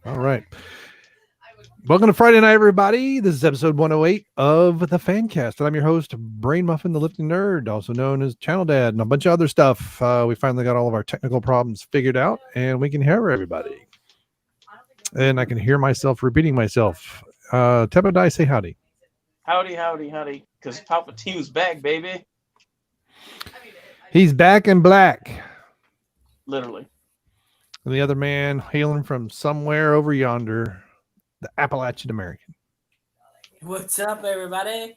All right. Welcome to Friday night, everybody. This is episode 108 of the Fan Caste. And I'm your host, Brain Muffin, the Lifting Nerd, also known as Channel Dad, and a bunch of other stuff. We finally got all of our technical problems figured out, and we can hear everybody. And I can hear myself repeating myself. Tepidai, say howdy. Howdy, howdy, howdy. Because Palpatine's back, baby. He's back in black. Literally. And the other man hailing from somewhere over yonder, the Appalachian American. What's up, everybody?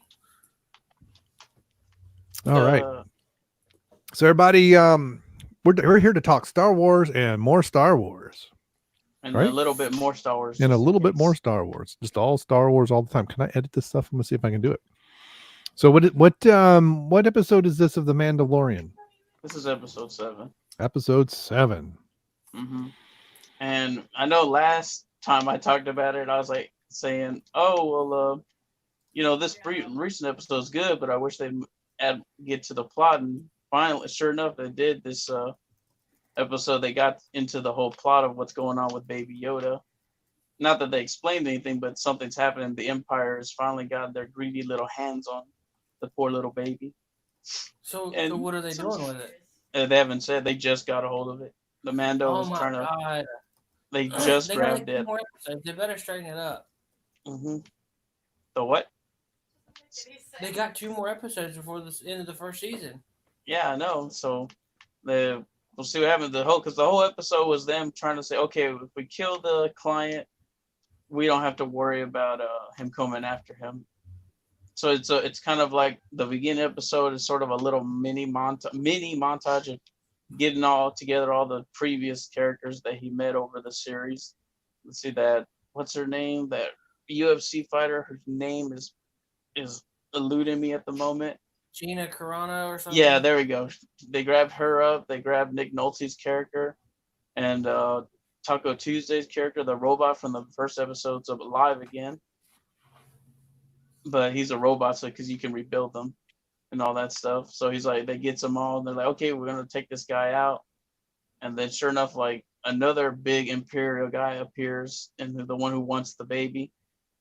All right. So everybody, we're here to talk Star Wars and more Star Wars. And right? a little bit more Star Wars. And a little bit more Star Wars. Just all Star Wars all the time. Can I edit this stuff? I'm gonna see if I can do it. So what episode is this of The Mandalorian? This is episode 7. Episode 7. Mm-hmm. And I know last time I talked about it, I was like saying, "Oh well, this recent episode is good, but I wish they'd get to the plot." And finally, sure enough, they did. This episode, they got into the whole plot of what's going on with Baby Yoda. Not that they explained anything, but something's happening. The Empire has finally got their greedy little hands on the poor little baby. So what are they doing with it? They haven't said. They just got a hold of it. The Mando was trying to. They just grabbed it. They better straighten it up. Mm-hmm. The what? They got 2 more episodes before the end of the first season. Yeah, I know. So we'll see what happens. Because the whole episode was them trying to say, okay, if we kill the client, we don't have to worry about him coming after him. So it's kind of like the beginning episode is sort of a little mini montage of getting all together all the previous characters that he met over the series. Let's see that. What's her name? That UFC fighter. Her name is eluding me at the moment. Gina Carano or something. Yeah, there we go. They grabbed her up. They grabbed Nick Nolte's character, and Taco Tuesday's character, the robot from the first episodes of Alive Again. But he's a robot, so because you can rebuild them and all that stuff. So he's like, they get them all, and they're like, okay, we're gonna take this guy out. And then, sure enough, like another big Imperial guy appears, and the one who wants the baby.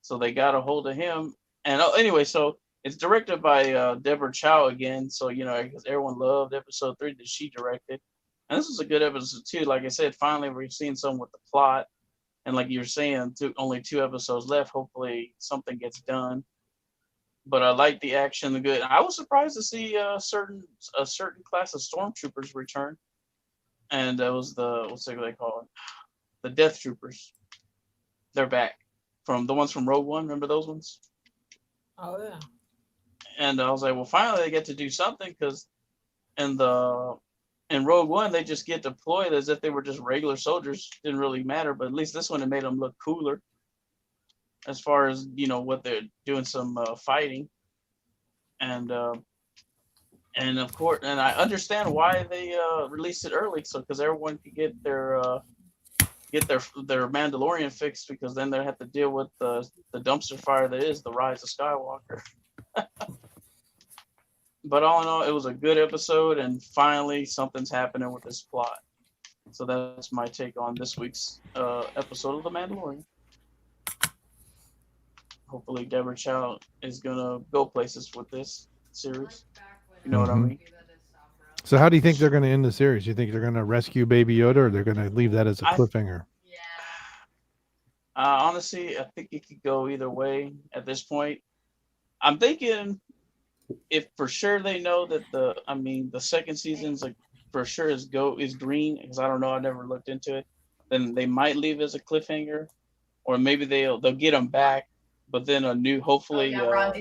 So they got a hold of him. And anyway, so it's directed by Deborah Chow again. So because everyone loved episode 3 that she directed, and this was a good episode too. Like I said, finally we've seen some with the plot, and like you're saying, only 2 episodes left. Hopefully something gets done. But I like the action, the good. I was surprised to see a certain class of stormtroopers return, and that was what's they call it, the Death Troopers. They're back from the ones from Rogue One. Remember those ones? Oh yeah. And I was like, well, finally they get to do something, because in Rogue One they just get deployed as if they were just regular soldiers. Didn't really matter, but at least this one it made them look cooler. As far as what they're doing, some fighting, and of course, and I understand why they released it early, so because everyone could get their Mandalorian fixed, because then they have to deal with the dumpster fire that is the Rise of Skywalker. But all in all, it was a good episode, and finally something's happening with this plot. So that's my take on this week's episode of The Mandalorian. Hopefully Deborah Chow is gonna go places with this series. You know what I mean? So how do you think they're going to end the series? You think they're going to rescue Baby Yoda, or they're going to leave that as a cliffhanger? Honestly, I think it could go either way at this point. I'm thinking if for sure they know that the second season's like for sure is green, because I don't know, I never looked into it. Then they might leave as a cliffhanger, or maybe they'll get them back. But then hopefully, at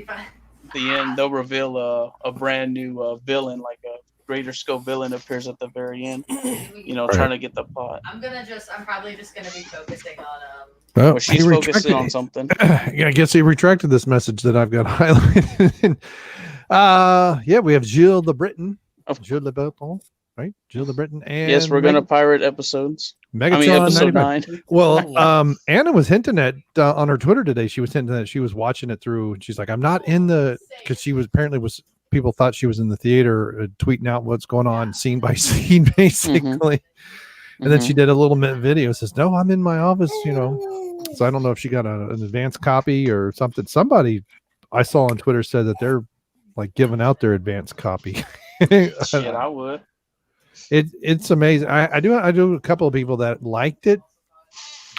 the end, they'll reveal a brand new villain, like a greater scope villain appears at the very end, trying to get the plot. I'm probably just gonna be focusing on Well, she's focusing on something. Yeah, I guess he retracted this message that I've got highlighted. Yeah, we have Gilles the Briton. Gilles Le Breton, right? Gilles the Briton. And yes, we're gonna pirate episodes. Episode 9. 9. Well, Anna was hinting at on her Twitter today. She was hinting that she was watching it through. She's like, I'm not in because she was people thought she was in the theater tweeting out what's going on scene by scene, basically. And then she did a little video. Says, "No, I'm in my office." So I don't know if she got an advance copy or something. Somebody I saw on Twitter said that they're like giving out their advance copy. Shit, I would. It's amazing. I do a couple of people that liked it,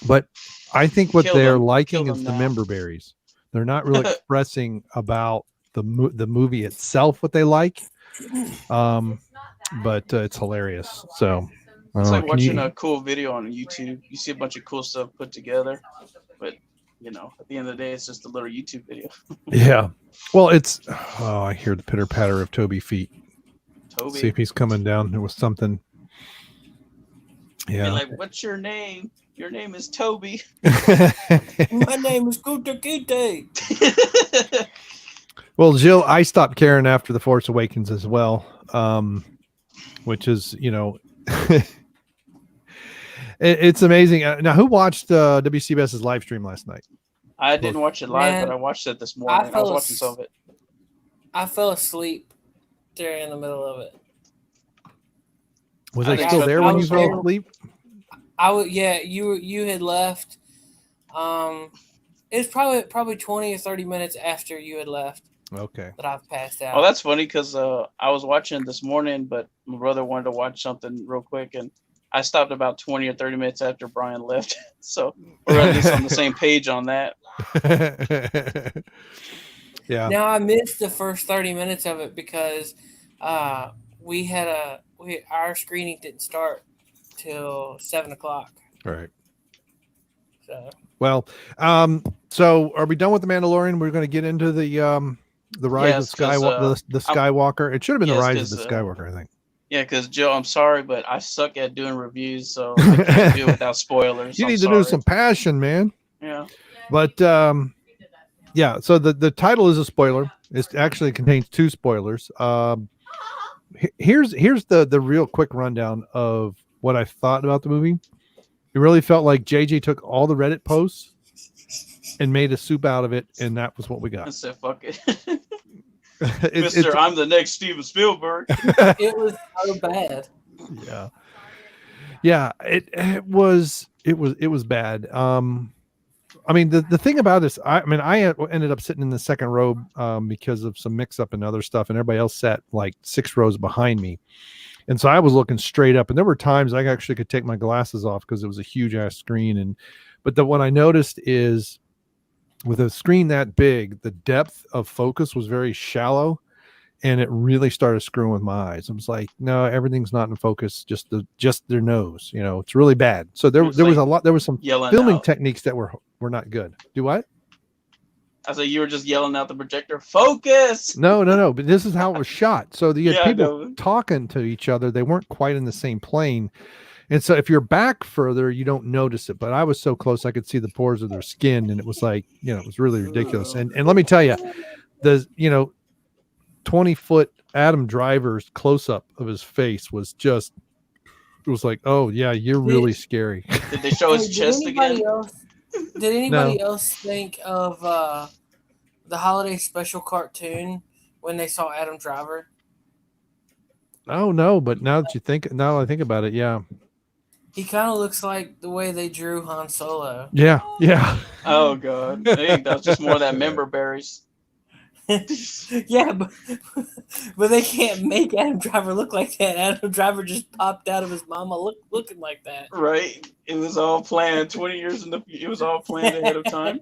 but I think what Kill they're them. liking Kill is them the now. member berries. They're not really expressing about the movie itself what they like, but it's hilarious. So I It's don't like know, watching a cool video on YouTube. You see a bunch of cool stuff put together, but at the end of the day, it's just a little YouTube video. yeah. Well, it's I hear the pitter patter of Toby feet. Toby, See if he's coming down. There was something. be Yeah. like, what's your name? Your name is Toby. My name is Kuta Kite. Well, Jill, I stopped caring after The Force Awakens as well, which is, it's amazing. Now, who watched WCBS's live stream last night? I didn't watch it live, Man, but I watched it this morning. I was watching some of it. I fell asleep during the middle of it. Was I I think still so. there I when you was fell there. asleep? You had left. It was probably 20 or 30 minutes after you had left Okay. that I've passed out. Oh, that's funny because I was watching this morning, but my brother wanted to watch something real quick, and I stopped about 20 or 30 minutes after Bryon left. So we're at least on the same page on that. Yeah. Now I missed the first 30 minutes of it because our screening didn't start till 7:00. All right. So Well, so are we done with the Mandalorian? We're going to get into the Rise Yes, of 'cause, Skywalker. The Skywalker. It should have been the yes, Rise 'cause, of the Skywalker, I think. Yeah, because Joe, I'm sorry, but I suck at doing reviews, so I can't do it without spoilers. You I'm need to do sorry. some passion, man. Yeah. But yeah, so the title is a spoiler. It actually contains 2 spoilers. Here's the real quick rundown of what I thought about the movie. It really felt like JJ took all the Reddit posts and made a soup out of it, and that was what we I got. said, fuck it. It's- I'm the next Steven Spielberg. it was so bad. yeah, it was bad. I mean, the thing about this, I ended up sitting in the second row because of some mix up and other stuff, and everybody else sat like 6 rows behind me. And so I was looking straight up, and there were times I actually could take my glasses off because it was a huge ass screen. But what I noticed is with a screen that big, the depth of focus was very shallow, and it really started screwing with my eyes. I was like, no, everything's not in focus, just their nose. It's really bad. So there was some Yelling filming out. techniques that were not good. Do what? I said, you were just yelling out the projector, focus! No. But this is how it was shot. So you had Yeah, I people know. talking to each other. They weren't quite in the same plane. And so if you're back further, you don't notice it. But I was so close, I could see the pores of their skin. And it was like, it was really ridiculous. And let me tell you, the 20-foot Adam Driver's close-up of his face was just, it was like, oh, yeah, you're really scary. Did they show his chest again? Did anybody else think of the holiday special cartoon when they saw Adam Driver? Oh, no. But now I think about it, yeah. He kind of looks like the way they drew Han Solo. Yeah. Oh, God. Hey, that was just more of that member berries. Yeah, but they can't make Adam Driver look like that. Adam Driver just popped out of his mama looking like that. Right? It was all planned 20 years it was all planned ahead of time.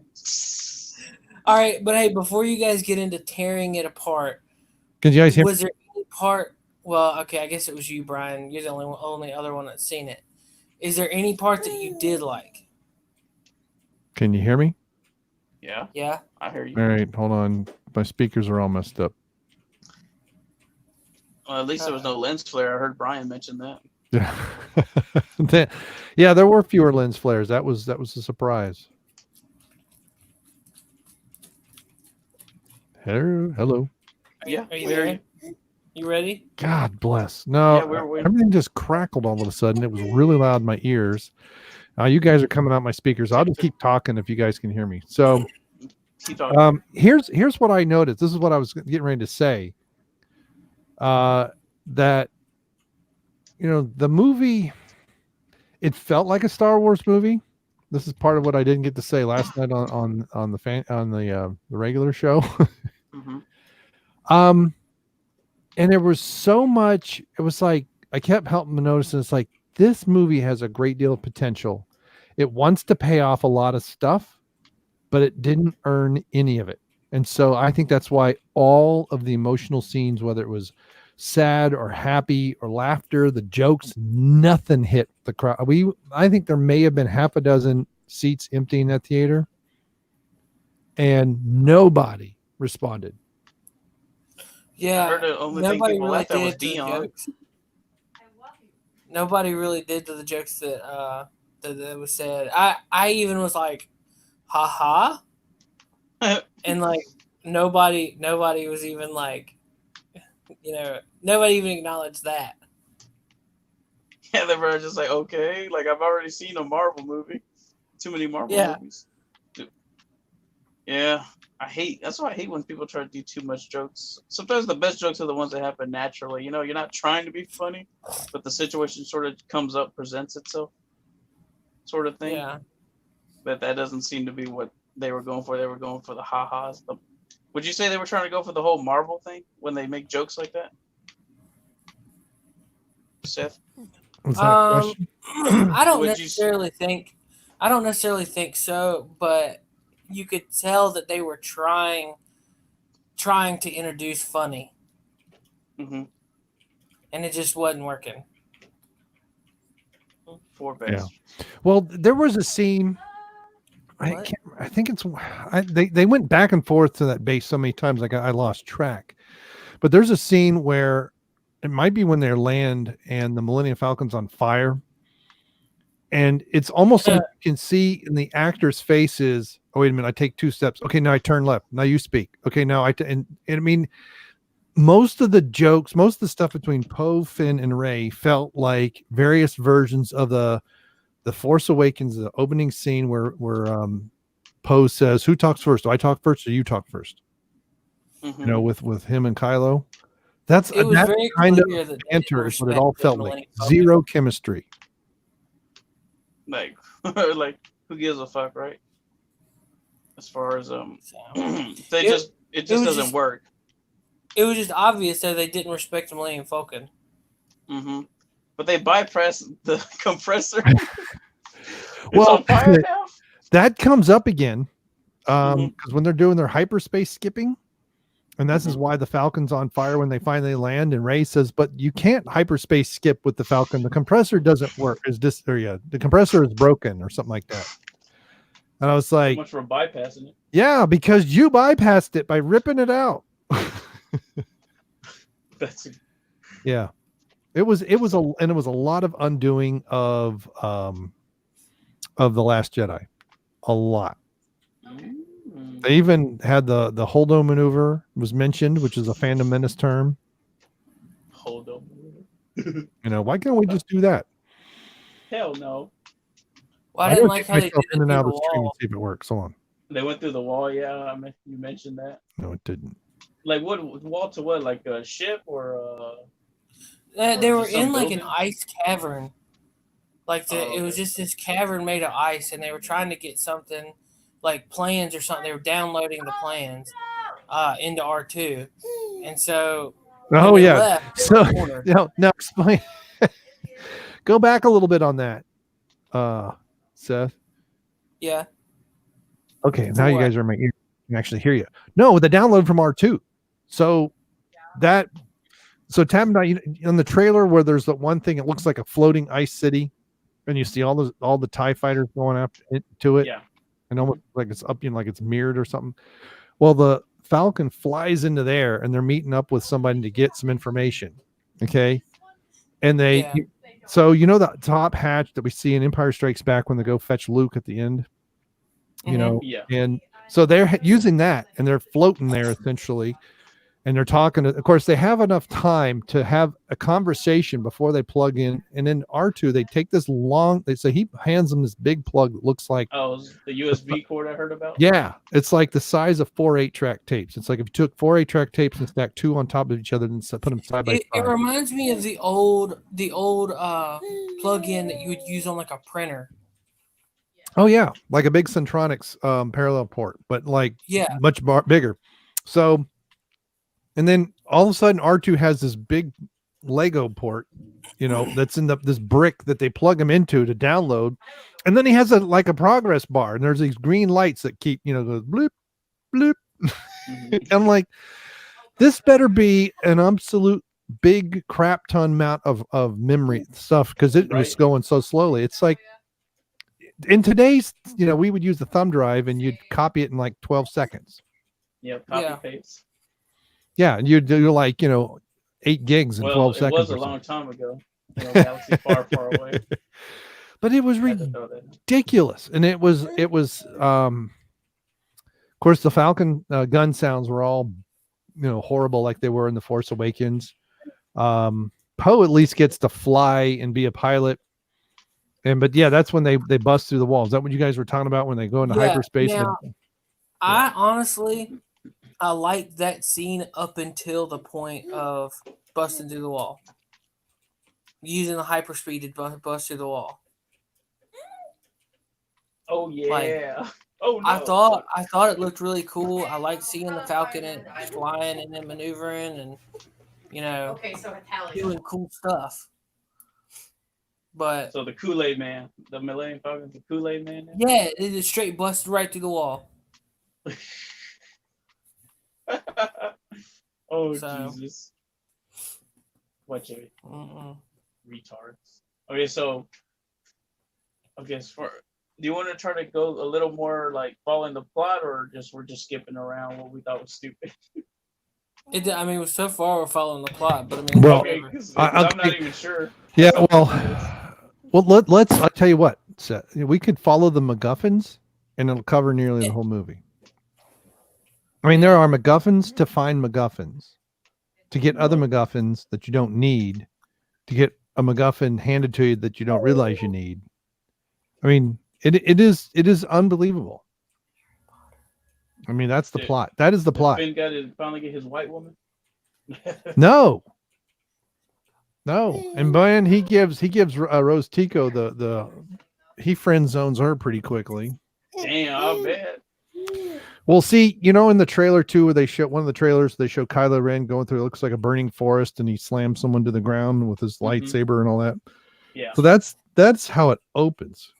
All right, but hey, before you guys get into tearing it apart, Can you guys hear me? was there any part? Well, okay, I guess it was you, Brian. You're the only other one that's seen it. Is there any part that you did like? Can you hear me? Yeah, Yeah. I hear you. All right, hold on. My speakers are all messed up. Well, at least there was no lens flare. I heard Brian mention that. Yeah. Yeah, there were fewer lens flares. That was a surprise. Hello. Yeah, Are you we hear there? You ready? God bless. No, Yeah, we're waiting. everything just crackled all of a sudden. It was really loud in my ears. You guys are coming out my speakers. I'll just keep talking if you guys can hear me. So Keep talking. here's what I noticed. This is what I was getting ready to say. That the movie, It felt like a Star Wars movie. This is part of what I didn't get to say last night on the regular show. Mm-hmm. And there was so much. It was like I kept helping to notice. It's like this movie has a great deal of potential. It wants to pay off a lot of stuff, but it didn't earn any of it. And so I think that's why all of the emotional scenes, whether it was sad or happy or laughter, the jokes, nothing hit the crowd. I think there may have been half a dozen seats empty in that theater, and nobody responded. Yeah, I heard the only thing nobody people really laughed at was did to the Dion. jokes. Nobody really did to the jokes that that was said. I even was like, ha ha, and like nobody was even like, nobody even acknowledged that. Yeah, they were just like, okay, like I've already seen a Marvel movie. Too many Marvel movies. Dude. Yeah, that's why I hate when people try to do too much jokes. Sometimes the best jokes are the ones that happen naturally. You're not trying to be funny, but the situation sort of comes up, presents itself, sort of thing. Yeah. But that doesn't seem to be what they were going for. They were going for the ha-has. Would you say they were trying to go for the whole Marvel thing when they make jokes like that? Seth? I don't necessarily think so, but you could tell that they were trying to introduce funny, and it just wasn't working. Four best. Yeah. Well, there was a scene. They went back and forth to that base so many times, like I lost track. But there's a scene where it might be when they land and the Millennium Falcon's on fire. And it's almost like you can see in the actors' faces, oh, wait a minute, I take 2 steps. Okay, now I turn left. Now you speak. Okay, now and I mean, most of the jokes, most of the stuff between Poe, Finn, and Rey felt like various versions of the Force Awakens, the opening scene where Poe says, "Who talks first? Do I talk first or you talk first?" With him and Kylo. That's very kind of banter, but it all felt like zero chemistry. Like who gives a fuck, right? As far as it just doesn't work. It was just obvious that they didn't respect the Millennium Falcon. But they bypassed the compressor. Well, on fire now? That comes up again because when they're doing their hyperspace skipping, and this is why the Falcon's on fire when they finally land. And Rey says, "But you can't hyperspace skip with the Falcon. The compressor doesn't work. The compressor is broken or something like that." And I was like, "So much for bypassing it." Yeah, because you bypassed it by ripping it out. Yeah. It was a lot of undoing of The Last Jedi. A lot. They even had the Holdo maneuver was mentioned, which is a Fandom Menace term. Holdo maneuver. Why can't we just do that? Hell no. Well, I didn't like how they did it in and through out of the the stream and wall. see if it works. Hold on. They went through the wall, yeah. You mentioned that. No, it didn't. Like what wall to what? Like a ship or they were in like building? an ice cavern. It was just this cavern made of ice, and they were trying to get something like plans or something. They were downloading the plans into R2, and so so now explain. Go back a little bit on that, Seth. Yeah. Okay, now you guys are in my ear. I can actually hear you. No, the download from R2. So Tam, on the trailer where there's the one thing, it looks like a floating ice city, and you see all the TIE fighters going up to it. Yeah. And almost like it's up, like it's mirrored or something. Well, the Falcon flies into there, and they're meeting up with somebody to get some information. Okay. And so that top hatch that we see in Empire Strikes Back when they go fetch Luke at the end, Yeah. and so they're using that, and they're floating there essentially. and they're talking. Of course, they have enough time to have a conversation before they plug in. And then R2, they take this long. They say he hands them this big plug that looks like the USB cord I heard about. yeah, it's like the size of 4 8-track tapes. It's like if you took 4 8-track tapes and stacked 2 on top of each other and put them side by It side. reminds me of the old plug-in that you would use on like a printer. Oh yeah, like a big Centronics parallel port, but like much bigger. So, and then all of a sudden R2 has this big Lego port, that's in this brick that they plug him into to download, and then he has a progress bar, and there's these green lights that keep goes bloop bloop. I'm like, this better be an absolute big crap ton amount of memory stuff because it was going so slowly. It's like in today's, we would use the thumb drive and you'd copy it in like 12 seconds. Yeah, copy paste. Yeah, and you'd do like 8 gigs in 12 seconds. It was a long time ago. Galaxy far, far away. But it was ridiculous, and it was of course the Falcon gun sounds were all horrible like they were in The Force Awakens. Poe at least gets to fly and be a pilot. But yeah, that's when they bust through the wall. Is that what you guys were talking about when they go into hyperspace? Now, I honestly, I like that scene up until the point of busting through the wall, using the hyperspeed to bust through the wall. Oh yeah. Oh no. I thought it looked really cool. I like seeing the Falcon and flying and then maneuvering and doing cool stuff. But so the Kool-Aid Man, the Millennium Falcon's the Kool-Aid Man now? Yeah, it just straight busted right through the wall. Jesus. What you retards. Okay, so I guess do you want to try to go a little more like following the plot, or we're just skipping around what we thought was stupid? So far we're following the plot, but I'm not even sure. Yeah, let's. I'll tell you what, Seth, we could follow the MacGuffins, and it'll cover nearly the whole movie. There are MacGuffins to find MacGuffins, to get other MacGuffins that you don't need, to get a MacGuffin handed to you that you don't realize you need. It is unbelievable. That's the plot. That is the plot. Finn got to finally get his white woman. No. And Brian, he gives Rose Tico he friend zones her pretty quickly. Damn, I bet. Well, see, in the trailer too, where they show one of the trailers, they show Kylo Ren going through. It looks like a burning forest, and he slams someone to the ground with his lightsaber and all that. Yeah. So that's how it opens.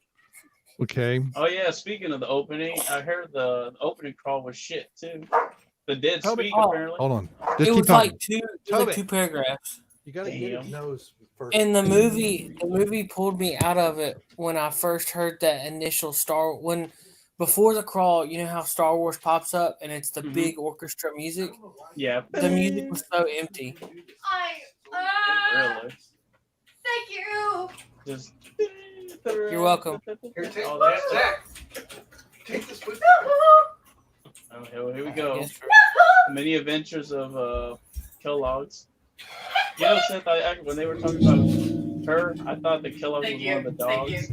Okay. Oh yeah. Speaking of the opening, I heard the opening crawl was shit too. The dead speak apparently. Hold on. It was like two paragraphs. You gotta get his nose first. And the movie pulled me out of it when I first heard that initial before the crawl. You know how Star Wars pops up and it's the big orchestra music. Yeah. The music was so empty. Really. Thank you. Just. You're welcome. Here, Zach. Take this with you. Here we go. Many adventures of Kellogg's. Seth, when they were talking about her, I thought the Kellogg was one of the dogs.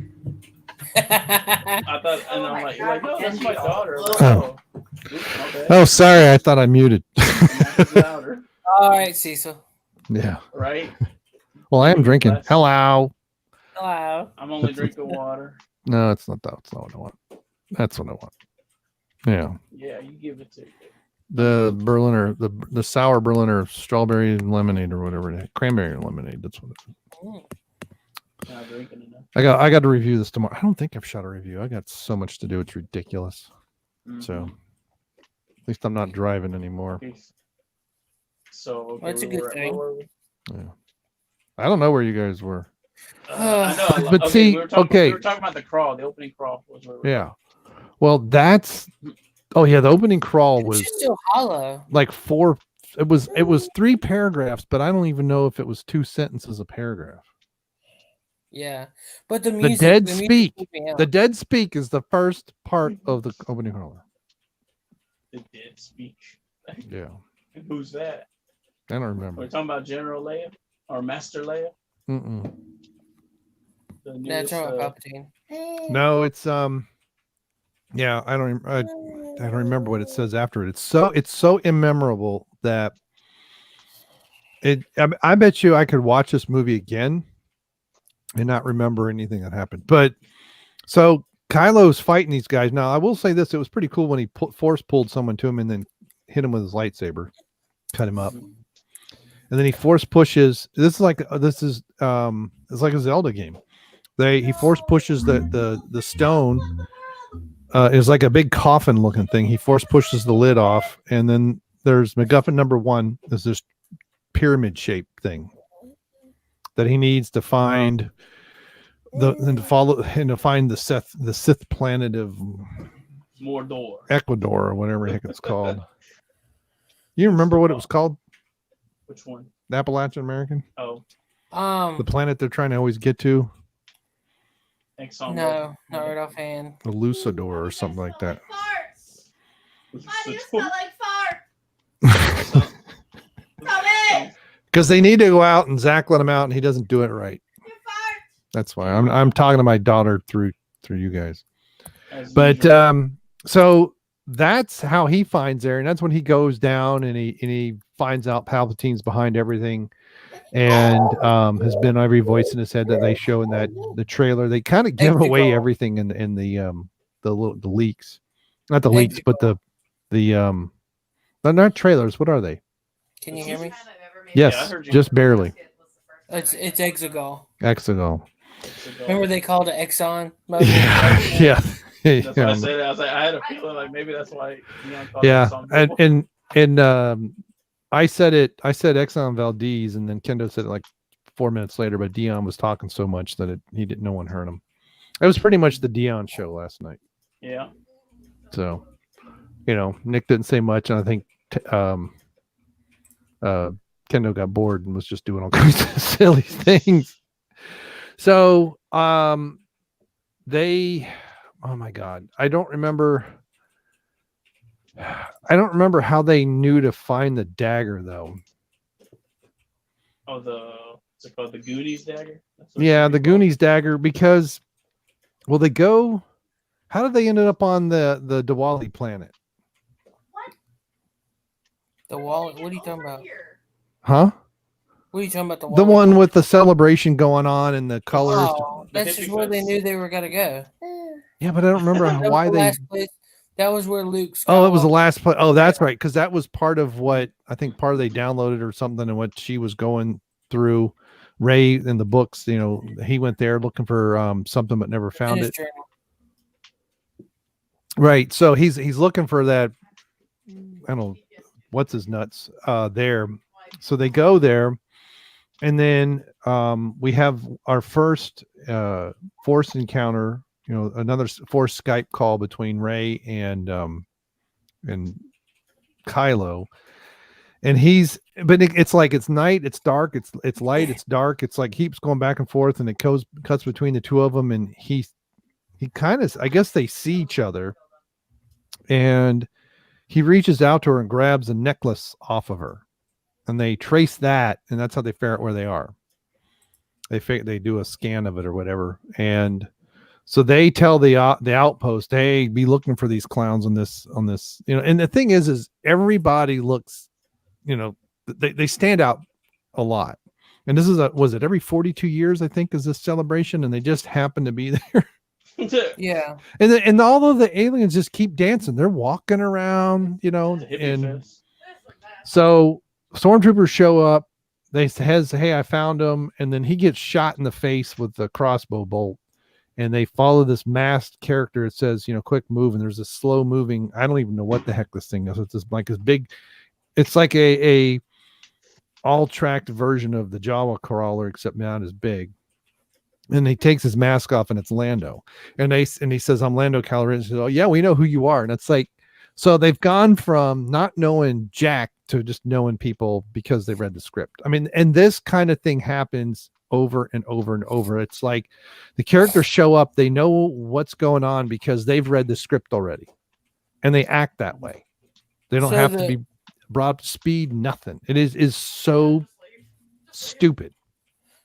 I thought, and I'm like, no, that's my daughter. Oh, sorry, I thought I muted. All right, Cecil. Yeah. Right. Well, I am drinking. Hello. I'm only drinking water. No, it's not that. That's not what I want. That's what I want. Yeah. Yeah, you give it to me. The Berliner, the sour Berliner strawberry lemonade or whatever it is. Cranberry lemonade. That's what it is. Not drinking enough. I got to review this tomorrow. I don't think I've shot a review. I got so much to do. It's ridiculous. So at least I'm not driving anymore. So that's a good thing. Yeah. I don't know where you guys were. I know. But see, we were talking about the crawl. The opening crawl was where we were. Well, that's. Oh yeah, the opening crawl was still hollow. Like 4. It was 3 paragraphs, but I don't even know if it was 2 sentences a paragraph. Yeah, but the music. The dead speak is the first part of the opening crawl. The dead speak. Yeah. Who's that? I don't We're remember. talking about General Leia or Master Leia. Mm-mm. The That's newest, about Palpatine. No, it's yeah, I don't remember what it says after it. It's so immemorable that I bet you I could watch this movie again and not remember anything that happened. But so Kylo's fighting these guys. Now I will say this: it was pretty cool when he force pulled someone to him and then hit him with his lightsaber, cut him up, and then he force pushes. It's like a Zelda game. He force pushes the stone. It's like a big coffin looking thing. He force pushes the lid off, and then there's MacGuffin number 1. There's this pyramid shaped thing that he needs to find to find the Sith planet of Mordor, Ecuador, or whatever the heck it's called. You remember what it was called? Which one? The Appalachian American? Oh, The planet they're trying to always get to? Exxon. No, not right offhand. The Lucidor or something like that. Farts. Why do you smell like farts? Tommy! Because they need to go out and Zach let him out and he doesn't do it right. You fart. That's why I'm talking to my daughter through you guys. As But usual. so that's how he finds there, and that's when he goes down and he finds out Palpatine's behind everything, and has been every voice in his head that they show in the trailer. They kind of give away everything in the leaks, not the leaks, but the they're not trailers. What are they? Can you hear me? Yes, I heard you. just barely. It's Exegol. Exegol. Remember they called it Exxon? Yeah. That's why I said it. I was like, I had a feeling like maybe that's why. Yeah, and I said Exxon Valdez, and then Kendo said it like 4 minutes later, but Dion was talking so much that no one heard him. It was pretty much the Dion show last night. Yeah. So, Nick didn't say much, and I think Kendo got bored and was just doing all kinds of silly things. So, oh my God, I don't remember how they knew to find the dagger though. Oh, what's it called? The Goonies dagger? Yeah, the Goonies dagger, because how did they end up on the Diwali planet? The wall. What are you talking about? Huh? What are you talking about? The one with the celebration going on and the colors. Oh, that's just where they knew they were gonna go. Yeah, but I don't remember That was why the they. last place. That was where Luke. Oh, it was the last place. Oh, that's right, because that was part of what I think they downloaded or something, and what she was going through. Ray in the books, he went there looking for something but never found it. Journal. Right, so he's looking for that. I don't know what's his nuts there. So they go there, and then we have our first Force encounter. Another Force Skype call between Ray and Kylo, and it's like it's night, it's dark, it's light, it's dark, it's like keeps going back and forth, and it cuts between the two of them, and he kind of, I guess they see each other, and he reaches out to her and grabs a necklace off of her, and they trace that, and that's how they figure out where they are. They do a scan of it or whatever, and so they tell the outpost, hey, be looking for these clowns on this, and the thing is everybody looks, they stand out a lot. And this is was it every 42 years, I think, is this celebration, and they just happen to be there. Yeah. And all of the aliens just keep dancing. They're walking around, and so stormtroopers show up. They say, hey, I found him. And then he gets shot in the face with the crossbow bolt. And they follow this masked character. It says, quick move. And there's a slow moving. I don't even know what the heck this thing is. It's just like this big. It's like a all tracked version of the Jawa crawler, except not as big. And he takes his mask off, and it's Lando. And he says, I'm Lando Calrissian. He says, oh yeah, we know who you are. And it's like, so they've gone from not knowing Jack to just knowing people because they read the script. I mean, and this kind of thing happens over and over and over. It's like the characters show up, they know what's going on because they've read the script already, and they act that way. They don't have to be brought up to speed, nothing. It is so stupid.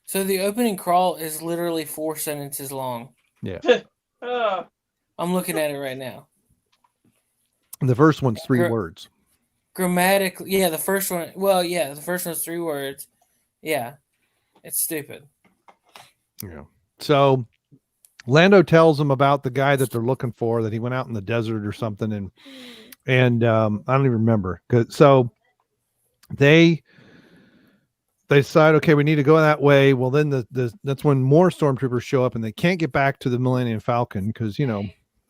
So the opening crawl is literally 4 sentences long. Yeah. I'm looking at it right now. The first one's 3 Gr- words. Grammatically, yeah, the first one. Well, yeah, the first one's 3 words. Yeah, it's stupid. Yeah. So Lando tells them about the guy that they're looking for, that he went out in the desert or something, and I don't even remember. So they decide, okay, we need to go that way. Well, then that's when more stormtroopers show up, and they can't get back to the Millennium Falcon because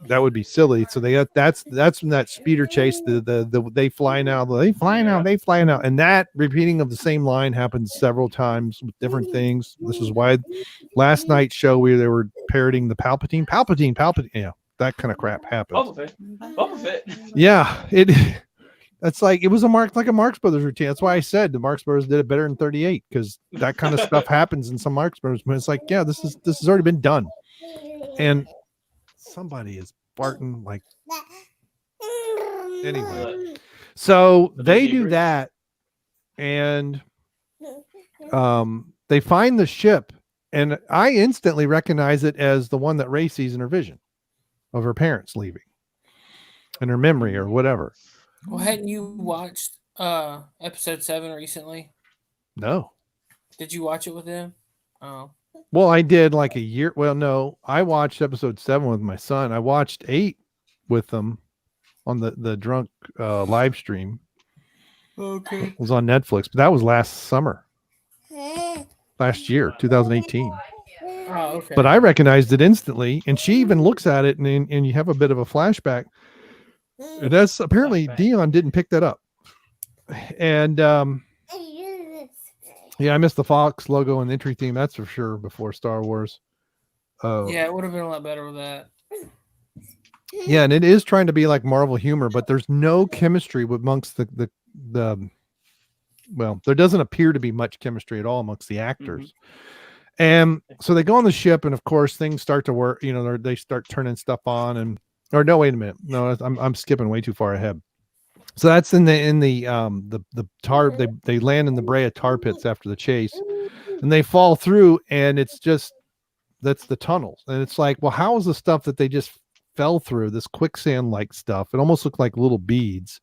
that would be silly. So that's when that speeder chase. They fly now, and that repeating of the same line happens several times with different things. This is why last night's show they were parroting the Palpatine. Yeah, that kind of crap happens. Boba Fett. Yeah, that's like it was a Marx Brothers routine. That's why I said the Marx Brothers did it better in 38, because that kind of stuff happens in some Marx Brothers. But it's like, yeah, this has already been done, and somebody is farting like anyway. So they do that, and they find the ship, and I instantly recognize it as the one that Rey sees in her vision of her parents leaving in her memory or whatever. Well, hadn't you watched episode 7 recently? No. Did you watch it with them? Oh. Well, I did like a year. Well, no, I watched episode 7 with my son. I watched 8 with them on the drunk live stream. Okay. It was on Netflix, but that was last year, 2018. Oh, okay. But I recognized it instantly, and she even looks at it, and you have a bit of a flashback. And that's apparently Dion didn't pick that up. And yeah, I missed the Fox logo and the entry theme, that's for sure, before Star Wars. Yeah, it would have been a lot better with that. Yeah, and it is trying to be like Marvel humor, but there's no chemistry amongst the well, there doesn't appear to be much chemistry at all amongst the actors. Mm-hmm. And so they go on the ship, and of course things start to work. They start turning stuff on, and no, wait a minute, no, I'm skipping way too far ahead. So that's in the tar. They land in the Brea tar pits after the chase, and they fall through, and that's the tunnels, and it's like, well, how is the stuff that they just fell through, this quicksand like stuff? It almost looked like little beads.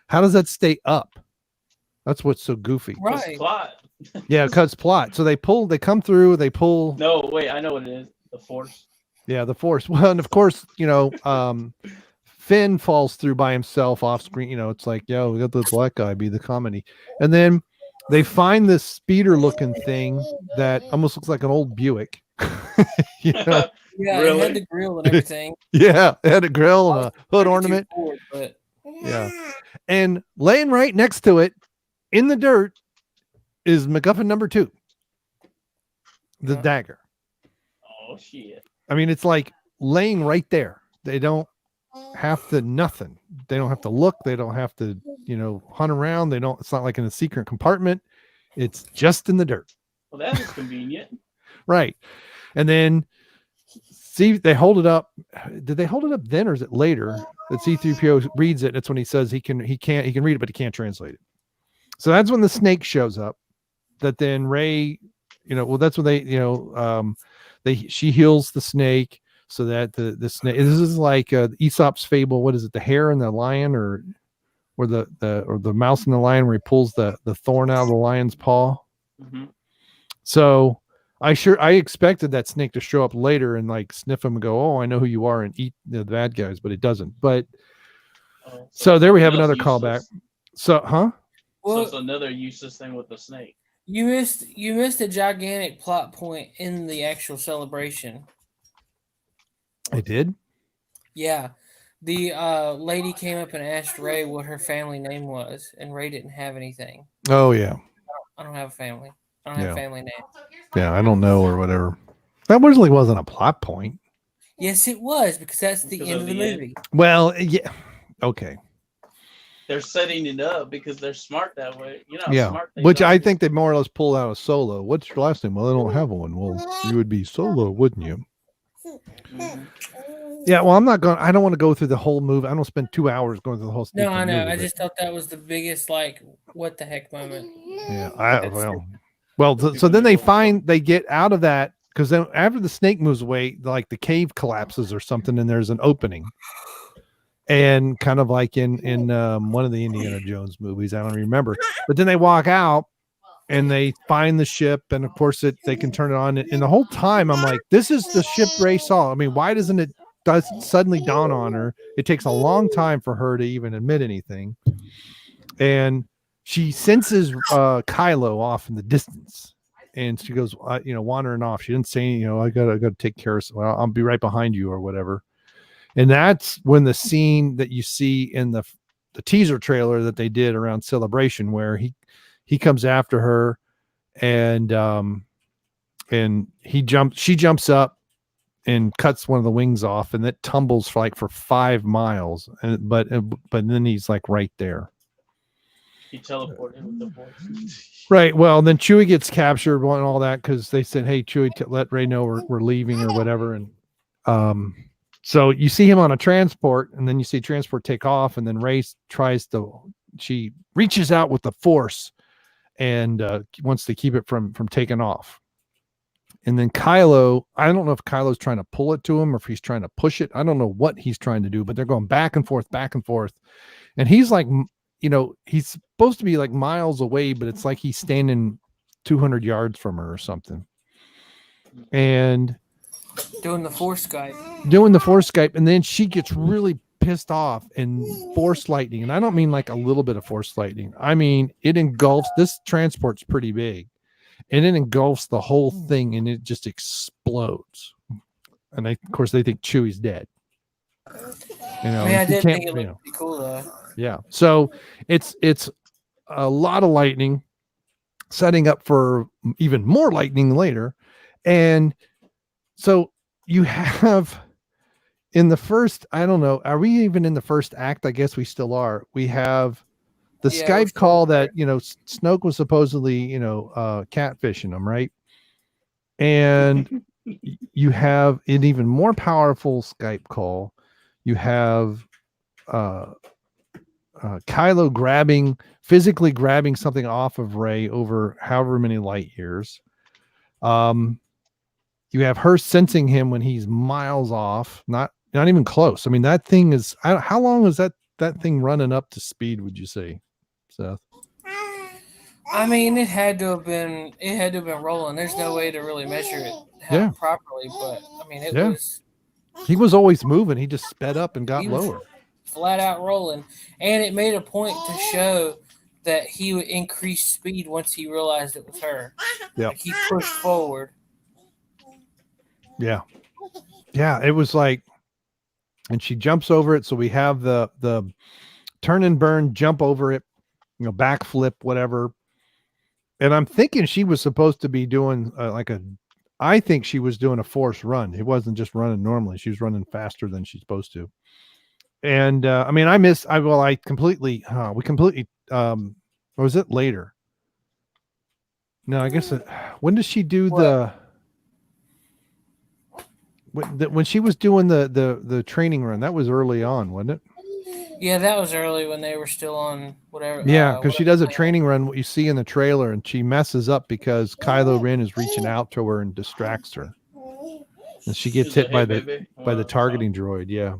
How does that stay up? That's what's so goofy. Right. Plot. Yeah, because plot. So they come through. No, wait, I know what it is. The Force. Yeah, the Force. Well, and of course, Finn falls through by himself off screen. It's like, we got the black guy be the comedy. And then they find this speeder looking thing that almost looks like an old Buick. Yeah, really? It had the grill and everything. Yeah, it had a grill and a hood ornament. Forward, but... Yeah. And laying right next to it in the dirt is MacGuffin number 2. The dagger. Oh, shit. I mean, it's like laying right there. They don't have to nothing. They don't have to look. They don't have to, hunt around. It's not like in a secret compartment. It's just in the dirt. Well, that was convenient. Right. And then see, they hold it up. Did they hold it up then, or is it later that C-3PO reads it? That's when he says he can read it, but he can't translate it. So that's when the snake shows up. That then Rey, that's when she heals the snake so that the snake. This is like Aesop's fable. What is it? The hare and the lion, or the mouse and the lion, where he pulls the thorn out of the lion's paw. Mm-hmm. So I expected that snake to show up later and like sniff him and go, "Oh, I know who you are," and eat the bad guys, but it doesn't. But so there we have another callback. So, huh? Well, so it's another useless thing with the snake. You missed a gigantic plot point in the actual celebration. I did? Yeah. The lady came up and asked Rey what her family name was, and Rey didn't have anything. Oh, yeah. I don't have a family. I don't have a family name. Yeah, I don't know, or whatever. That originally wasn't a plot point. Yes, it was, because that's the end of the movie. Well, yeah. Okay. They're setting it up because they're smart that way. Smart they which are. I think they more or less pulled out of Solo. What's your last name? Well, I don't have one. Well, you would be Solo, wouldn't you? Mm-hmm. Yeah, well, I don't want to go through the whole movie. I don't spend 2 hours going through the whole No, I know. movie, I but- just thought that was the biggest, like, what the heck moment. Yeah, That's so then they get out of that because then after the snake moves away, like the cave collapses or something, and there's an opening, and kind of like in one of the Indiana Jones movies, I don't remember, but then they walk out and they find the ship, and of course they can turn it on, and the whole time I'm like, this is the ship Rey saw. I mean, why doesn't it suddenly dawn on her? It takes a long time for her to even admit anything, and she senses Kylo off in the distance, and she goes, wandering off. She didn't say, I gotta take care of. Well, I'll be right behind you or whatever. And that's when the scene that you see in the teaser trailer that they did around Celebration, where he comes after her, and she jumps up and cuts one of the wings off, and it tumbles for 5 miles, but then he's like right there. He teleported with the Force. Right. Well, then Chewie gets captured and all that because they said, "Hey, Chewie, let Rey know we're leaving or whatever." And so you see him on a transport, and then you see transport take off, and then Rey she reaches out with the Force and wants to keep it from taking off. And then Kylo, I don't know if Kylo's trying to pull it to him or if he's trying to push it. I don't know what he's trying to do, but they're going back and forth, and he's like, he's supposed to be like miles away, but it's like he's standing 200 yards from her or something. And doing the Force Skype. And then she gets really pissed off and Force lightning. And I don't mean like a little bit of Force lightning. I mean, it engulfs, this transport's pretty big, and it engulfs the whole thing, and it just explodes. And of course they think Chewie's dead. I did think it looked pretty cool though. Yeah. So it's a lot of lightning setting up for even more lightning later. And so you have in the first, I don't know, are we even in the first act? I guess we still are. We have the Skype call that, Snoke was supposedly, catfishing him, right? And you have an even more powerful Skype call. You have Kylo physically grabbing something off of Rey over however many light years. You have her sensing him when he's miles off, not even close. I mean, that thing is, how long is that thing running up to speed, would you say, Seth? I mean, it had to have been rolling. There's no way to really measure it properly, but I mean, it was. He was always moving. He just sped up and got lower. Flat out rolling, and it made a point to show that he would increase speed once he realized it was her. Yeah, like he pushed forward. Yeah, it was like, and she jumps over it. So we have the turn and burn, jump over it, backflip, whatever. And I'm thinking she was supposed to be doing I think she was doing a Force run. It wasn't just running normally. She was running faster than she's supposed to. And I mean, we completely, or was it later? No, I guess when does she do when she was doing the training run? That was early on, wasn't it? Yeah, that was early when they were still on whatever. Yeah, because she does a training run, what you see in the trailer, and she messes up because Kylo Ren is reaching out to her and distracts her, and she gets hit by the targeting droid. Yeah,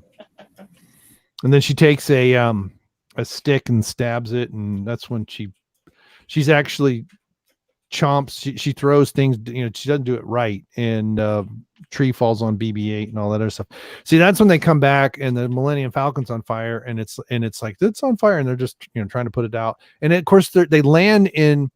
and then she takes a stick and stabs it, and that's when she's actually chomps. She throws things. She doesn't do it right, and tree falls on BB-8 and all that other stuff. See, that's when they come back and the Millennium Falcon's on fire, and it's like it's on fire, and they're just trying to put it out. And of course they land in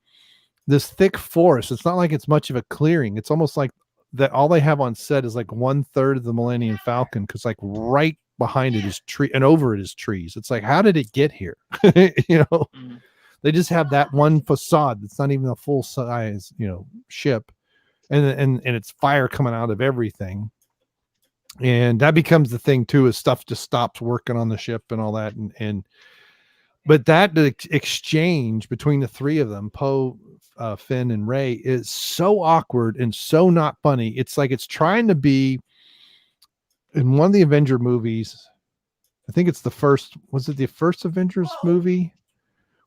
this thick forest. It's not like it's much of a clearing. It's almost like that all they have on set is like 1/3 of the Millennium Falcon, because like right behind it is tree and over it is trees. It's like, how did it get here? They just have that one facade that's not even a full size ship, and it's fire coming out of everything. And that becomes the thing too, is stuff just stops working on the ship and all that. But that exchange between the three of them, Poe, Finn, and Rey, is so awkward and so not funny. It's like it's trying to be in one of the Avenger movies, I think it's the first, was it the first Avengers movie?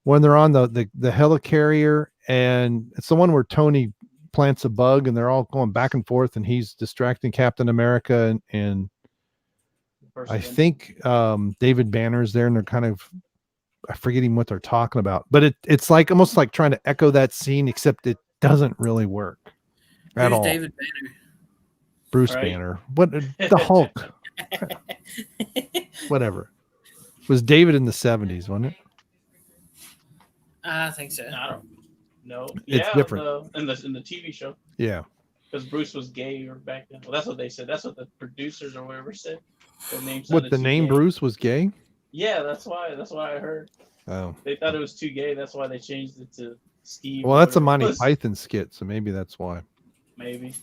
When they're on the helicarrier, and it's the one where Tony plants a bug and they're all going back and forth and he's distracting Captain America and I think David Banner's there and they're kind of, I'm forgetting what they're talking about, but it's like almost like trying to echo that scene, except it doesn't really work at all. David Banner? Bruce Right. Banner. What the Hulk? Whatever. It was David in the 70s, wasn't it? I think so. I don't know. It's different. In the TV show. Yeah. Because Bruce was gay or back then. Well, that's what they said. That's what the producers or whatever said. The name What, the name gay. Bruce was gay? Yeah, that's why I heard. Oh. They thought it was too gay. That's why they changed it to Steve. Well, that's a whatever it Monty was. Python skit, so maybe that's why. Maybe.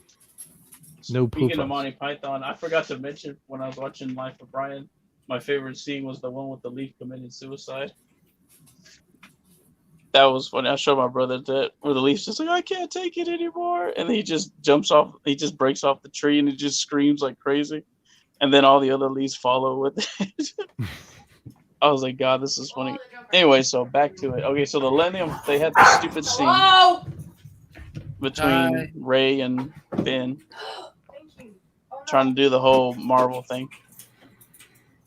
No Speaking poop-ups. of Monty Python, I forgot to mention when I was watching Life of Brian, my favorite scene was the one with the leaf committing suicide. That was funny. I showed my brother that where the leaf's just like, I can't take it anymore. And he just jumps off, he just breaks off the tree and he just screams like crazy. And then all the other leaves follow with it. I was like, God, this is funny. Anyway, so back to it. Okay, so the Millennium, they had this stupid scene Whoa! between Rey and Finn trying to do the whole Marvel thing.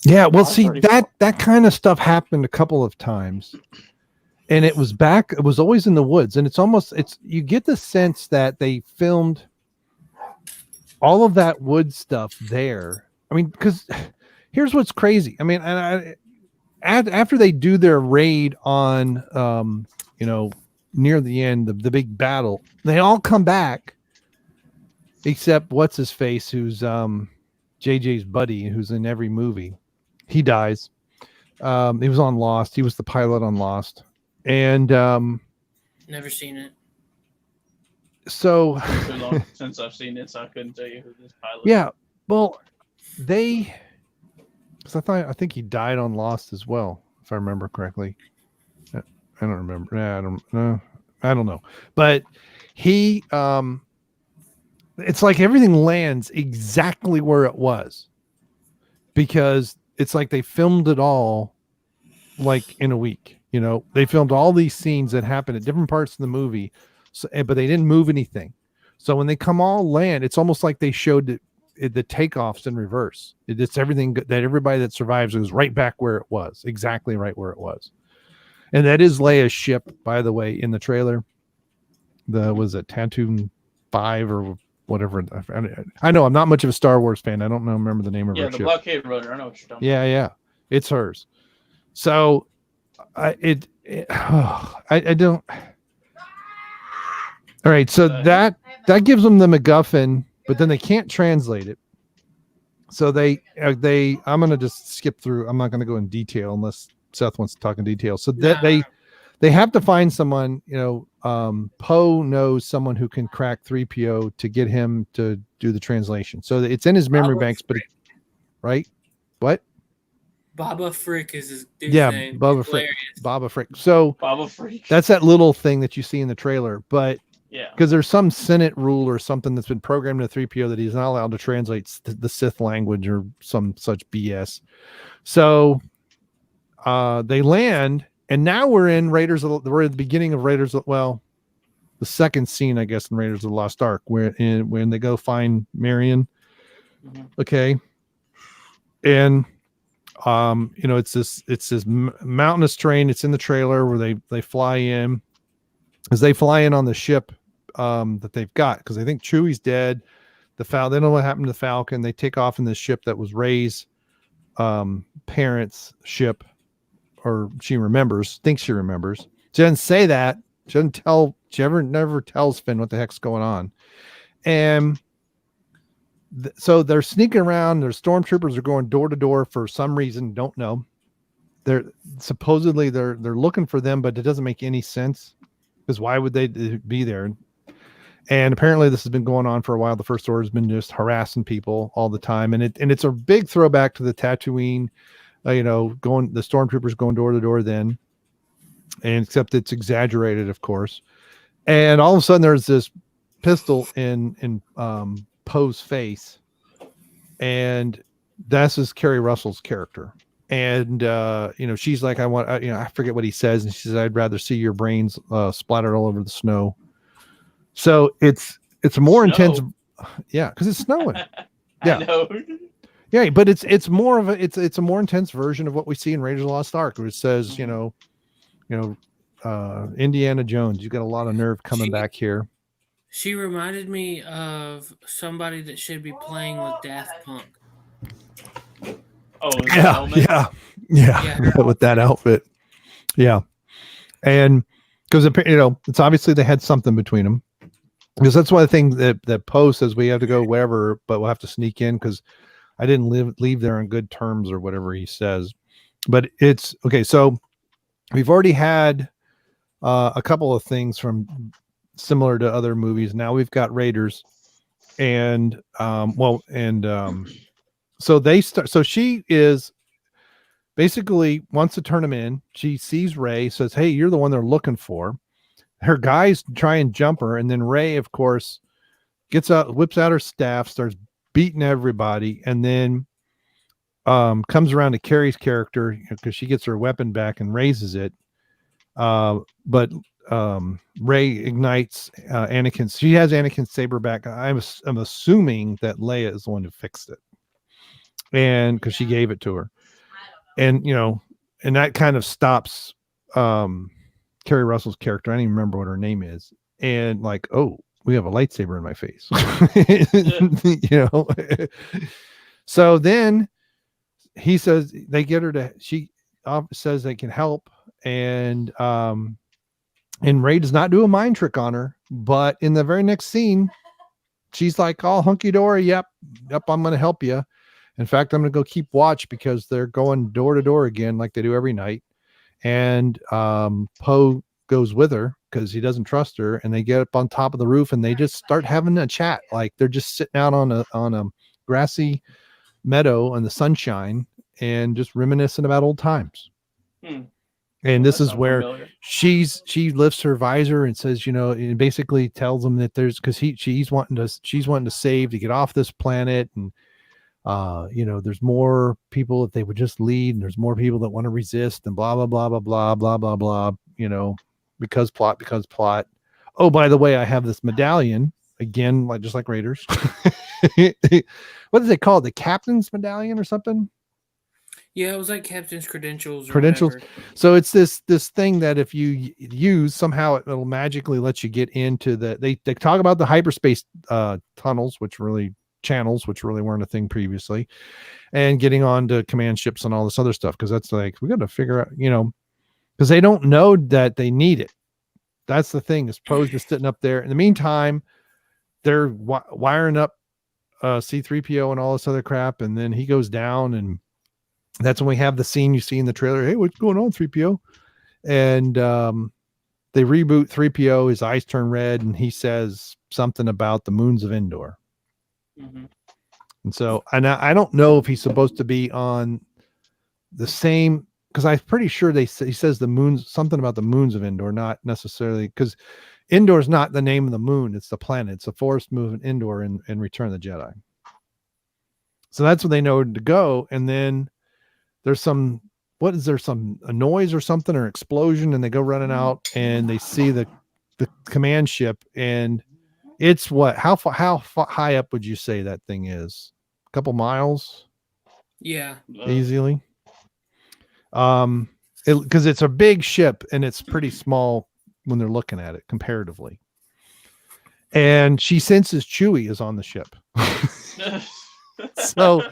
Yeah, well, That's see, pretty that kind of stuff happened a couple of times. And it was always in the woods. And you get the sense that they filmed all of that wood stuff there. I mean, because here's what's crazy. I mean, after they do their raid on, near the end of the big battle, they all come back, except what's his face, who's JJ's buddy, who's in every movie. He dies. He was on Lost. He was the pilot on Lost. And Never seen it. So Too long since I've seen it, so I couldn't tell you who this pilot is. yeah, well, because I think he died on Lost as well, if I remember correctly. I don't remember. I don't know. But he, it's like everything lands exactly where it was, because it's like they filmed it all like in a week. You know, they filmed all these scenes that happened at different parts of the movie, but they didn't move anything. So when they come all land, it's almost like they showed the takeoffs in reverse. It's everything that everybody that survives goes right back where it was, exactly right where it was. And that is Leia's ship, by the way, in the trailer. Was it Tatooine 5 or whatever? I know I'm not much of a Star Wars fan. I don't remember the name of her Yeah, the ship. blockade runner. I know what you're talking Yeah, it's hers. So I don't. All right, so that gives them the MacGuffin, but then they can't translate it. So I'm gonna just skip through. I'm not gonna go in detail unless Seth wants to talk in detail. So that they have to find someone. Poe knows someone who can crack 3PO to get him to do the translation. So it's in his memory banks, but right? What? Baba Frick is his dude's name. Baba Frick. Baba Frick. So Baba Freak. that's that little thing that you see in the trailer, but Yeah. because there's some Senate rule or something that's been programmed into 3PO that he's not allowed to translate the Sith language or some such BS. So they land, and now we're in we're at the beginning of Raiders. Well, the second scene, I guess, in Raiders of the Lost Ark, when they go find Marion. Mm-hmm. Okay. And it's this mountainous terrain. It's in the trailer where they fly in. As they fly in on the ship that they've got, because I think Chewie's dead. They don't know what happened to the Falcon. They take off in this ship that was Rey's parents' ship, or thinks she remembers. She doesn't say that. She doesn't tell. She never tells Finn what the heck's going on. And so they're sneaking around. Their stormtroopers are going door to door for some reason. Don't know. They're supposedly they're looking for them, but it doesn't make any sense, because why would they be there? And apparently this has been going on for a while. The First Order has been just harassing people all the time, and it's a big throwback to the Tatooine. The stormtroopers going door to door then, and except it's exaggerated, of course. And all of a sudden there's this pistol in Poe's face, and This is Keri Russell's character. And, she's like, I forget what he says. And she says, I'd rather see your brains splattered all over the snow. So it's a more intense. Yeah. Cause it's snowing. Yeah. I know. Yeah. But it's more of it's a more intense version of what we see in Raiders of the Lost Ark, where it says, Indiana Jones, you got a lot of nerve coming back here. She reminded me of somebody that should be playing with Daft Punk. Oh, yeah, with that outfit. Yeah. And because, it's obviously they had something between them, because that's why the thing that Poe says we have to go wherever, but we'll have to sneak in because I didn't leave there on good terms or whatever he says. But it's okay. So we've already had a couple of things from similar to other movies. Now we've got Raiders, and so they start. So she is basically wants to turn him in. She sees Rey, says, "Hey, you're the one they're looking for." Her guys try and jump her, and then Rey, of course, whips out her staff, starts beating everybody, and then comes around to Keri's character because she gets her weapon back and raises it. But Rey ignites Anakin. She has Anakin's saber back. I'm assuming that Leia is the one who fixed it, and because she gave it to her, and and that kind of stops Keri Russell's character. I don't even remember what her name is, and like, oh, we have a lightsaber in my face, So then he says they get her to. She says they can help, and Rey does not do a mind trick on her, but in the very next scene, she's like, all hunky-dory. Yep, I'm going to help you. In fact, I'm going to go keep watch because they're going door to door again like they do every night. And Poe goes with her because he doesn't trust her, and they get up on top of the roof and they just start having a chat. Like they're just sitting out on a grassy meadow in the sunshine and just reminiscing about old times. And this is where familiar. She lifts her visor and says, and basically tells him that because she's wanting to save, to get off this planet, and there's more people that they would just lead, and there's more people that want to resist, and blah blah blah blah blah blah blah blah. Because plot. Oh, by the way, I have this medallion again, just like Raiders. What do they call it? The captain's medallion or something? Yeah, it was like captain's credentials. So it's this thing that if you use, somehow it'll magically let you get into they talk about the hyperspace tunnels, which really weren't a thing previously, and getting on to command ships and all this other stuff, because that's like, we got to figure out, because they don't know that they need it. That's the thing, is Poe's just sitting up there. In the meantime, they're wiring up C-3PO and all this other crap, and then he goes down, and that's when we have the scene you see in the trailer. Hey, what's going on, 3PO? And they reboot 3PO. His eyes turn red, and he says something about the moons of Endor. Mm-hmm. And so, I don't know if he's supposed to be on the same, because I'm pretty sure he says the moons, something about the moons of Endor, not necessarily, because Endor is not the name of the moon. It's the planet. It's a forest moving Endor in Return of the Jedi. So that's when they know to go. And then there's a noise or something, or explosion, and they go running out, and they see the command ship, and it's how high up would you say that thing is? A couple miles? Yeah. Easily. Because it's a big ship, and it's pretty small when they're looking at it comparatively. And she senses Chewie is on the ship. So,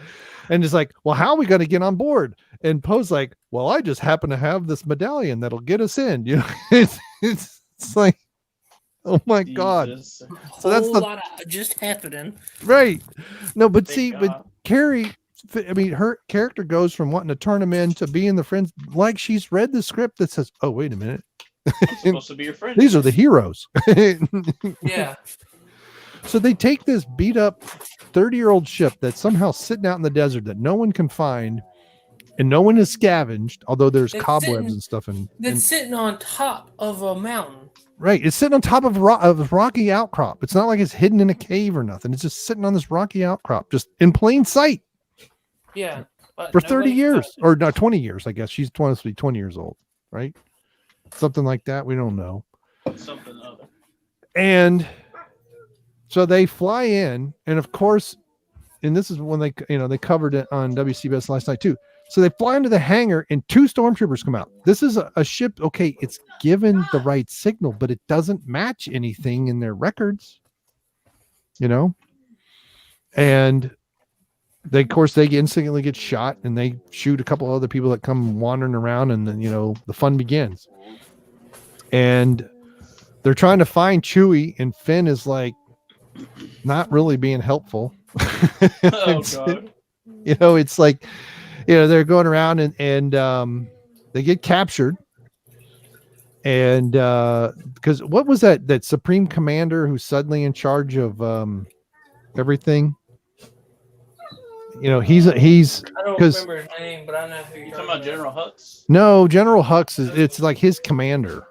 and it's like, well, how are we going to get on board? And Poe's like, well, I just happen to have this medallion that'll get us in. It's like, oh my Jesus. God. So that's the lot of just happening. Right. No, but but Keri, her character goes from wanting to turn him in to being the friends, like she's read the script that says, oh, wait a minute. I'm supposed to be your friend. These are the heroes. Yeah. So they take this beat up 30-year-old ship that's somehow sitting out in the desert that no one can find, and no one has scavenged, although there's cobwebs and stuff. That's sitting on top of a mountain. Right. It's sitting on top of a rocky outcrop. It's not like it's hidden in a cave or nothing. It's just sitting on this rocky outcrop, just in plain sight. Yeah. But for 30 nobody years touched it. or no, 20 years, I guess. She's supposed to be 20 years old, right? Something like that. We don't know. Something other. And so they fly in, and of course, and this is when they covered it on WCBS last night too. So they fly into the hangar, and 2 stormtroopers come out. This is a ship. Okay, it's given the right signal, but it doesn't match anything in their records, And they, of course, they instantly get shot, and they shoot a couple other people that come wandering around, and then the fun begins. And they're trying to find Chewie, and Finn is like not really being helpful. Oh God. It's like they're going around and they get captured. And because what was that Supreme Commander who's suddenly in charge of everything? He's I don't 'cause- remember his name, but I know who You you're talking about General Hux? no, General Hux it's like his commander.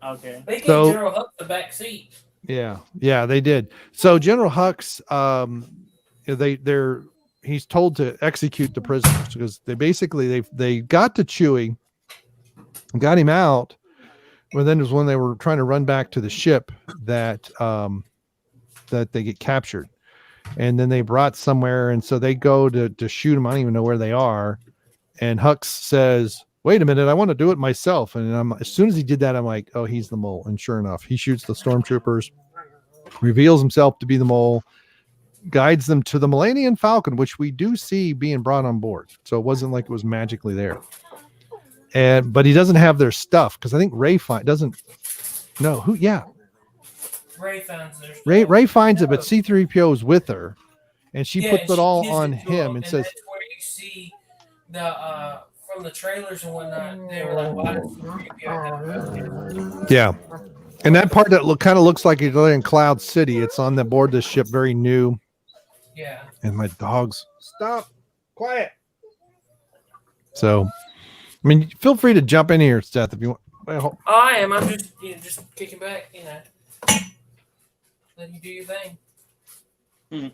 Okay. They gave So- General Hux the back seat. Yeah, they did. So General Hux, he's told to execute the prisoners because they got to Chewie, got him out. Well, then was when they were trying to run back to the ship that they get captured, and then they brought somewhere, and so they go to shoot him. I don't even know where they are, and Hux says, "Wait a minute, I want to do it myself." And as soon as he did that, I'm like, "Oh, he's the mole." And sure enough, he shoots the stormtroopers, reveals himself to be the mole, guides them to the Millennium Falcon, which we do see being brought on board. So it wasn't like it was magically there. But he doesn't have their stuff because I think Ray doesn't know who. Yeah, Ray finds their stuff. Ray finds it, but No. C-3PO is with her, and she puts it all gives on to him and says, that's where you see the from the trailers and whatnot. They were like, "Why does C-3PO have "Yeah." And that part that kind of looks like it's in Cloud City. It's on the board this ship, very new. Yeah. And my dogs, stop, quiet. So, I mean, feel free to jump in here, Seth, if you want. Well, Oh, I am. I'm just kicking back. Let you do your thing.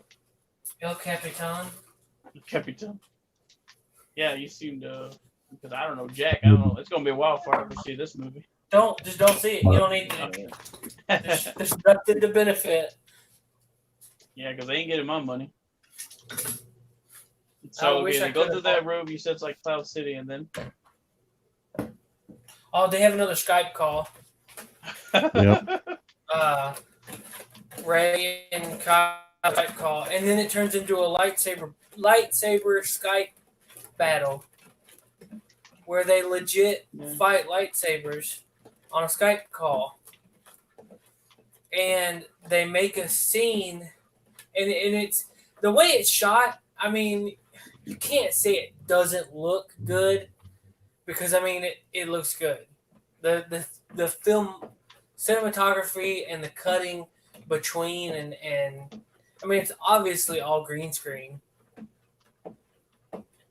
El Capitan. Capitan. Yeah, you seem to, because I don't know Jack. I don't know. It's gonna be a while before I ever see this movie. Don't see it. You don't need to disrupted the benefit. Yeah, because they ain't getting my money. I So wish okay, I they go could've through that room. You said it's like Cloud City, and then Oh, they have another Skype call. Yep. Ray and Kyle Skype call, and then it turns into a lightsaber Skype battle where they legit fight lightsabers on a Skype call, and they make a scene, and it's the way it's shot. I mean, you can't say it doesn't look good because I mean it looks good. The film cinematography and the cutting between and I mean it's obviously all green screen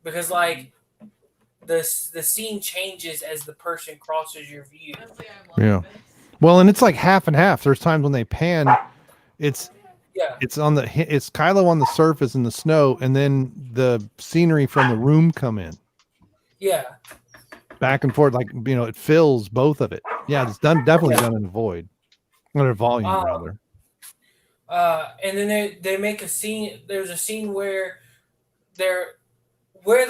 because like the scene changes as the person crosses your view. Yeah. Well, and it's like half and half. There's times when they pan, it's Kylo on the surface in the snow, and then the scenery from the room come in. Yeah. Back and forth, like it fills both of it. Yeah, it's definitely done in a void, or a volume rather. And then they make a scene. There's a scene where they're where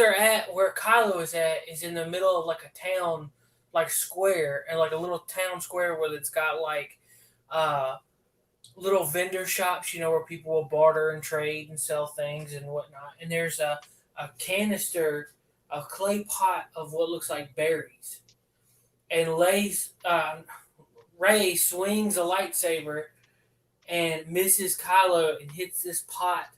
Kylo is at is in the middle of like a town, like square, and like a little town square where it's got like little vendor shops, where people will barter and trade and sell things and whatnot. And there's a canister, a clay pot of what looks like berries, and Rey swings a lightsaber and misses Kylo and hits this pot,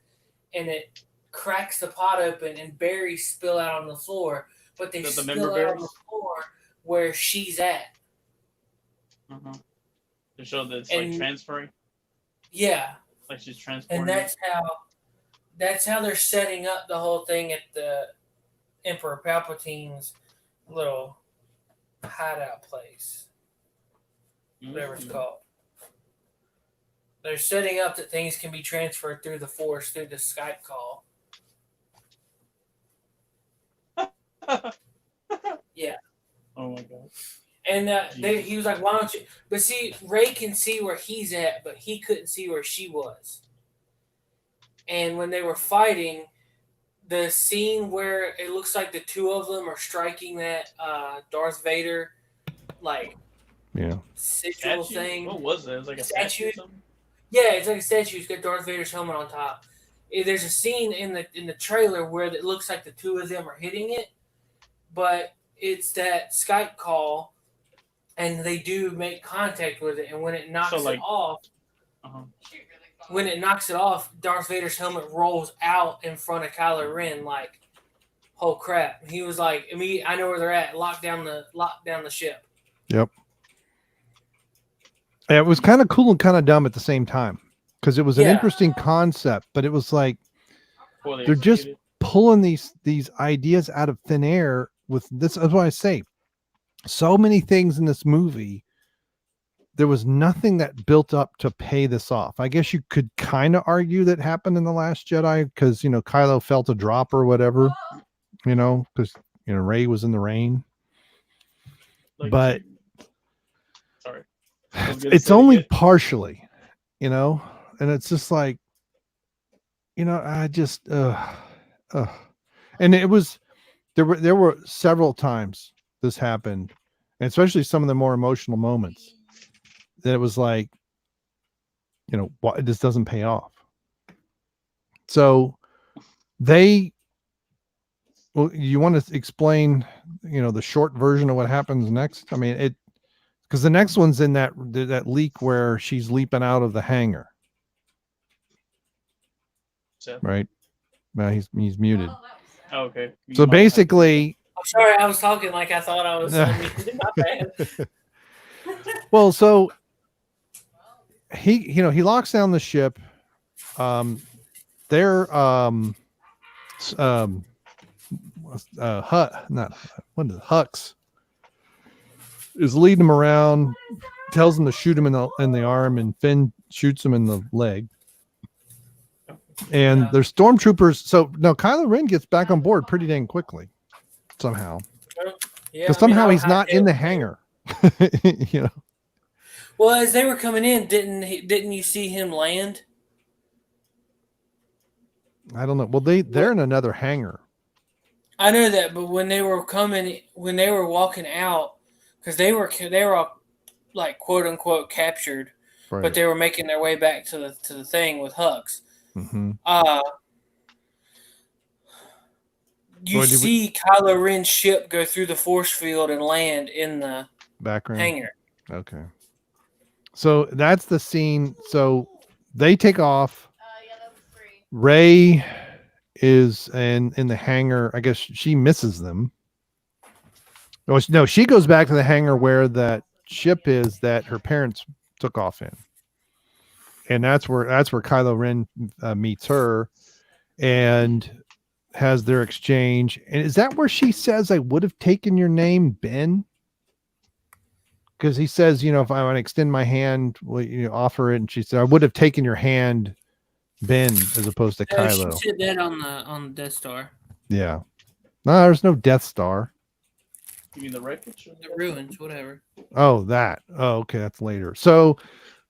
and it cracks the pot open and berries spill out on the floor, but they spill out on the floor where she's at. To show that it's like transferring. Yeah. Like she's transporting. And that's how they're setting up the whole thing at the Emperor Palpatine's little hideout place. Whatever it's called. They're setting up that things can be transferred through the Force through the Skype call. Yeah. Oh my god. And he was like, "Why don't you?" But see, Rey can see where he's at, but he couldn't see where she was. And when they were fighting, the scene where it looks like the two of them are striking that Darth Vader, like, sigil thing. What was it? It was like a statue or something? Yeah, it's like a statue. It's got Darth Vader's helmet on top. There's a scene in the trailer where it looks like the two of them are hitting it, but it's that Skype call, and they do make contact with it, and when it knocks it off, when it knocks it off, Darth Vader's helmet rolls out in front of Kylo Ren, like, oh crap! He was like, I know where they're at. Lock down the ship. Yep. Yeah, it was kind of cool and kind of dumb at the same time, because it was an interesting concept, but it was like they're just pulling these ideas out of thin air with this. That's why I say so many things in this movie. There was nothing that built up to pay this off. I guess you could kind of argue that happened in The Last Jedi because, Kylo felt a drop or whatever, because, Rey was in the rain. But sorry, it's only partially, and it's just like, I just, and it was, there were several times this happened, and especially some of the more emotional moments that it was like, this doesn't pay off. So you want to explain, the short version of what happens next? I mean, because the next one's in that leak where she's leaping out of the hangar. Right? Well, he's muted. Oh, okay. So basically, I'm sorry, I was talking like I thought I was. My bad. Well, so he locks down the ship. They're Hux is leading him around, tells him to shoot him in the arm, and Finn shoots him in the leg. And there's stormtroopers. So now Kylo Ren gets back on board pretty dang quickly, somehow. Yeah, because somehow he's not in the hangar. Well, as they were coming in, didn't you see him land? I don't know. Well, they're in another hangar. I know that, but when they were walking out, because they were all, like, quote unquote captured, right, but they were making their way back to the thing with Hux. Mm-hmm. You see Kylo Ren's ship go through the force field and land in the background hangar. Okay. So that's the scene. So they take off. Rey is in the hangar. I guess she misses them. No, she goes back to the hangar where that ship is that her parents took off in. And that's where Kylo Ren meets her and has their exchange. And is that where she says, "I would have taken your name, Ben"? Because he says, if I want to extend my hand, will you offer it? And she said, "I would have taken your hand, Ben," as opposed to Kylo. She said that on the Death Star. Yeah. No, there's no Death Star. You mean the wreckage? The ruins, whatever. Oh, that. Oh, okay, that's later. So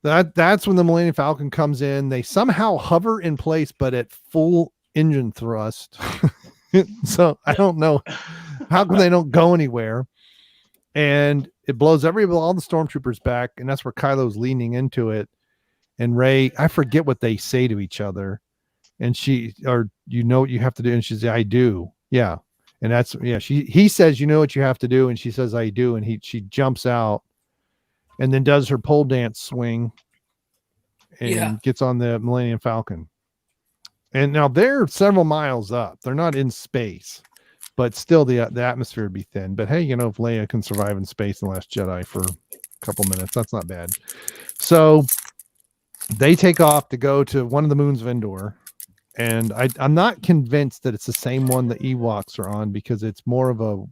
that's when the Millennium Falcon comes in. They somehow hover in place, but at full engine thrust. So I don't know how come they don't go anywhere. And it blows all the stormtroopers back, and that's where Kylo's leaning into it. And Rey, I forget what they say to each other. And what you have to do, and she says, "I do." Yeah. And he says, "You know what you have to do," and she says, "I do," and she jumps out and then does her pole dance swing and gets on the Millennium Falcon. And now they're several miles up. They're not in space, but still the atmosphere would be thin. But hey, if Leia can survive in space in The Last Jedi for a couple minutes, that's not bad. So they take off to go to one of the moons of Endor. And I'm not convinced that it's the same one the Ewoks are on, because it's more of a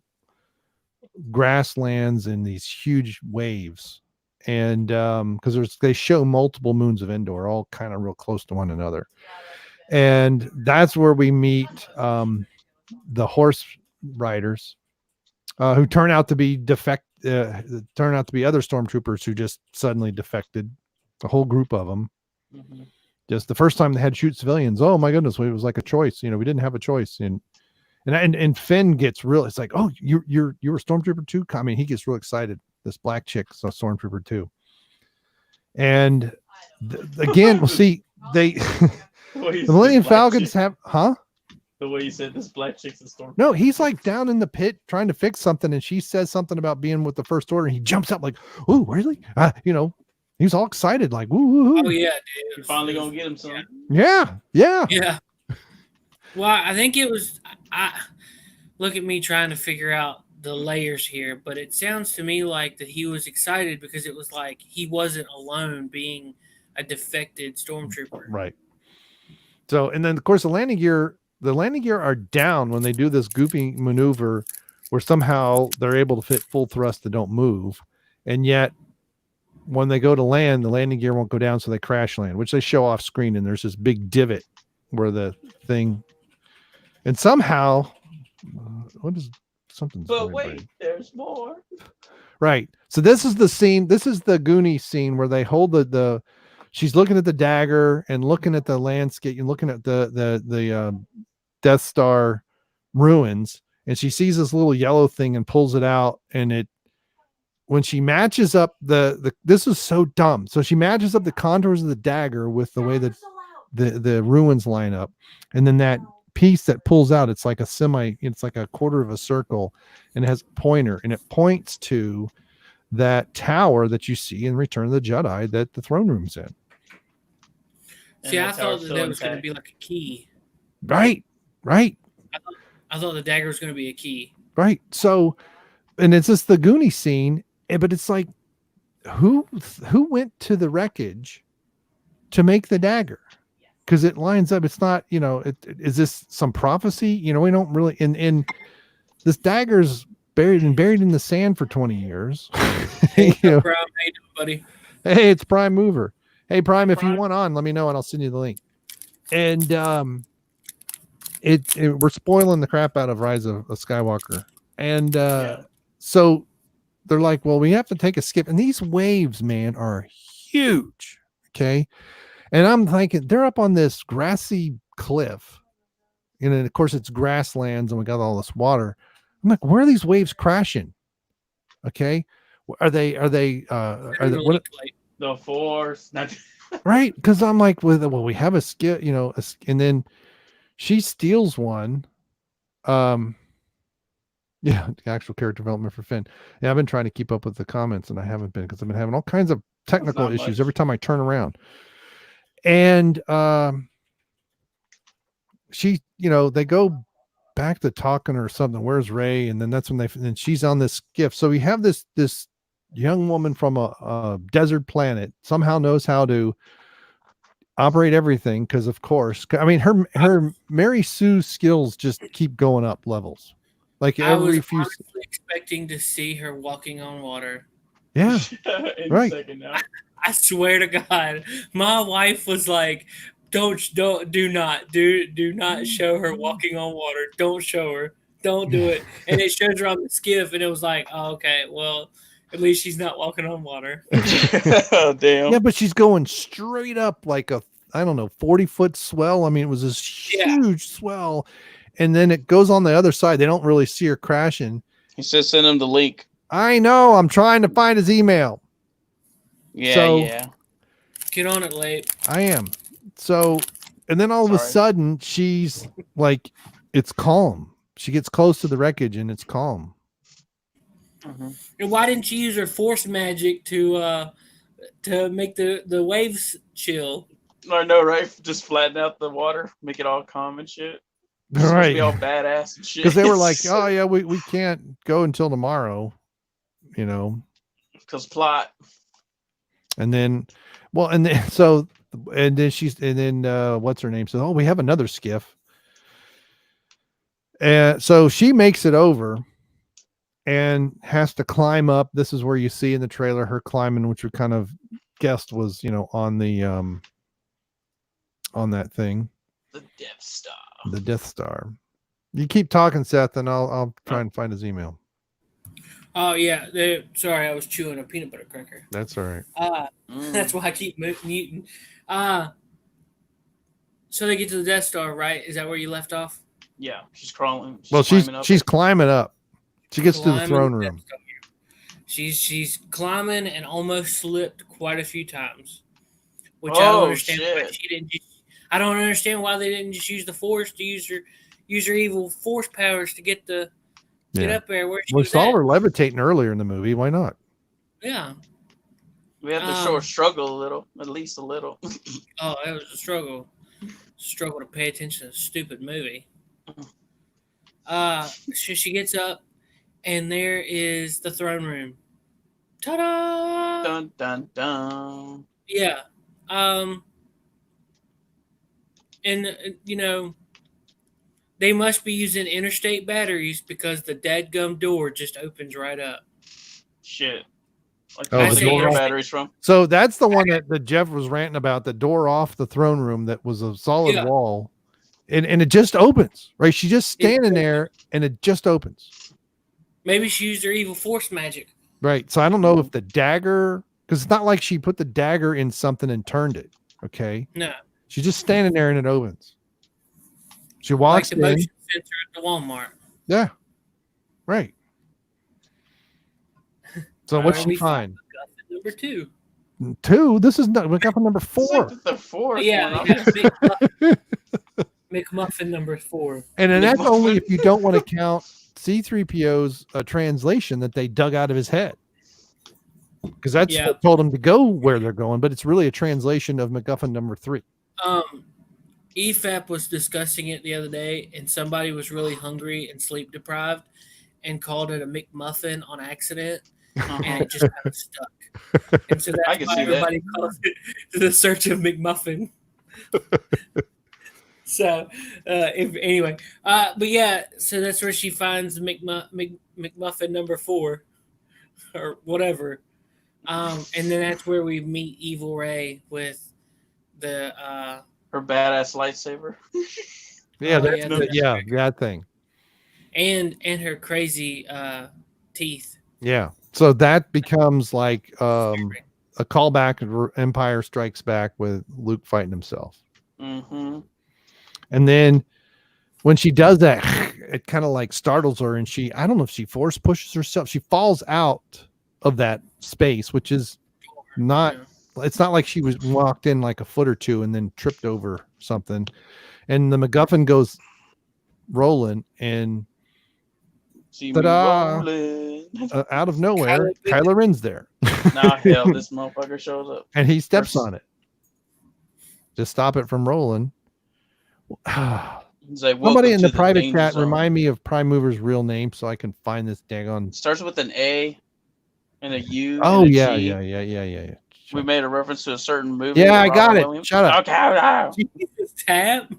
grasslands and these huge waves. And because they show multiple moons of Endor, all kind of real close to one another. And that's where we meet the horse riders who turn out to be turn out to be other stormtroopers who just suddenly defected. A whole group of them. Mhm. Just the first time they had to shoot civilians. Oh my goodness, it was like a choice. We didn't have a choice. And Finn gets real. It's like, oh, you're a stormtrooper too. I mean, he gets real excited. This black chick's a stormtrooper too. And again, we'll see. The Millennium Falcons have, huh? The way you said this black chick's a storm. No, he's like down in the pit trying to fix something, and she says something about being with the First Order. And he jumps up like, "Oh, really?" He's all excited, like, "Woo, woo, woo." Oh yeah, dude. You're finally gonna get him, son. Yeah. Yeah. Well, I think it was. I look at me trying to figure out the layers here, but it sounds to me like that he was excited because it was like he wasn't alone being a defected stormtrooper. Right. So, and then of course the landing gear are down when they do this goofy maneuver where somehow they're able to fit full thrust that don't move, and yet when they go to land, the landing gear won't go down, so they crash land, which they show off screen, and there's this big divot where the thing, and somehow what is something? But wait, there's more. Right. So this is the scene. This is the Goonies scene where they hold the she's looking at the dagger and looking at the landscape and looking at the Death Star ruins, and she sees this little yellow thing and pulls it out, and when she matches up this is so dumb. So she matches up the contours of the dagger with the way that the ruins line up, and then that piece that pulls out, it's like a quarter of a circle, and it has a pointer, and it points to that tower that you see in Return of the Jedi that the throne room's in. See, I thought that was going to be like a key. Right. I thought the dagger was going to be a key. Right. So, and it's just the Goonie scene, but it's like, who went to the wreckage to make the dagger? Because it lines up. It's not, is this some prophecy? We don't really, in this dagger's buried in the sand for 20 years. Hey, Prime, how you doing, buddy? Hey, it's Prime Mover. Hey, Prime, if you want on, let me know and I'll send you the link. And we're spoiling the crap out of Rise of Skywalker. And so they're like, well, we have to take a skip. And these waves, man, are huge. Okay. And I'm thinking they're up on this grassy cliff. And then, of course, it's grasslands and we got all this water. I'm like, where are these waves crashing? Okay. Are they what? The Force. Right. Because I'm like, well, we have a skill, and then she steals one. Yeah, actual character development for Finn. Yeah, I've been trying to keep up with the comments and I haven't been because I've been having all kinds of technical issues every time I turn around. And she, they go back to talking or something. Where's Rey? And then that's when and she's on this skiff. So we have this young woman from a desert planet somehow knows how to operate everything because, of course, I mean, her Mary Sue skills just keep going up levels. Like every few. I was expecting to see her walking on water. Yeah, right. I swear to God, my wife was like, "Do not show her walking on water. Don't show her. Don't do it." And it shows her on the skiff, and it was like, "Oh, okay, well, at least she's not walking on water." Oh, damn. Yeah, but she's going straight up like a 40-foot swell. I mean, it was this huge swell, and then it goes on the other side. They don't really see her crashing. He said, "Send him the link." I know. I'm trying to find his email. Yeah. Get on it, Lape. I am. So, and then all of a sudden, she's like, it's calm. She gets close to the wreckage, and it's calm. Mm-hmm. And why didn't she use her force magic to make the waves chill? I know, right? Just flatten out the water, make it all calm and shit. Right. Be all badass and shit. Because they were like, oh yeah, we can't go until tomorrow, because plot. And then what's her name says, oh, we have another skiff. And so she makes it over and has to climb up. This is where you see in the trailer her climbing, which we kind of guessed was, on the on that thing. The Death Star. The Death Star. You keep talking, Seth, and I'll try and find his email. Oh yeah, sorry, I was chewing a peanut butter cracker. That's all right. That's why I keep muting. So they get to the Death Star, right? Is that where you left off? Yeah, she's crawling. She's climbing up. She gets to the throne room. She's climbing and almost slipped quite a few times, which I don't understand why she didn't. I don't understand why they didn't just use the Force to use her evil Force powers to get up there. We saw her levitating earlier in the movie. Why not? Yeah. We have to show her struggle a little, at least a little. Oh, it was a struggle. Struggle to pay attention to the stupid movie. So she gets up, and there is the throne room. Ta-da! Dun dun dun. Yeah. And they must be using interstate batteries because the dadgum door just opens right up. Shit. Like the door batteries from. So that's the one that Jeff was ranting about, the door off the throne room that was a solid wall. And it just opens, right? She's just standing there and it just opens. Maybe she used her evil Force magic. Right. So I don't know if the dagger, because it's not like she put the dagger in something and turned it. Okay. No. She's just standing there and it opens. She walks like the in. motion sensor at the Walmart. Yeah. Right. So what's she find? Number 2. 2? This is not. We got number 4. Like the 4th. Yeah. McMuffin number 4. And then that's only if you don't want to count C-3PO's translation that they dug out of his head. Because that's what told him to go where they're going, but it's really a translation of MacGuffin number 3. EFAP was discussing it the other day, and somebody was really hungry and sleep deprived and called it a McMuffin on accident, and it just kind of stuck. And so that's why everybody calls it the search of McMuffin. So, but yeah, so that's where she finds McMuffin number 4 or whatever. And then that's where we meet Evil Rey with the her badass lightsaber. That thing. And her crazy teeth. Yeah. So that becomes like a callback to Empire Strikes Back with Luke fighting himself. Mm-hmm. And then when she does that, it kind of like startles her, and I don't know if she force pushes herself. She falls out of that space, which is not. It's not like she was walked in like a foot or two and then tripped over something. And the MacGuffin goes rolling, and out of nowhere, Kylo Ren's there. Nah, hell, this motherfucker shows up. And he steps on it to stop it from rolling. Somebody in the private chat remind me of Prime Mover's real name so I can find this daggone. Starts with an A and a U. Oh, and a yeah, G. yeah. We made a reference to a certain movie. Yeah, I got it. Shut up. Okay. Tab.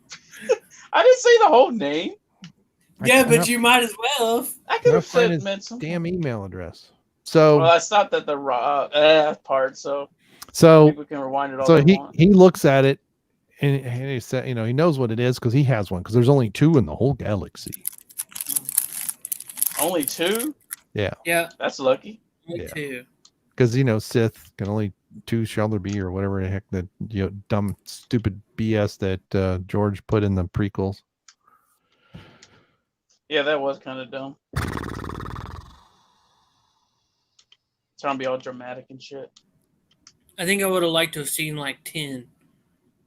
I didn't say the whole name. Yeah, but you might as well. I could have said his mental. Damn email address. So I stopped at the part, so people can rewind it all. So he looks at it and he said, he knows what it is because he has one, because there's only 2 in the whole galaxy. Only 2? Yeah. That's lucky. Only 2. Because Sith can only 2 shall there be, or whatever the heck that dumb stupid BS that George put in the prequels. Yeah, that was kind of dumb. Trying to be all dramatic and shit. I think I would have liked to have seen like 10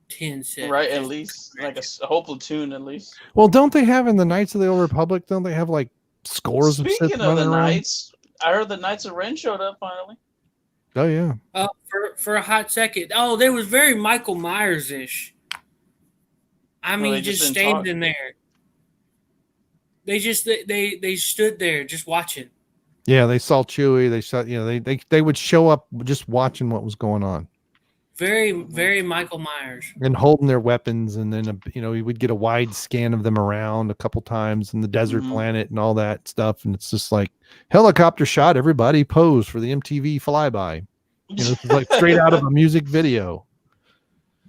Sith. Right, at least like a whole platoon at least. Well, don't they have in the Knights of the Old Republic? Don't they have like scores of Sith? Speaking of the Knights, I heard the Knights of Ren showed up finally. Oh yeah. For a hot second. Oh, they was very Michael Myers-ish. I mean, just standing there. They just they stood there just watching. Yeah, they saw Chewie. They saw they would show up just watching what was going on. Very, very Michael Myers. And holding their weapons, and then we would get a wide scan of them around a couple times in the desert planet and all that stuff, and it's just like helicopter shot. Everybody pose for the MTV flyby. It's like straight out of a music video.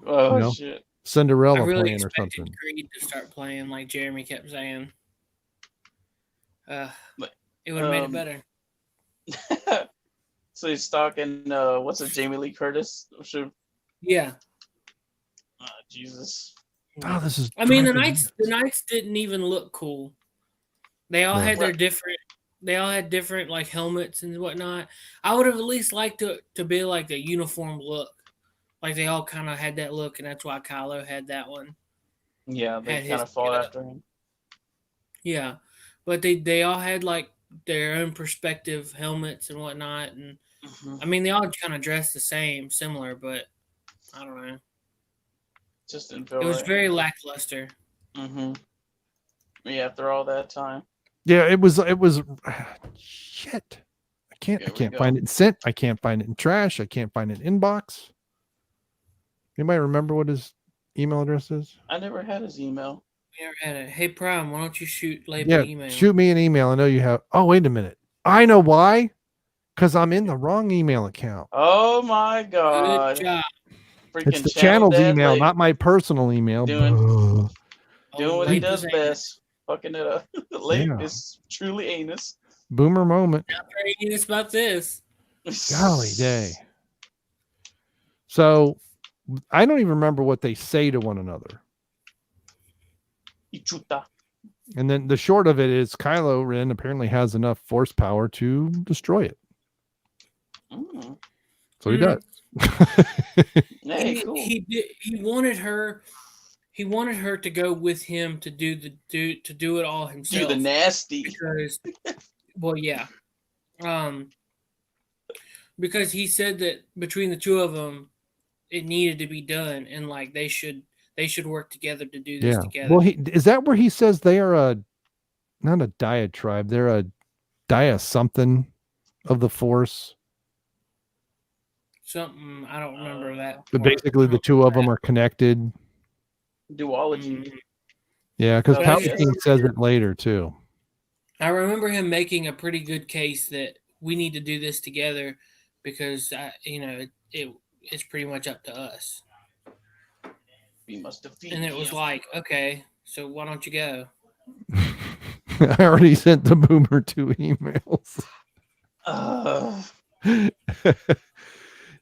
Oh shit! Cinderella I really playing or something. Creed to start playing, like Jeremy kept saying. But, It would have made it better. So he's stalking what's it, Jamie Lee Curtis? Should Yeah. Jesus. Oh, this is. I mean, the driving me knights didn't even look cool. They all No. had their different. They all had different like helmets and whatnot. I would have at least liked to be like the uniform look, like they all kind of had that look, and that's why Kylo had that one. Yeah, they Had his kind of fought getup. after him. Yeah, but they all had like their own perspective helmets and whatnot, and Mhm. I mean they all kind of dressed the same, similar, but I don't know. Just didn't feel It was right. very lackluster. Mm-hmm. Yeah, after all that time. Yeah, it was shit. I Here we can't go. find it in sent. I can't find it in trash. I can't find it in inbox. Anybody remember what his email address is? I never had his email. We never had it. Hey Prime, why don't you shoot Lape Yeah, an email? shoot me an email. I know you have. Oh, wait a minute. I know why. Because I'm in the wrong email account. Oh my God. Good job. Freaking It's the channel channel's dad email, Lape not my personal email. Doing- Ugh. doing what he Lape does is best. Fucking it up. Lape Yeah. is truly anus. Boomer moment. It's about this. Golly day. So I don't even remember what they say to one another. Ichuta. And then the short of it is Kylo Ren apparently has enough force power to destroy it. Mm. So he does. Hey, cool. He wanted her. He wanted her to go with him to do it all Do himself. the nasty. Because, well, yeah, because he said that between the two of them, it needed to be done, and like they should work together to do this together. Well, is that where he says they are not a diatribe, they're a dia something of the force. Something I don't remember that. But part. basically the two of them are connected. Duology. Mhm. Yeah, because Oh, Palpatine yes. says it later too. I remember him making a pretty good case that we need to do this together because it's pretty much up to us. We must defeat And it was him. like, okay, so why don't you go? I already sent the boomer 2 emails.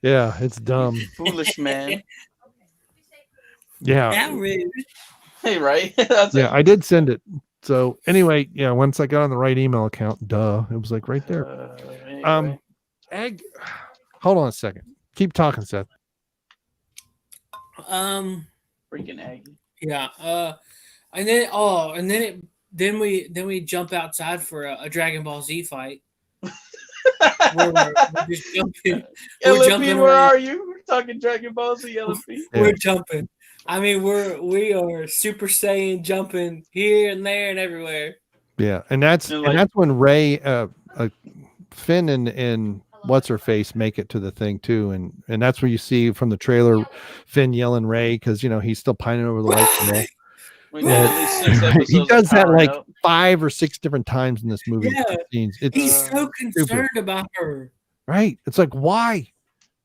Yeah, it's dumb. Foolish man. Yeah. That rude. Hey, right? That's Yeah, I did send it. So anyway, yeah, once I got on the right email account, it was like right there. Anyway. Egg. Hold on a second. Keep talking, Seth. Freaking Aggie. Yeah. Then we jump outside for a Dragon Ball Z fight. we're just jumping. We're jumping LFP, where around. are you? We're talking Dragon Ball Z, LFP. We're jumping. I mean, we are Super Saiyan jumping here and there and everywhere. Yeah, and that's when Rey, Finn, and what's her face make it to the thing too, and that's where you see from the trailer Finn yelling Rey because he's still pining over the light. We need at least 6 episodes. He does that powering like up. 5 or 6 different times in this movie. Yeah. Scenes. He's It's so concerned about her. right. It's like why?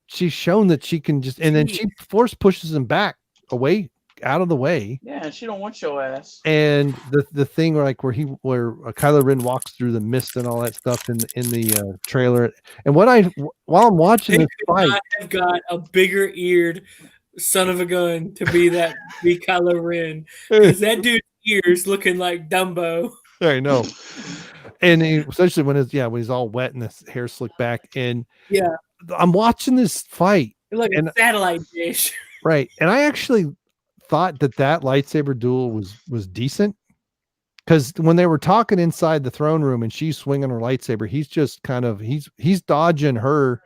She's shown that she can just, and then she force pushes him back away, out of the way. Yeah, and she don't want your ass. And the thing where Kylo Ren walks through the mist and all that stuff in the trailer. And while I'm watching this fight, I've got a bigger eared son of a gun to be Kylo Ren because that dude's ears looking like Dumbo. I know. And especially when he's all wet and his hair slicked back. And yeah, I'm watching this fight. Like a satellite dish. Right. And I actually thought that lightsaber duel was decent. Because when they were talking inside the throne room and she's swinging her lightsaber, he's just kind of he's dodging her.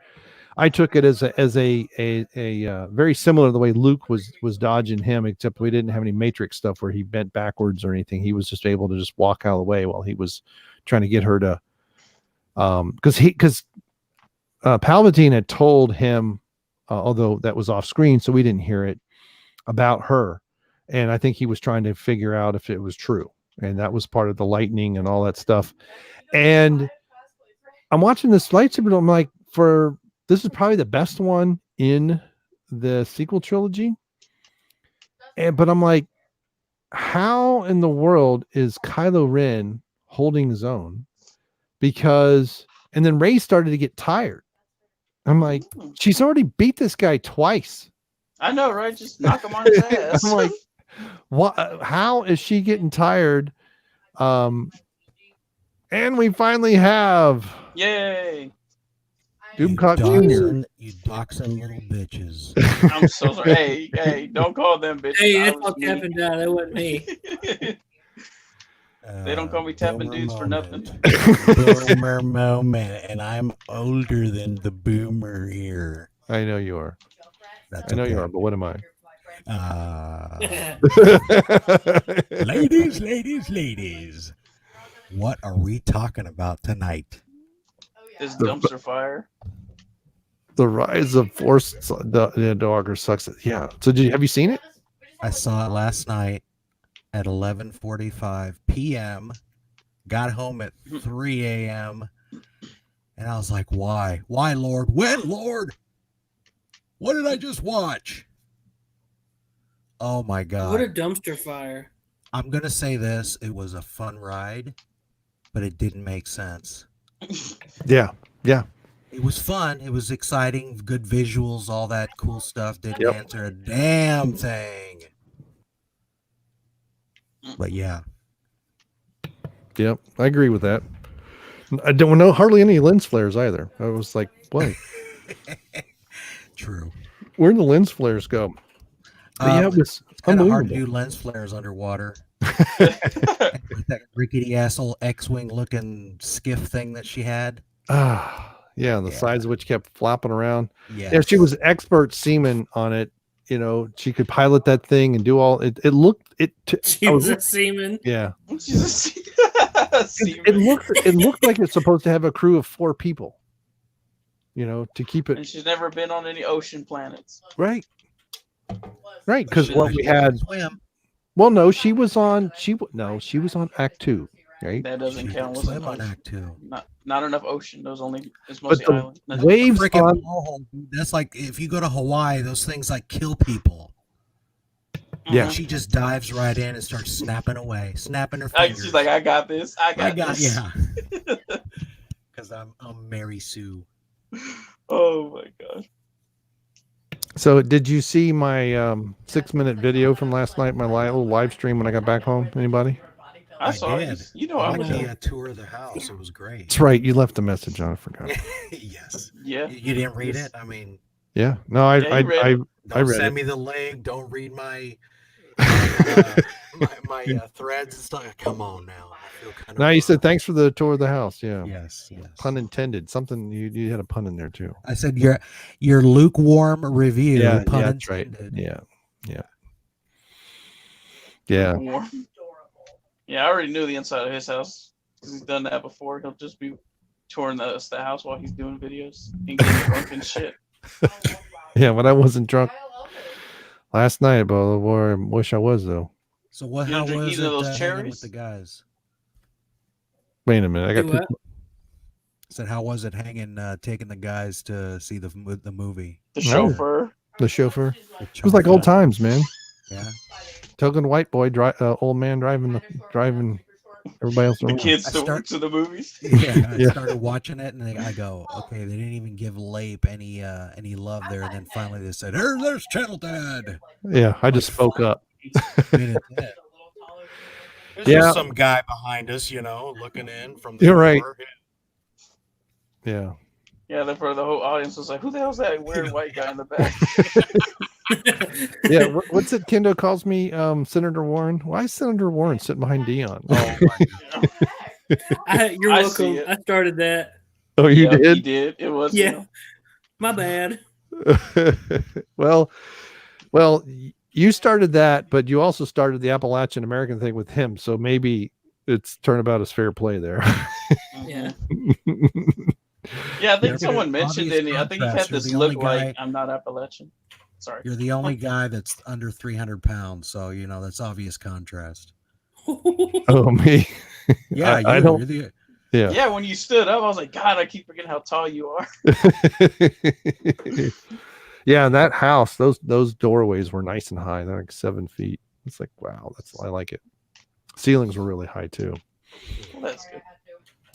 I took it as a very similar to the way Luke was dodging him, except we didn't have any Matrix stuff where he bent backwards or anything. He was just able to just walk out of the way while he was trying to get her to, because Palpatine had told him, although that was off screen, so we didn't hear it, about her, and I think he was trying to figure out if it was true, and that was part of the lightning and all that stuff. And I'm watching this lightsaber duel. I'm like, this is probably the best one in the sequel trilogy. But I'm like, how in the world is Kylo Ren holding his own because, and then Rey started to get tired. I'm like, she's already beat this guy twice. I know, right? Just knock him on his ass. I'm like, what? How is she getting tired? And we finally have Yay! Doomcock Jr. You dachshund little bitches. I'm so sorry. Hey, don't call them bitches. Hey, I that's was all me. tapping down. That wasn't me. They don't call me tapping Boomer dudes for nothing. Boomer moment, and I'm older than the boomer here. I know you are. That's I know you okay. are, but what am I? Ladies. What are we talking about tonight? This dumpster fire. The Rise of Force Dogger sucks. Yeah. So have you seen it? I saw it last night at 11:45 p.m. Got home at 3 a.m. And I was like, why? Why, Lord? When, Lord? What did I just watch? Oh, my God. What a dumpster fire. I'm going to say this. It was a fun ride, but it didn't make sense. Yeah. Yeah. It was fun. It was exciting. Good visuals, all that cool stuff. Didn't Yep. answer a damn thing. But yeah. Yep. I agree with that. I don't know hardly any lens flares either. I was like, what? True. Where'd the lens flares go? But yeah, it was It's kind of hard to unbelievable. do lens flares underwater. With that rickety ass old X-wing looking skiff thing that she had. Yeah, the Yeah. sides of which kept flopping around. Yeah. Yeah, she was expert seaman on it. You know, she could pilot that thing and do all it. It looked She was a seaman. yeah. Jesus. It looked like it's supposed to have a crew of 4 people. You know, to keep And it she's never been on any ocean planets. right. Right, because She what we had. swim. Well, no, she was on. She was on Act 2, right? That doesn't She count. didn't Wasn't swim on ocean. Act 2. Not enough ocean. There's only it's But mostly the island. Nothing- waves Freaking on. blowhole, dude. That's like if you go to Hawaii, those things like kill people. Yeah. She just dives right in and starts snapping away, snapping her Like, fingers. she's like, I got this. I got this. yeah. Because I'm Mary Sue. Oh my gosh. So, did you see my 6-minute video from last night? My little live stream when I got back home. Anybody? I saw it. did. You know I I was went to a tour of the house. It was great. That's right. You left a message on. I forgot. Yes. yeah. You didn't read it? I mean, Yeah. No, I Yeah, you read it. don't read send it. me the link. Don't read my threads and stuff. Come on now. I feel kind of No, you said thanks for the tour of the house. Yeah. yes. Pun intended. Something you had a pun in there too. I said your lukewarm review. Yeah, pun that's right. intended. Yeah. Warm. Yeah, I already knew the inside of his house because he's done that before. He'll just be touring the house while he's doing videos and getting drunk and shit. Yeah. When I wasn't drunk last night, but I wish I was though. So what? You How don't drink was either it of those hanging cherries? with the guys? Wait a minute. I got Do what? two. Said how was it hanging, taking the guys to see the movie? The Oh. chauffeur. The chauffeur. It was like old times, man. Yeah. Token white boy, old man driving everybody else The around. kids I still start- went to the movies. Yeah, I Yeah. started watching it, and I go, okay, they didn't even give Lape any love there, and then finally they said, "There's Channel Dad." Yeah, I just spoke up. There's Yeah. some guy behind us, looking in from the You're right. door. Yeah. Yeah, then for the whole audience was like, who the hell's that weird white guy in the back? Yeah. What's it Kendo calls me? Senator Warren. Why is Senator Warren sitting behind Dion? Oh my You're I welcome. see it. I started that. Oh, you Yeah, He did? did. It was Yeah. him. My bad. well, you started that, but you also started the Appalachian American thing with him. So maybe it's turnabout is fair play there. Yeah. Yeah, I think Yeah, someone but mentioned obvious it. I think he had contrast, you're this the look only guy- like I'm not Appalachian. Sorry. You're the only guy that's under 300 pounds, so that's obvious contrast. Oh, me. Yeah, I don't. You're the, Yeah. Yeah, when you stood up, I was like, God, I keep forgetting how tall you are. Yeah, and that house, those doorways were nice and high. They're like 7 feet. It's like, wow, I like it. Ceilings were really high too. Well, that's good.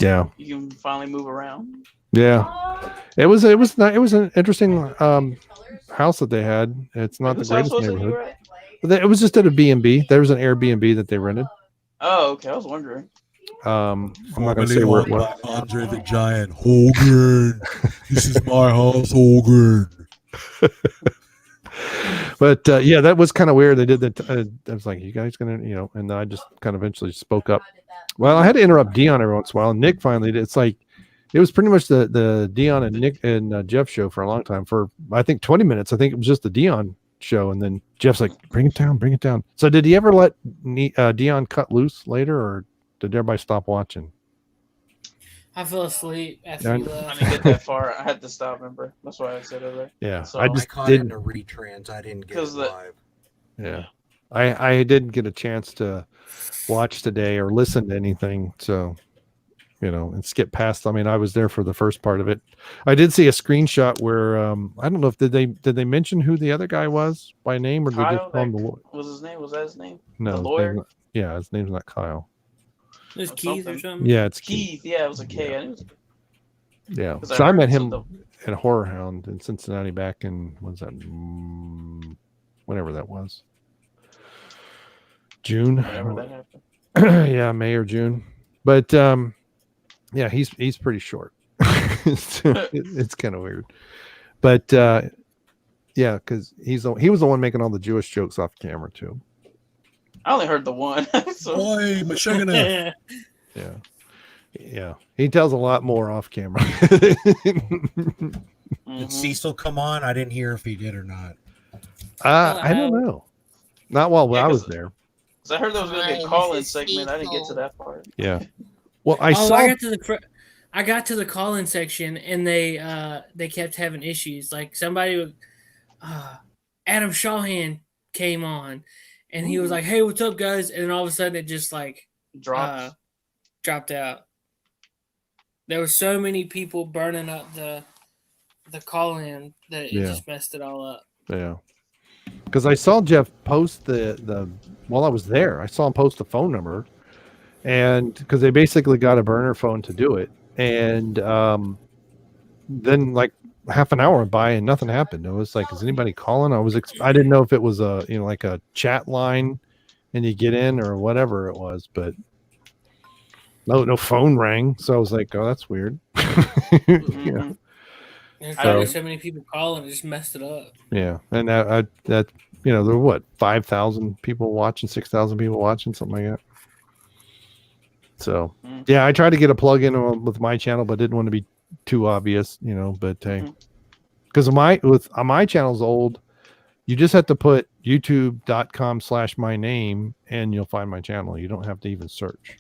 Yeah. You can finally move around. Yeah. It was an interesting house that they had. It's not the Whose house greatest was it you neighborhood. were at? It was just at a B&B. There was an Airbnb that they rented. Oh, okay. I was wondering. I'm not going to say where it was. Andre the Giant. Hogan. This is my house, Hogan. But yeah, that was kind of weird. They did that. I was like, you guys gonna, and then I just kind of eventually spoke up. Well, I had to interrupt Dion every once in a while. And Nick finally did. It's like, it was pretty much the Dion and Nick and Jeff show for a long time. For I think 20 minutes. I think it was just the Dion show, and then Jeff's like, bring it down. So did he ever let Dion cut loose later, or did everybody stop watching? I fell asleep after you I left. didn't get that far. I had to stop. Remember? That's why I said earlier. Yeah, So I I just caught it in didn't. a retrans. I didn't get it 'Cause the- live. Yeah, I didn't get a chance to watch today or listen to anything, so and skip past. I mean, I was there for the first part of it. I did see a screenshot where I don't know if did they mention who the other guy was by name, or did they Kyle, just call him the lawyer? was his name? Was that his name? No, the his lawyer? name's not- yeah, his name's not Kyle. It was Or Keith or something. something. Yeah, it's Keith. Keith. Yeah, it was a K. I knew it was- Yeah, 'cause so I heard met some him of at Horror Hound in Cincinnati back in when's that? Whenever that was. June. whenever that happened. Yeah, May or June. But yeah, he's pretty short. It's kind of weird. But yeah, because he was the one making all the Jewish jokes off camera too. I only heard the one. So, Boy, Mashugana. Yeah. He tells a lot more off camera. mhm. Did Cecil come on? I didn't hear if he did or not. I don't know. Not while Yeah, I was 'cause- there. 'Cause I heard there was going to be a Hi, call-in this is segment. I didn't get to Cecil. that part. Yeah. Well, I Oh, saw. I got to the call-in section, and they kept having issues. Like somebody would, Adam Shawhan came on, and he was like, "Hey, what's up, guys?" And then all of a sudden, it just like Drops. dropped out. There were so many people burning up the call-in that it Yeah. just messed it all up. Yeah. Because I saw Jeff post the while I was there, I saw him post the phone number, and because they basically got a burner phone to do it, and then like half an hour went by and nothing happened. It was like, is anybody calling? I didn't know if it was a like a chat line, and you get in or whatever it was, but no phone rang. So I was like, oh, that's weird. Mhm. There's I probably don't- so many people calling, it just messed it up. Yeah, and that there were what 5,000 people watching, 6,000 people watching, something like that. So Mm. yeah, I tried to get a plug in with my channel, but didn't want to be too obvious, But hey, Mhm. because my channel's old, you just have to put youtube.com/my name and you'll find my channel. You don't have to even search.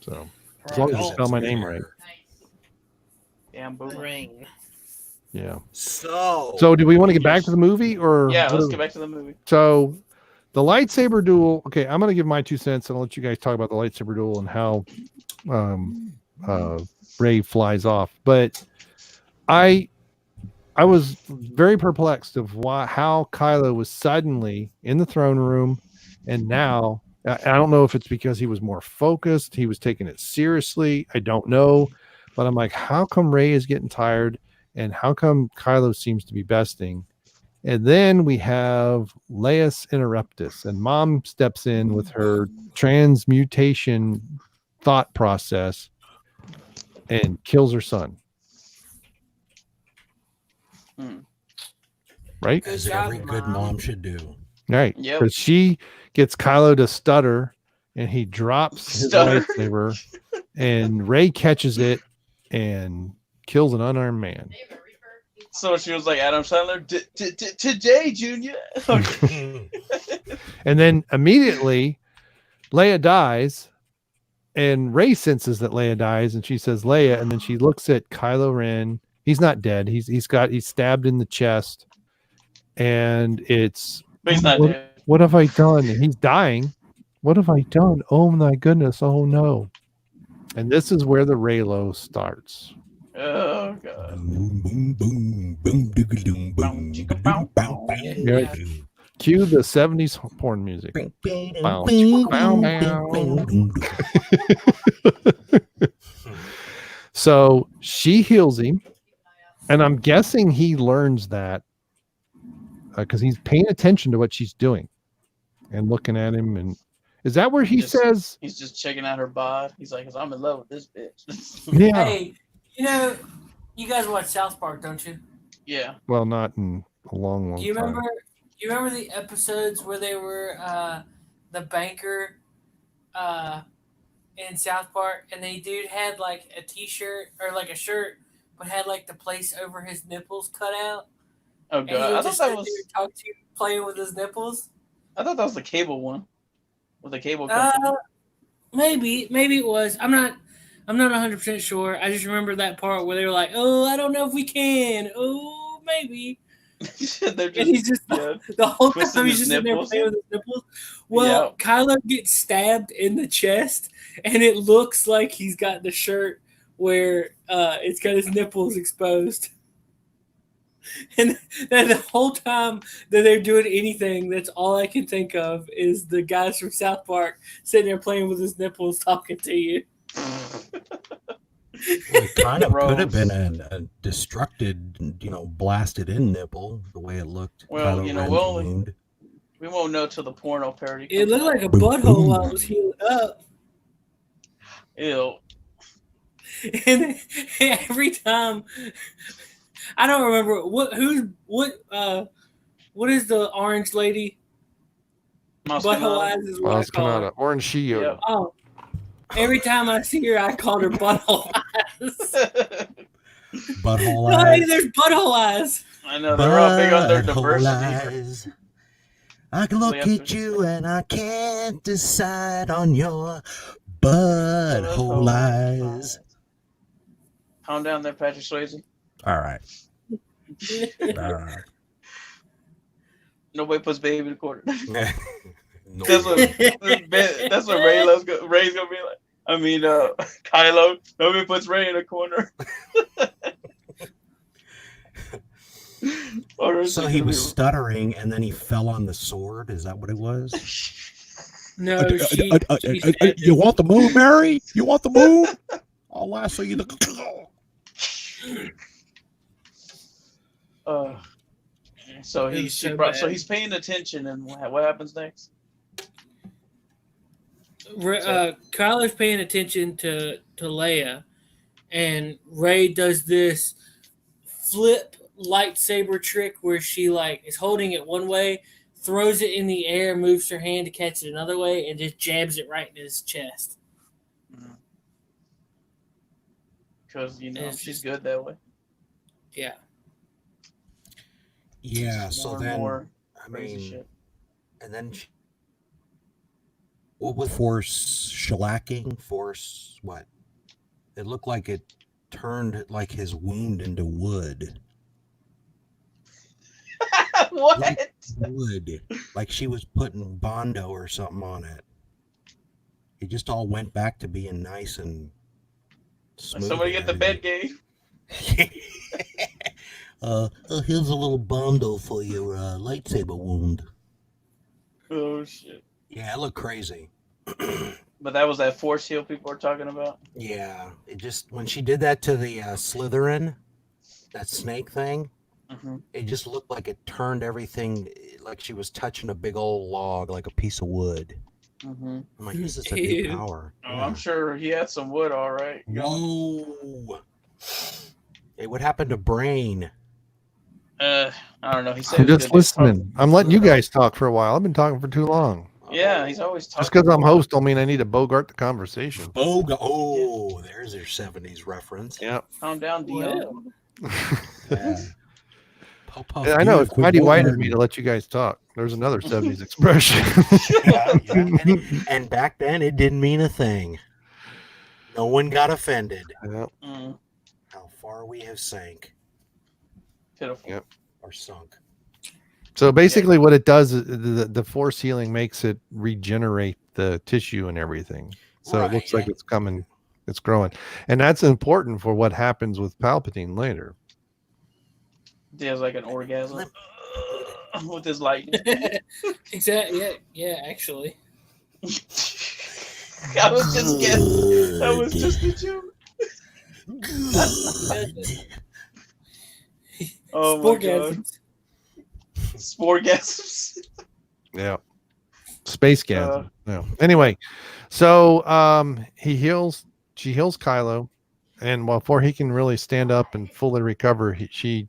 So as long as you Right. spell my name right, Damn boomer. Rain. yeah. So So do we want to get back to the movie or Yeah, what let's do- get back to the movie. So the lightsaber duel. Okay, I'm going to give my 2 cents and I'll let you guys talk about the lightsaber duel and how Rey flies off. But I was very perplexed of how Kylo was suddenly in the throne room, and now I don't know if it's because he was more focused, he was taking it seriously. I don't know, but I'm like, how come Rey is getting tired, and how come Kylo seems to be besting? And then we have Leia's Interruptus, and Mom steps in with her transmutation thought process and kills her son. Hmm. Right? Good as job, every good Mom. mom should do. Right. Yep. Because she gets Kylo to stutter, and he drops his Stutter. lightsaber, and Rey catches it and kills an unarmed man. So she was like, Adam Sandler, today, Junior. And then immediately Leia dies, and Rey senses that Leia dies, and she says Leia, and then she looks at Kylo Ren. He's not dead. He's stabbed in the chest, and it's But he's not what, dead. what have I done? And he's dying. What have I done? Oh my goodness! Oh no! And this is where the Reylo starts. Oh, God. Boom, boom, boom, boom, digga-doom, boom, digga-doom, bow, bow. Yeah. Cue the 70s porn music. Bow, bow, bow. So she heals him, and I'm guessing he learns that because he's paying attention to what she's doing and looking at him. And is that where he says he's just checking out her bod? He's like, 'cause I'm in love with this bitch. Yeah. Hey, you guys watch South Park, don't you? Yeah. Well, not in a long Do you time. remember? You remember the episodes where they were the banker in South Park, and the dude had like a T-shirt or like a shirt, but had like the place over his nipples cut out. Oh And he god, would I just thought sit that was. there and talk to you, playing with his nipples. I thought that was the cable one. With the cable company. Maybe it was. I'm not 100% sure. I just remember that part where they were like, "Oh, I don't know if we can. Oh, maybe." They're just, And he's just the whole twisting time he's his just sitting there nipples. playing with his nipples. Well, Kylo gets stabbed in the chest, and it looks like he's got the shirt where it's got his nipples exposed. And then the whole time that they're doing anything, that's all I can think of is the guys from South Park sitting there playing with his nipples, talking to you. It kind of could have been a destructed, blasted in nipple, the way it looked. Well, Kylo you know, Ren's well, wound. We won't know till the porno parody. It comes looked out. like a butthole while it was healing up. Ew. And every time, I don't remember what is the orange lady? Butthole eyes is what I call her. Orange Shio. Yeah. Oh, every time I see her, I call her butthole eyes. Butthole No, eyes. there's butthole eyes. I know they're all big on their Butthole diversity. eyes. I can look at you and I can't decide on your butthole eyes. Calm down there, Patrick Swayze. All right. All right. Nobody puts baby in the corner. No. That's what Rey's gonna be like. I mean, Kylo. Nobody puts Rey in a corner. So he was stuttering and then he fell on the sword. Is that what it was? No, You want the moon, Mary? You want the moon? I'll lasso you the. So It was he's so bad. he's paying attention, and what happens next? Kylo's paying attention to Leia, and Rey does this flip lightsaber trick where she like is holding it one way, throws it in the air, moves her hand to catch it another way, and just jabs it right in his chest. Because she's good that way. Yeah. Yeah. Just So more and then, more I crazy mean, shit. and then what was force shellacking? Force what? It looked like it turned like his wound into wood. What? Like wood. Like she was putting Bondo or something on it. It just all went back to being nice and smooth. Somebody get the bed game. Here's a little Bondo for your lightsaber wound. Oh shit! Yeah, it looked crazy. But that was that force heal people were talking about. Yeah, it just when she did that to the Slytherin, that snake thing, it just looked like it turned everything like she was touching a big old log, like a piece of wood. I'm like, this is a new power. Oh, I'm sure he had some wood, all right. Whoa! Hey, what happened to Brain? I don't know. He said I'm he was just gonna- listening. I'm letting you guys talk for a while. I've been talking for too long. Yeah, he's always talking. Just because I'm host don't mean I need to bogart the conversation. Oh, there's your 70s reference. Yeah. Calm down, Dio. Yeah. I know it's mighty white of me to let you guys talk. There's another 70s expression. And back then, it didn't mean a thing. No one got offended. Yeah. How far we have sank. Pitiful. Yep. Or sunk. So basically, what it does is the force healing makes it regenerate the tissue and everything. So it looks like it's coming, it's growing, and that's important for what happens with Palpatine later. He has like an orgasm with his lightning. Exactly. Yeah. Actually. I was just guessing. That was just a joke. Oh my god. Sporgasms. Sporgasms. Yeah. Space gas. No. Anyway, so she heals Kylo, and before he can really stand up and fully recover, she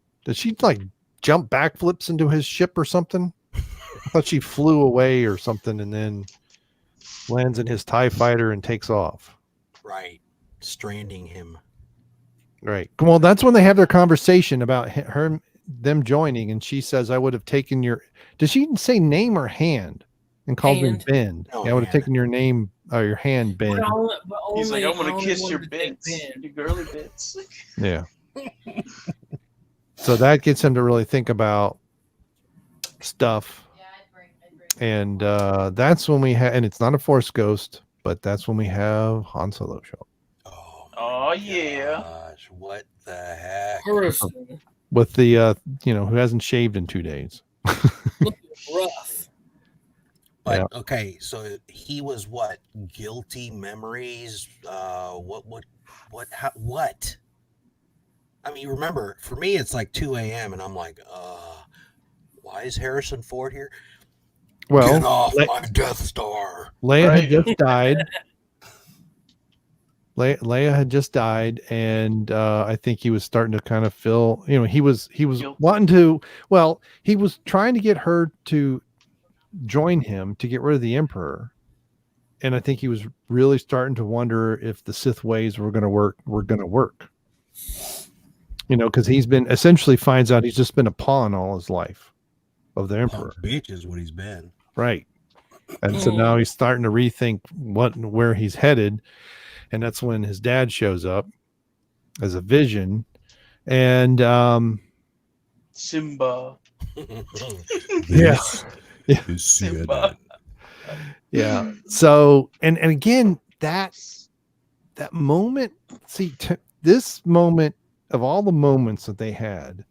like jump backflips into his ship or something? I thought she flew away or something and then lands in his TIE fighter and takes off. Right. Stranding him. Right. Well, that's when they have their conversation about them joining, and she says, I would have taken your, did she say name or hand? And calls him Hand. Ben. Oh, Yeah, I would have hand. taken your name or your hand, Ben. He's like, I'm I gonna only kiss wanted your to take bits, Ben. your girly bits. Yeah. So that gets him to really think about stuff. And that's when we have, and it's not a Force ghost, but that's when we have Han Solo show Oh yeah. Gosh, what the heck? Harrison. with the who hasn't shaved in 2 days. Looking rough. But okay, so he was what? Guilty memories? What? I mean, remember, for me, it's like 2 a.m. and I'm like, why is Harrison Ford here? Well, Get off my Death Star. Leia Right. had just died. Leia had just died, and I think he was starting to kind of feel, he was Guilty. wanting to. Well, he was trying to get her to join him to get rid of the Emperor, and I think he was really starting to wonder if the Sith ways were going to work. Because he's been essentially finds out he's just been a pawn all his life of the Emperor. Punk bitch is what he's been. Right. And so now he's starting to rethink where he's headed. And that's when his dad shows up as a vision. And Simba. Yeah. Is Simba. Yeah. So and again, that moment, this moment of all the moments that they had,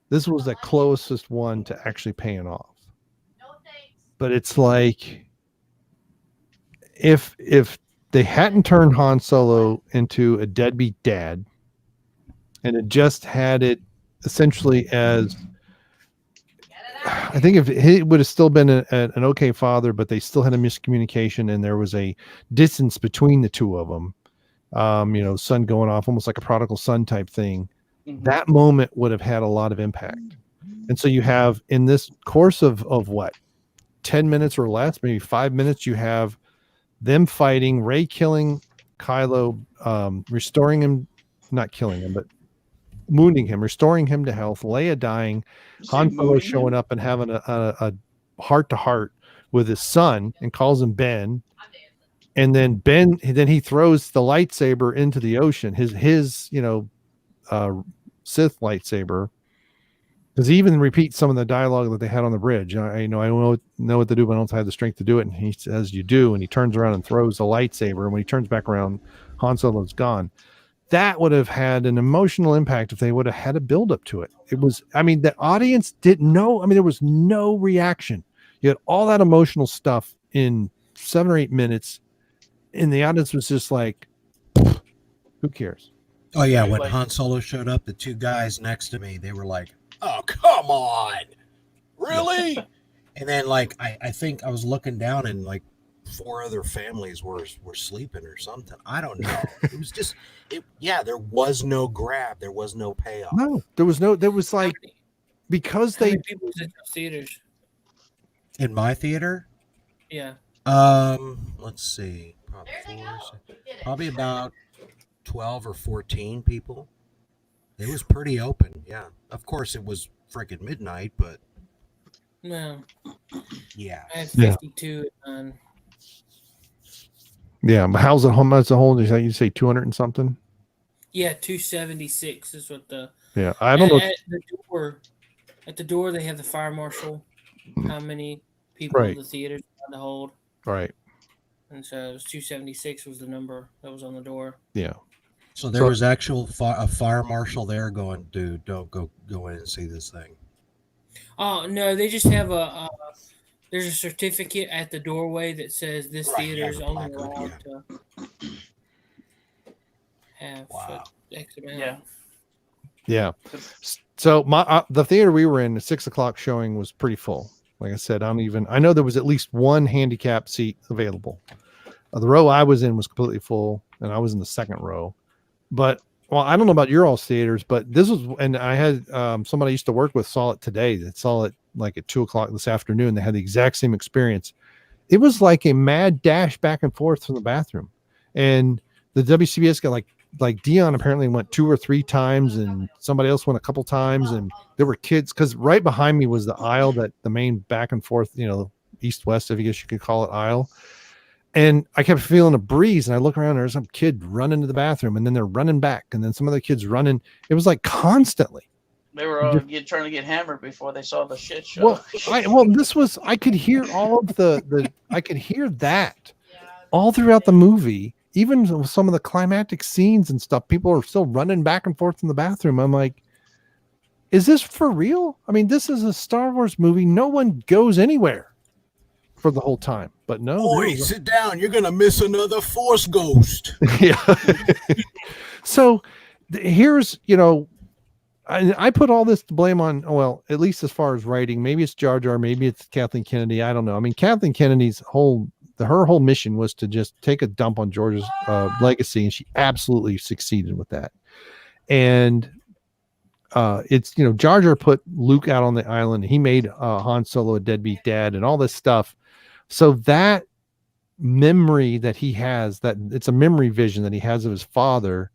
this was the closest one to actually paying off. But it's like if they hadn't turned Han Solo into a deadbeat dad and it just had it essentially as, I think if he would have still been an okay father, but they still had a miscommunication and there was a distance between the two of them, son going off almost like a prodigal son type thing. Mhm. That moment would have had a lot of impact. And so you have in this course of what, 10 minutes or less, maybe 5 minutes, you have them fighting, Rey killing Kylo, restoring him, not killing him, but wounding him, restoring him to health, Leia dying, Han Solo showing up and having a heart-to-heart with his son and calls him Ben. And then he throws the lightsaber into the ocean, his Sith lightsaber, because he even repeats some of the dialogue that they had on the bridge. I know what to do, but I don't have the strength to do it. And he says, "You do." And he turns around and throws the lightsaber. And when he turns back around, Han Solo's gone. That would have had an emotional impact if they would have had a build up to it. It was, the audience didn't know. There was no reaction. You had all that emotional stuff in 7 or 8 minutes, and the audience was just like, "Who cares?" Oh yeah, when Like- Han Solo showed up, the two guys next to me, they were like, "Oh, come on. Really?" And then I think I was looking down and 4 other families were sleeping or something. I don't know. It was just there was no grab, there was no payoff. No, there was because How they many people was in those theaters? In my theater, Yeah. let's see. Probably about 12 or 14 people. It was pretty open, yeah. Of course, it was freaking midnight, but No. yeah. I had 52 and Yeah, but how's it? How much the whole? You say 200 and something? yeah, 276 is what the. Yeah, I don't know. At the door, they have the fire marshal. How many people Right. the theater's allowed to hold? Right. And so it was 276 was the number that was on the door. Yeah. So there was actual a fire marshal there going, "Dude, don't go in and see this thing." Oh no, they just have there's a certificate at the doorway that says this Right, theater is yeah, only placard, allowed to have. Wow. X amount. Yeah. Yeah. So the theater we were in, the 6 o'clock showing was pretty full. Like I said, I know there was at least one handicap seat available. The row I was in was completely full, and I was in the second row. But well, I don't know about your all theaters, but this was, and I had somebody I used to work with saw it today. That saw it like at 2 o'clock this afternoon. They had the exact same experience. It was like a mad dash back and forth from the bathroom, and the WCBS got like Dion apparently went 2 or 3 times, and somebody else went a couple times, and there were kids because right behind me was the aisle, that the main back and forth, east west, I guess you could call it, aisle. And I kept feeling a breeze, and I look around, there's some kid running to the bathroom, and then they're running back, and then some other kids running. It was like constantly. They were all trying to get hammered before they saw the shit show. I could hear all of I could hear that all throughout the movie, even with some of the climactic scenes and stuff. People are still running back and forth in the bathroom. I'm like, is this for real? I mean, this is a Star Wars movie. No one goes anywhere for the whole time, but no. Boy, sit down. You're going to miss another Force ghost. Yeah. So here's, I put all this to blame on, well, at least as far as writing, maybe it's Jar Jar, maybe it's Kathleen Kennedy. I don't know. I mean, Kathleen Kennedy's her whole mission was to just take a dump on George's legacy, and she absolutely succeeded with that. And it's, Jar Jar put Luke out on the island. He made Han Solo a deadbeat dad and all this stuff. So that memory that he has, that it's a memory vision that he has of his father,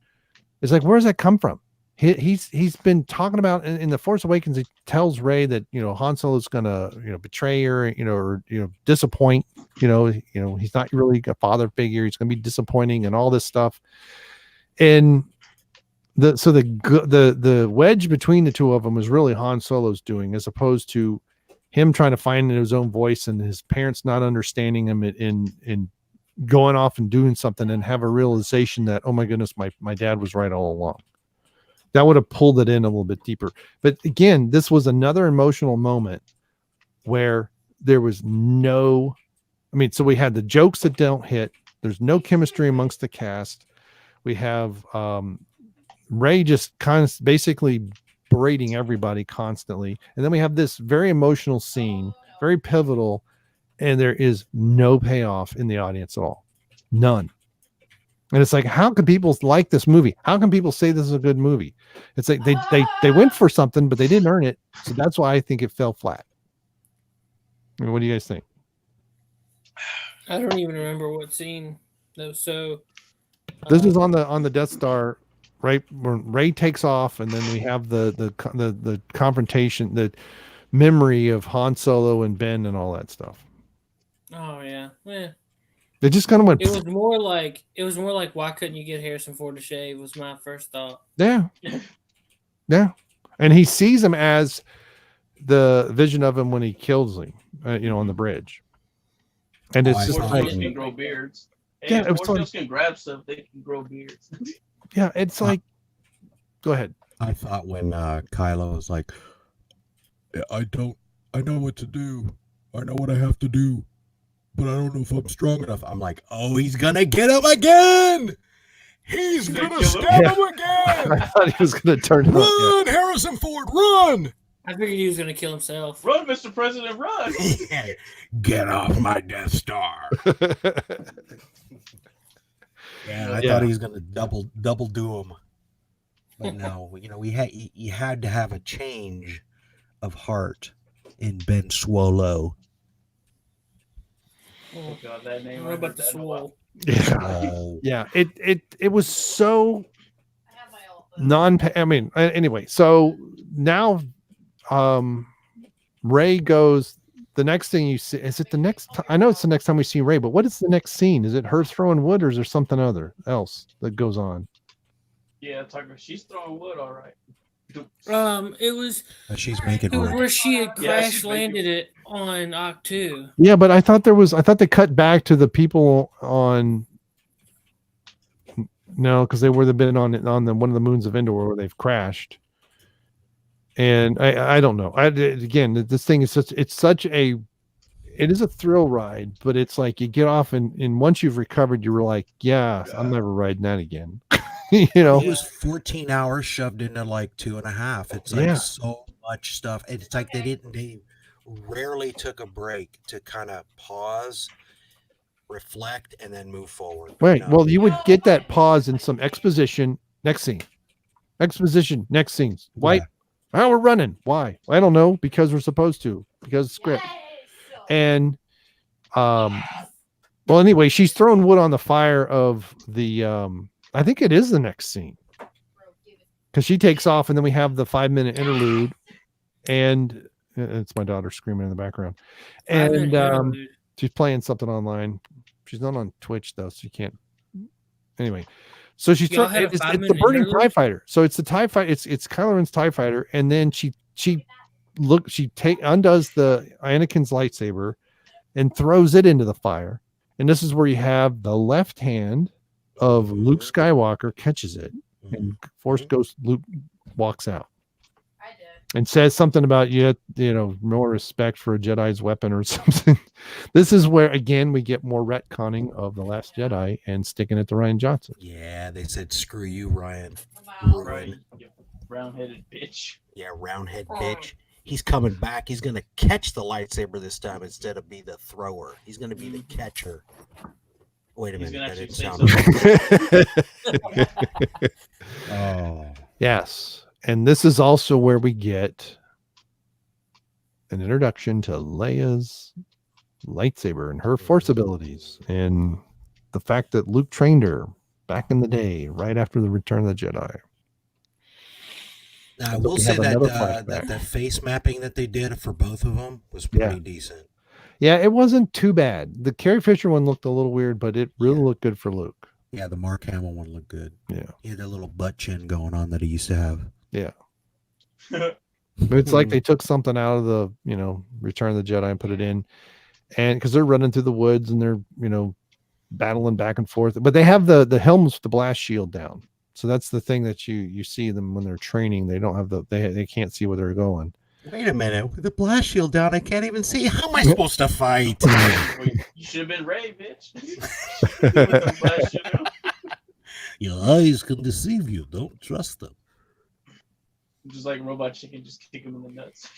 is like, where does that come from? He's been talking about in the Force Awakens. He tells Rey that Han Solo's gonna betray her, or disappoint. He's not really a father figure. He's gonna be disappointing and all this stuff. And the wedge between the two of them is really Han Solo's doing, as opposed to him trying to find his own voice and his parents not understanding him in going off and doing something and have a realization that, oh my goodness, my dad was right all along. That would have pulled it in a little bit deeper. But again, this was another emotional moment where there was so we had the jokes that don't hit. There's no chemistry amongst the cast. We have Rey just kind of basically berating everybody constantly. And then we have this very emotional scene, very pivotal, and there is no payoff in the audience at all. None. And it's like, how can people like this movie? How can people say this is a good movie? It's like they went for something, but they didn't earn it. So that's why I think it fell flat. I mean, what do you guys think? I don't even remember what scene though. So this is on the Death Star, right when Rey takes off, and then we have the confrontation, the memory of Han Solo and Ben and all that stuff. Oh yeah. They just kind of went. It was more like why couldn't you get Harrison Ford to shave? Was my first thought. Yeah, yeah, and he sees him as the vision of him when he kills him, on the bridge, and it's just like can grow beards. Hey, yeah, it was Force can grab stuff. They can grow beards. Yeah, it's like. Go ahead. I thought when Kylo was like, I know what to do. I know what I have to do. But I don't know if I'm strong enough. I'm like, oh, he's gonna get him again. He's gonna stab him again. I thought he was gonna turn him. Run, Harrison Ford, run! I figured he was gonna kill himself. Run, Mr. President, run! Get off my Death Star. I thought he was gonna double do him. But no, you had to have a change of heart in Ben Swallow. Oh God, that name! What about the swole? Yeah. It was so I mean, anyway. So now, Rey goes. The next thing you see, is it the next? I know it's the next time we see Rey, but what is the next scene? Is it her throwing wood, or is there something else that goes on? Yeah, she's throwing wood, all right. It was. She's making wood. Where she had crash landed it on Octu. Yeah, but I thought they cut back to the people on. No, because they would have been on one of the moons of Endor where they've crashed. And I don't know. Again, this thing is it is a thrill ride, but it's like you get off and once you've recovered, you're like, yeah, I'm never riding that again. you know. It was 14 hours shoved into like 2.5. It's like Yeah. so much stuff. It's like they rarely took a break to kind of pause, reflect, and then move forward. Right. No. Well, you would get that pause in some exposition. Next scene. Exposition. Next scenes. Why? Yeah. How we're running? Why? I don't know. Because we're supposed to. Because script. And well, anyway, she's throwing wood on the fire of the I think it is the next scene. Because she takes off, and then we have the 5-minute interlude, and it's my daughter screaming in the background. And she's playing something online. She's not on Twitch though, so you can't. Anyway, so she's Y'all throwing. had a It's the 5-minute burning interlude? TIE fighter. So it's the TIE fighter. It's Kylo Ren's TIE fighter, and then she undoes the Anakin's lightsaber and throws it into the fire. And this is where you have the left hand of Luke Skywalker catches it, and Force Ghost Luke walks out I did. and says something about you know, more respect for a Jedi's weapon or something. This is where again we get more retconning of The Last Jedi and sticking it to Ryan Johnson. Yeah, they said, screw you, Ryan. Wow. Right. You round-headed bitch. Yeah, roundhead bitch. He's coming back. He's going to catch the lightsaber this time instead of be the thrower. He's going to be the catcher. Wait a He's minute. gonna That actually didn't say sound right. Oh. Yes, and this is also where we get an introduction to Leia's lightsaber and her Force abilities, and the fact that Luke trained her back in the day, right after the Return of the Jedi. Now, I And will we say have that another flashback. that face mapping that they did for both of them was pretty Yeah. decent. Yeah, it wasn't too bad. The Carrie Fisher one looked a little weird, but it really looked good for Luke. Yeah, the Mark Hamill one looked good. Yeah. He had that little butt chin going on that he used to have. But it's like they took something out of the, you know, Return of the Jedi and put it in. And because they're running through the woods and they're, you know, battling back and forth. But they have the helms with the blast shield down. So that's the thing that you see them when they're training. They don't have they can't see where they're going. Wait a minute. With the blast shield down, I can't even see. How am I supposed to fight? Well, you should have been Ray, bitch. With the flash, you know? Your eyes can deceive you. Don't trust them. Just like Robot Chicken, just kick him in the nuts.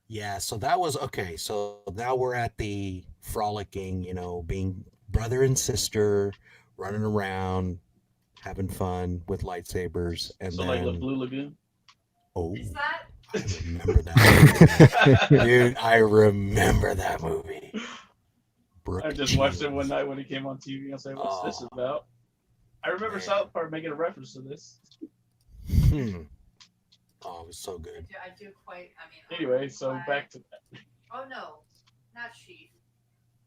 Yeah, so that was okay. So now we're at the frolicking, you know, being brother and sister, running around, having fun with lightsabers, and So then like the Blue Lagoon. oh, Is that? I remember that movie. Dude, I remember that movie. Brooke I just watched it Jeans. one night when it came on TV. I was like, "What's this about?" I remember Man. South Park making a reference to this. Oh, it was so good. I do quite. I mean. Anyway, so back to that. Oh no, not she.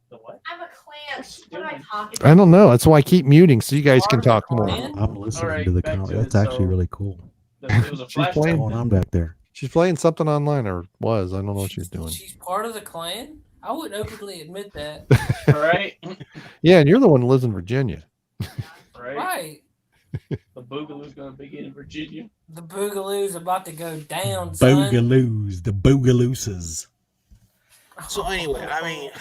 The what? I'm a clan. What's What am I doing? talking I don't know. That's why I keep muting so you guys can talk more. Man. I'm listening Alright, to the back comment. to it. That's actually So- really cool. It was a She's flashback. playing- What's going on back there? She's playing something online, or was. I don't know what she's doing. She's part of the clan. I would openly admit that. All right, Yeah, and you're the one who lives in Virginia. right. Right. The Boogaloo's gonna begin in Virginia. The Boogaloo's about to go down, son. Boogaloos, the Boogalooses. So anyway, I mean,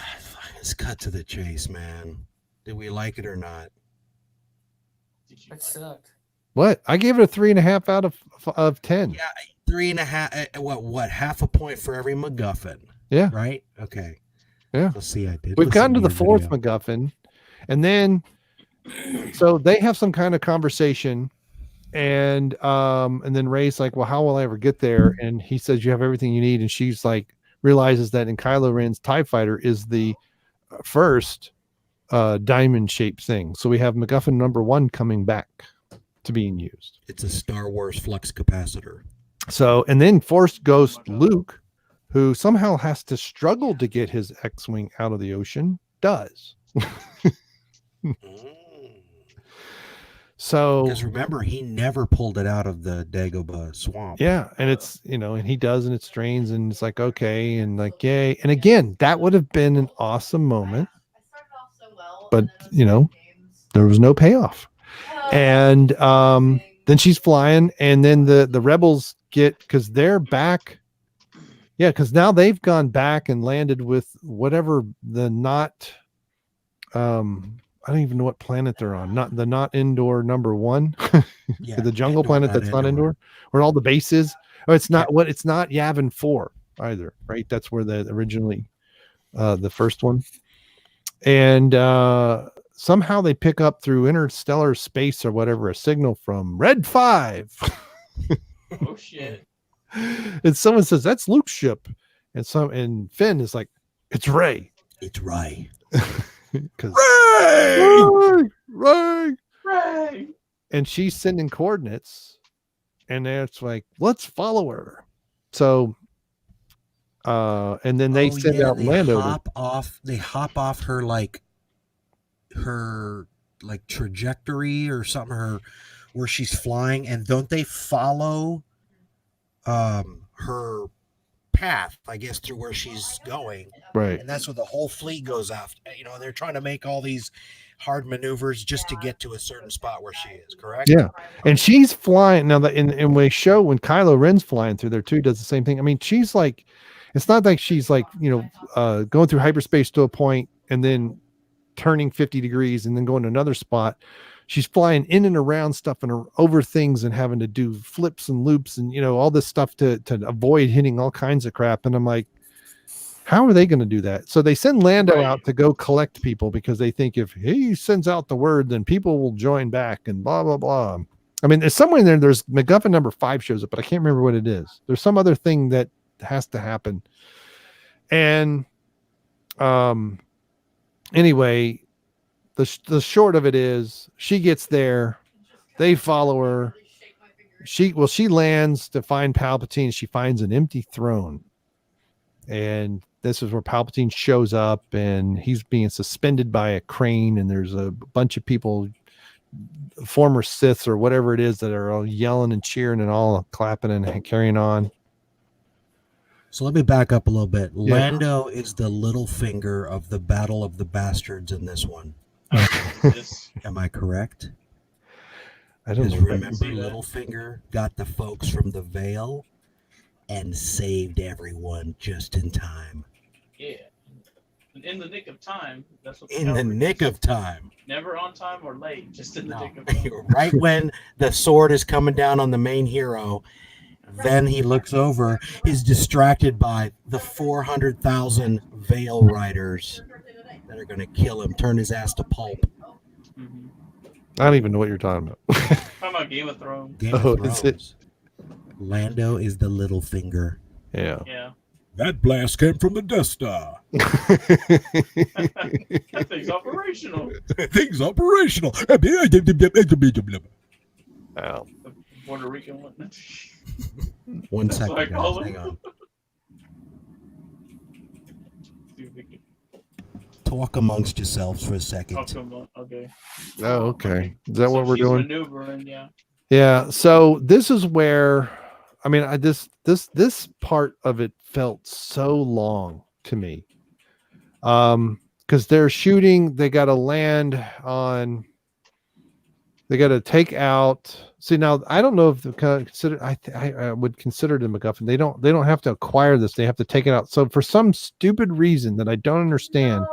let's cut to the chase, man. Did we like it or not? Did you It like sucked. What? I gave it a 3.5 out of 10. Yeah, 3.5. What? Half a point for every MacGuffin. Yeah. Right. Okay. Yeah. Let's see. I did. We've listen gotten to the your fourth video. MacGuffin, and then so they have some kind of conversation, and then Rey's like, "Well, how will I ever get there?" And he says, "You have everything you need." And she's like, realizes that in Kylo Ren's TIE fighter is the first diamond-shaped thing. So we have MacGuffin number 1 coming back to being used. It's a Star Wars flux capacitor. So, and then Force Ghost Luke, who somehow has to struggle to get his X-Wing out of the ocean, does. So, Because remember, he never pulled it out of the Dagobah swamp. yeah, and it's, you know, and he does, and it strains, and it's like, okay, and like, yay. And again, that would have been an awesome moment, I started off so well. But, and then it was you know, games. there was no payoff. Oh, And then she's flying, and then the rebels get, because they're back. Yeah, because now they've gone back and landed with whatever the not I don't even know what planet they're on. Not indoor number 1. Yeah, The jungle indoor, planet that's not indoor, where all the base is. Oh, it's not it's not Yavin 4 either, right? That's where the originally the first one. And somehow they pick up through interstellar space or whatever a signal from Red 5. Oh shit. And someone says that's Luke's ship. And Finn is like, it's Rey. It's Rey. Because Rey! Right. And she's sending coordinates, and it's like, let's follow her. So and then they send out Lando. They hop off her trajectory or something, where she's flying, and don't they follow her path, I guess, through where she's going, Right? and that's where the whole fleet goes off. They're trying to make all these hard maneuvers just to get to a certain spot where she is, correct? Yeah. And she's flying now. In we show when Kylo Ren's flying through there too, does the same thing. I mean, she's like, it's not like she's like, going through hyperspace to a point and then turning 50 degrees and then going to another spot. She's flying in and around stuff and over things and having to do flips and loops and, all this stuff to avoid hitting all kinds of crap. And I'm like, how are they going to do that? So they send Lando out to go collect people because they think if he sends out the word, then people will join back and blah, blah, blah. I mean, there's somewhere in there, there's MacGuffin number 5 shows up, but I can't remember what it is. There's some other thing that has to happen. And anyway, the short of it is she gets there, they follow her. She lands to find Palpatine. She finds an empty throne. And this is where Palpatine shows up, and he's being suspended by a crane, and there's a bunch of people, former Siths or whatever it is, that are all yelling and cheering and all clapping and carrying on. So let me back up a little bit. Yeah. Lando is the little finger of the Battle of the Bastards in this one. Am I correct? I don't know. Remember, Littlefinger got the folks from the Veil and saved everyone just in time. Yeah. In the nick of time. That's what in the nick of time. Never on time or late, just in the nick of time. Right when the sword is coming down on the main hero, then he looks over, he's distracted by the 400,000 Veil Riders that are going to kill him, turn his ass to pulp. Mm-hmm. I don't even know what you're talking about. Talking about Game of Thrones. Game of Thrones. Is it? Lando is the little finger. Yeah. Yeah. That blast came from the Death Star. That thing's operational. Thing's operational. Wow. The Puerto Rican one. One second, guys. Hang on. Talk amongst yourselves for a second. Okay. Oh, okay. Is that what we're doing? Maneuvering, yeah. Yeah. So this is where, I mean, this part of it felt so long to me, because they're shooting. They got to land on. They got to take out. See, now I don't know if they consider. I would consider it a MacGuffin. They don't have to acquire this. They have to take it out. So for some stupid reason that I don't understand,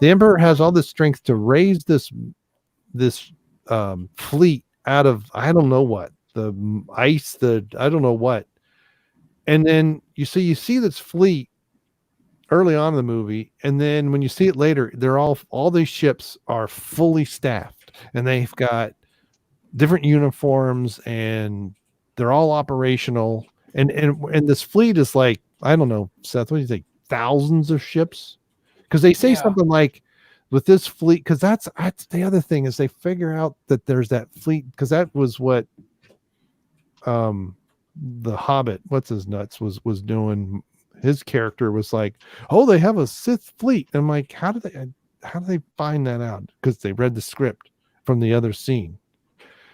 the Emperor has all this strength to raise this fleet out of I don't know what, the ice, I don't know what, and then you see this fleet early on in the movie, and then when you see it later, they're all these ships are fully staffed, and they've got different uniforms, and they're all operational, and this fleet is like, I don't know, Seth, what do you think, thousands of ships? Because they say something like, with this fleet, because that's the other thing, is they figure out that there's that fleet, because that was what the Hobbit, what's his nuts, was doing. His character was like, oh, they have a Sith fleet. And I'm like, how do they find that out? Because they read the script from the other scene,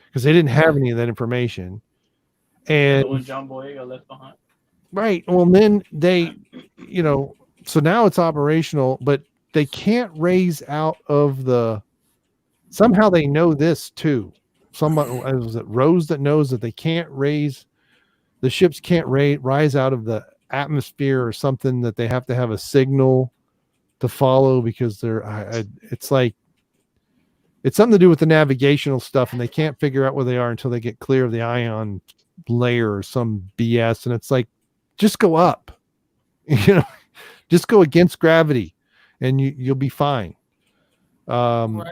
because they didn't have any of that information. And when John Boyega left behind, right? Well, then they, so now it's operational, but they can't raise out of somehow they know this too. Somebody, was it Rose that knows that they can't raise, the ships can't rise out of the atmosphere or something, that they have to have a signal to follow, because it's like, It's something to do with the navigational stuff, and they can't figure out where they are until they get clear of the ion layer or some BS. And it's like, just go up, just go against gravity, and you'll be fine. Right.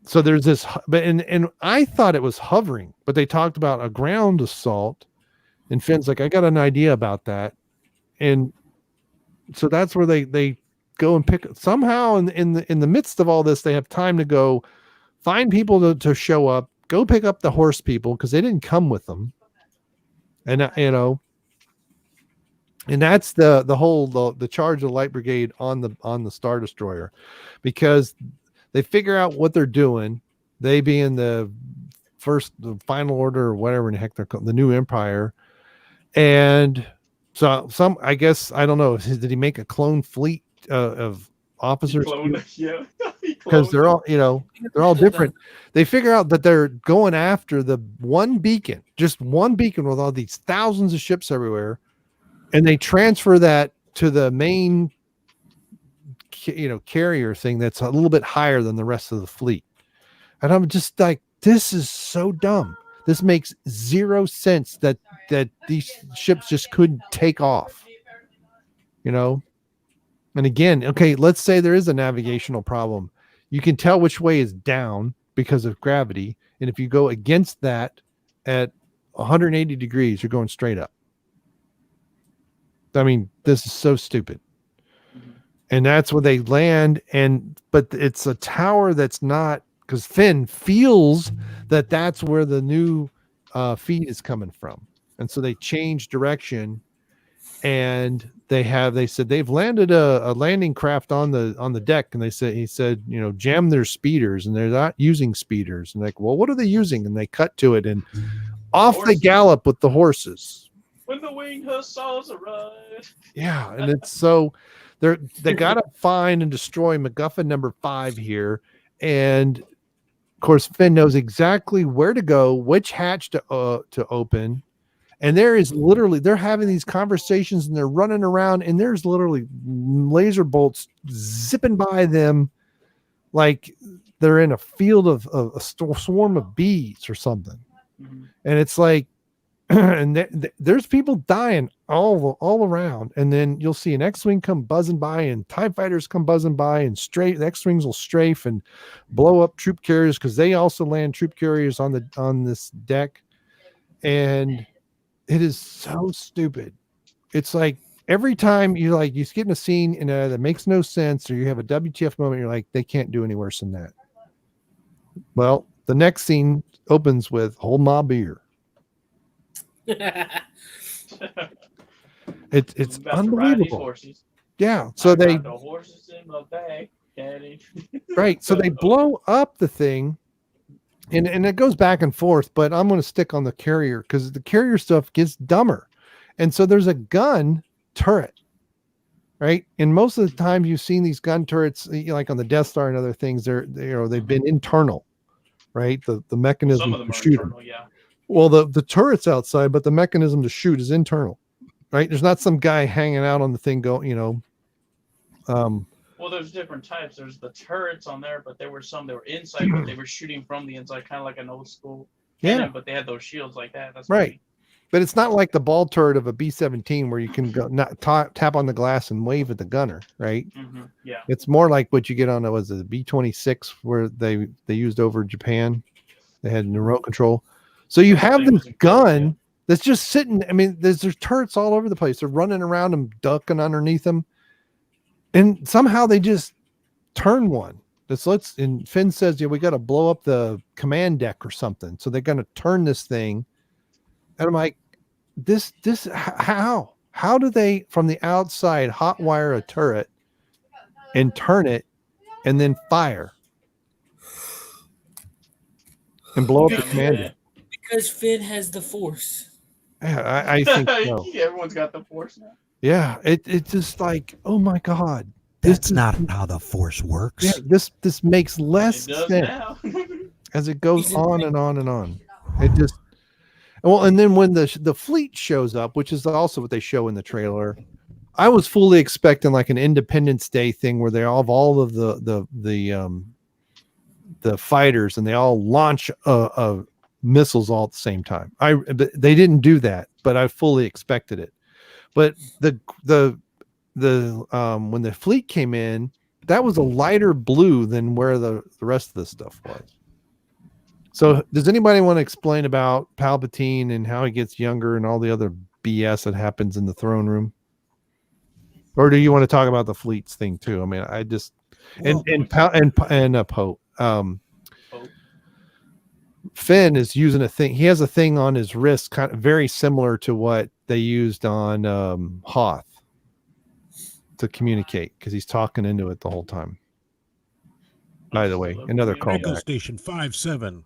So there's this, but and I thought it was hovering, but they talked about a ground assault, and Finn's like, I got an idea about that, and so that's where they go and pick somehow in the midst of all this, they have time to go find people to show up, go pick up the horse people because they didn't come with them, and and that's the whole the charge of the Light Brigade on the Star Destroyer, because they figure out what they're doing. They being the final order or whatever in the heck they're called, the New Empire. And so I guess, I don't know, did he make a clone fleet of officers? Yeah. Because they're all, they're all different. They figure out that they're going after the one beacon, just one beacon with all these thousands of ships everywhere. And they transfer that to the main carrier thing that's a little bit higher than the rest of the fleet. And I'm just like, this is so dumb. This makes zero sense that these ships just couldn't take off, and again, okay, let's say there is a navigational problem. You can tell which way is down because of gravity, and if you go against that at 180 degrees, you're going straight up. I mean, this is so stupid. And that's where they land, but it's a tower that's not, because Finn feels that that's where the new feed is coming from, and so they change direction, and they said they've landed a landing craft on the deck, and he said jam their speeders, and they're not using speeders, and like, well, what are they using? And they cut to it, and off they gallop with the horses. When the winged hussars arrive. Yeah, and it's so. They got to find and destroy MacGuffin number 5 here. And of course, Finn knows exactly where to go, which hatch to open. And they're having these conversations, and they're running around, and there's literally laser bolts zipping by them like they're in a field of a swarm of bees or something. Mm-hmm. And it's like, and there's people dying all around, and then you'll see an X-wing come buzzing by, and TIE fighters come buzzing by, and the X-wings will strafe and blow up troop carriers, because they also land troop carriers on this deck. And it is so stupid. It's like every time you get in a scene that makes no sense, or you have a WTF moment, you're like, they can't do any worse than that. Well, the next scene opens with "Hold my beer." It's unbelievable. Yeah, so the horses in my bag, Daddy. Right, so they blow up the thing, and it goes back and forth, but I'm going to stick on the carrier, because the carrier stuff gets dumber. And so there's a gun turret, right? And most of the time you've seen these gun turrets, like on the Death Star and other things, they've been internal, right? The mechanism. Some of them are internal, yeah. Well, the turret's outside, but the mechanism to shoot is internal, right? There's not some guy hanging out on the thing Well, there's different types. There's the turrets on there, but there were some that were inside, but they were shooting from the inside, kind of like an old school cannon, but they had those shields like that. That's right. But it's not like the ball turret of a B-17 where you can go tap on the glass and wave at the gunner, right? Mm-hmm. Yeah. It's more like what you get on the B-26 where they used over Japan. They had remote control. So you have this gun that's just sitting. I mean, there's turrets all over the place. They're running around them, ducking underneath them. And somehow they just turn one. And Finn says, we got to blow up the command deck or something. So they're going to turn this thing. And I'm like, how do they, from the outside, hot wire a turret and turn it and then fire and blow up the command deck? Because Finn has the Force. Yeah, I think so. Everyone's got the Force now. Yeah, it's just like, oh my God. That's not how the Force works. Yeah, this makes less sense as it goes on and on and on. It just, and then when the fleet shows up, which is also what they show in the trailer, I was fully expecting like an Independence Day thing where they have all of the the fighters, and they all launch missiles all at the same time. They didn't do that, but I fully expected it. But the when the fleet came in, that was a lighter blue than where the rest of the stuff was. So does anybody want to explain about Palpatine and how he gets younger and all the other BS that happens in the throne room? Or do you want to talk about the fleets thing too? I mean, I just Pope. Finn is using a thing. He has a thing on his wrist, kind of very similar to what they used on Hoth to communicate, because he's talking into it the whole time. By the way, another callback. Station 57.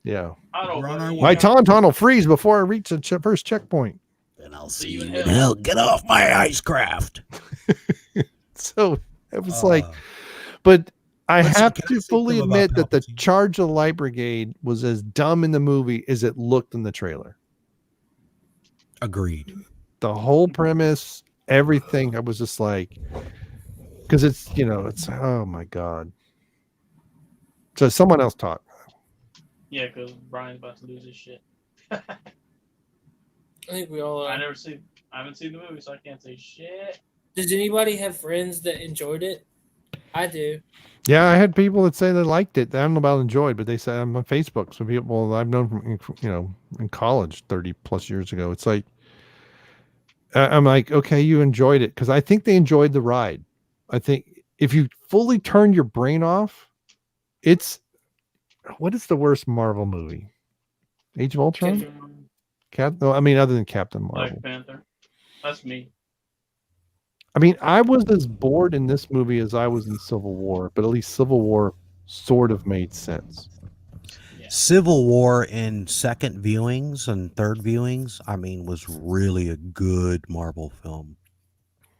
Yeah. We're on our way. My tauntaun will freeze before I reach the first checkpoint. And I'll see you in hell. Get off my icecraft. So it was like, but I have can I to say fully something about admit that the Palpatine? Charge of the Light Brigade was as dumb in the movie as it looked in the trailer. Agreed. The whole premise, everything, I was just like, because it's, it's, oh my God. So someone else talk. Yeah, because Brian's about to lose his shit. I think we all I haven't seen the movie, so I can't say shit. Does anybody have friends that enjoyed it? I do. Yeah, I had people that say they liked it. I don't know about enjoyed, but they said I'm on Facebook. Some people I've known from, in college 30 plus years ago. It's like, I'm like, okay, you enjoyed it. Because I think they enjoyed the ride. I think if you fully turn your brain off, what is the worst Marvel movie? Age of Ultron? Other than Captain Marvel. Black Panther. That's me. I mean, I was as bored in this movie as I was in Civil War, but at least Civil War sort of made sense. Yeah. Civil War in second viewings and third viewings, was really a good Marvel film.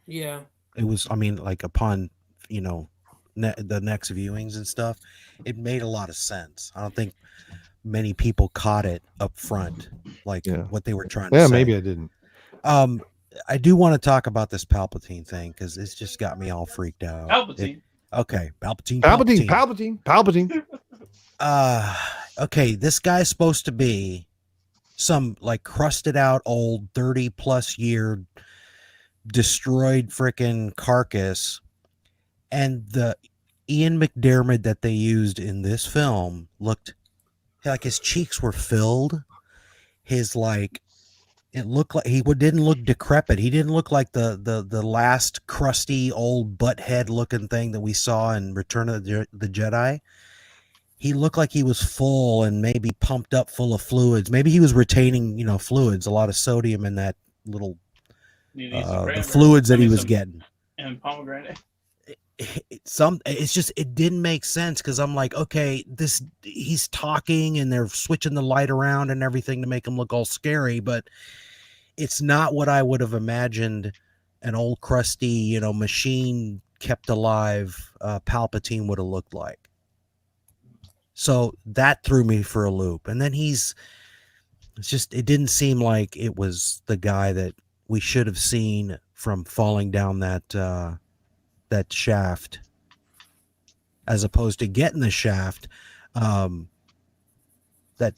Yeah. It was, upon, the next viewings and stuff, it made a lot of sense. I don't think many people caught it up front, what they were trying to say. Yeah, maybe I didn't. I do want to talk about this Palpatine thing because it's just got me all freaked out. Palpatine. Palpatine. Okay, this guy's supposed to be some crusted out old 30 plus year destroyed freaking carcass, and the Ian McDiarmid that they used in this film looked like his cheeks were filled. It looked like he didn't look decrepit. He didn't look like the last crusty old butthead looking thing that we saw in Return of the Jedi. He looked like he was full and maybe pumped up full of fluids. Maybe he was retaining, fluids, a lot of sodium in that little the fluids that he was getting. And pomegranate. It didn't make sense because I'm like, okay, he's talking and they're switching the light around and everything to make him look all scary, but it's not what I would have imagined an old crusty, machine kept alive Palpatine would have looked like. So that threw me for a loop. And then it didn't seem like it was the guy that we should have seen from falling down that shaft, as opposed to getting the shaft that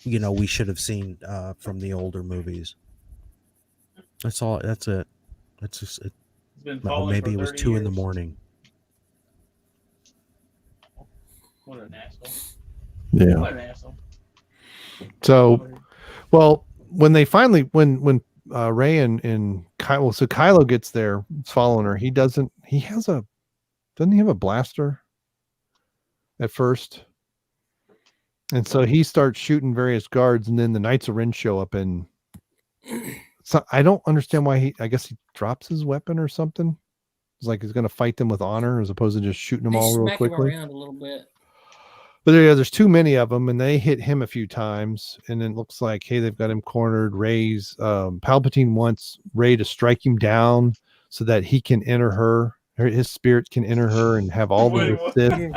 we should have seen from the older movies. That's all. That's it. That's just it. Maybe it was 2 a.m. What an asshole. Yeah. What an asshole. So, well, when they finally when Rey and Kylo, so Kylo gets there, following her. Doesn't he have a blaster at first? And so he starts shooting various guards, and then the Knights of Ren show up, and so I don't understand why I guess he drops his weapon or something. It's like he's going to fight them with honor as opposed to just shooting them all real quickly. Him around a little bit. But there's too many of them, and they hit him a few times, and it looks like, hey, they've got him cornered. Palpatine wants Rey to strike him down so that he can enter his spirit can enter her and have all the Sith.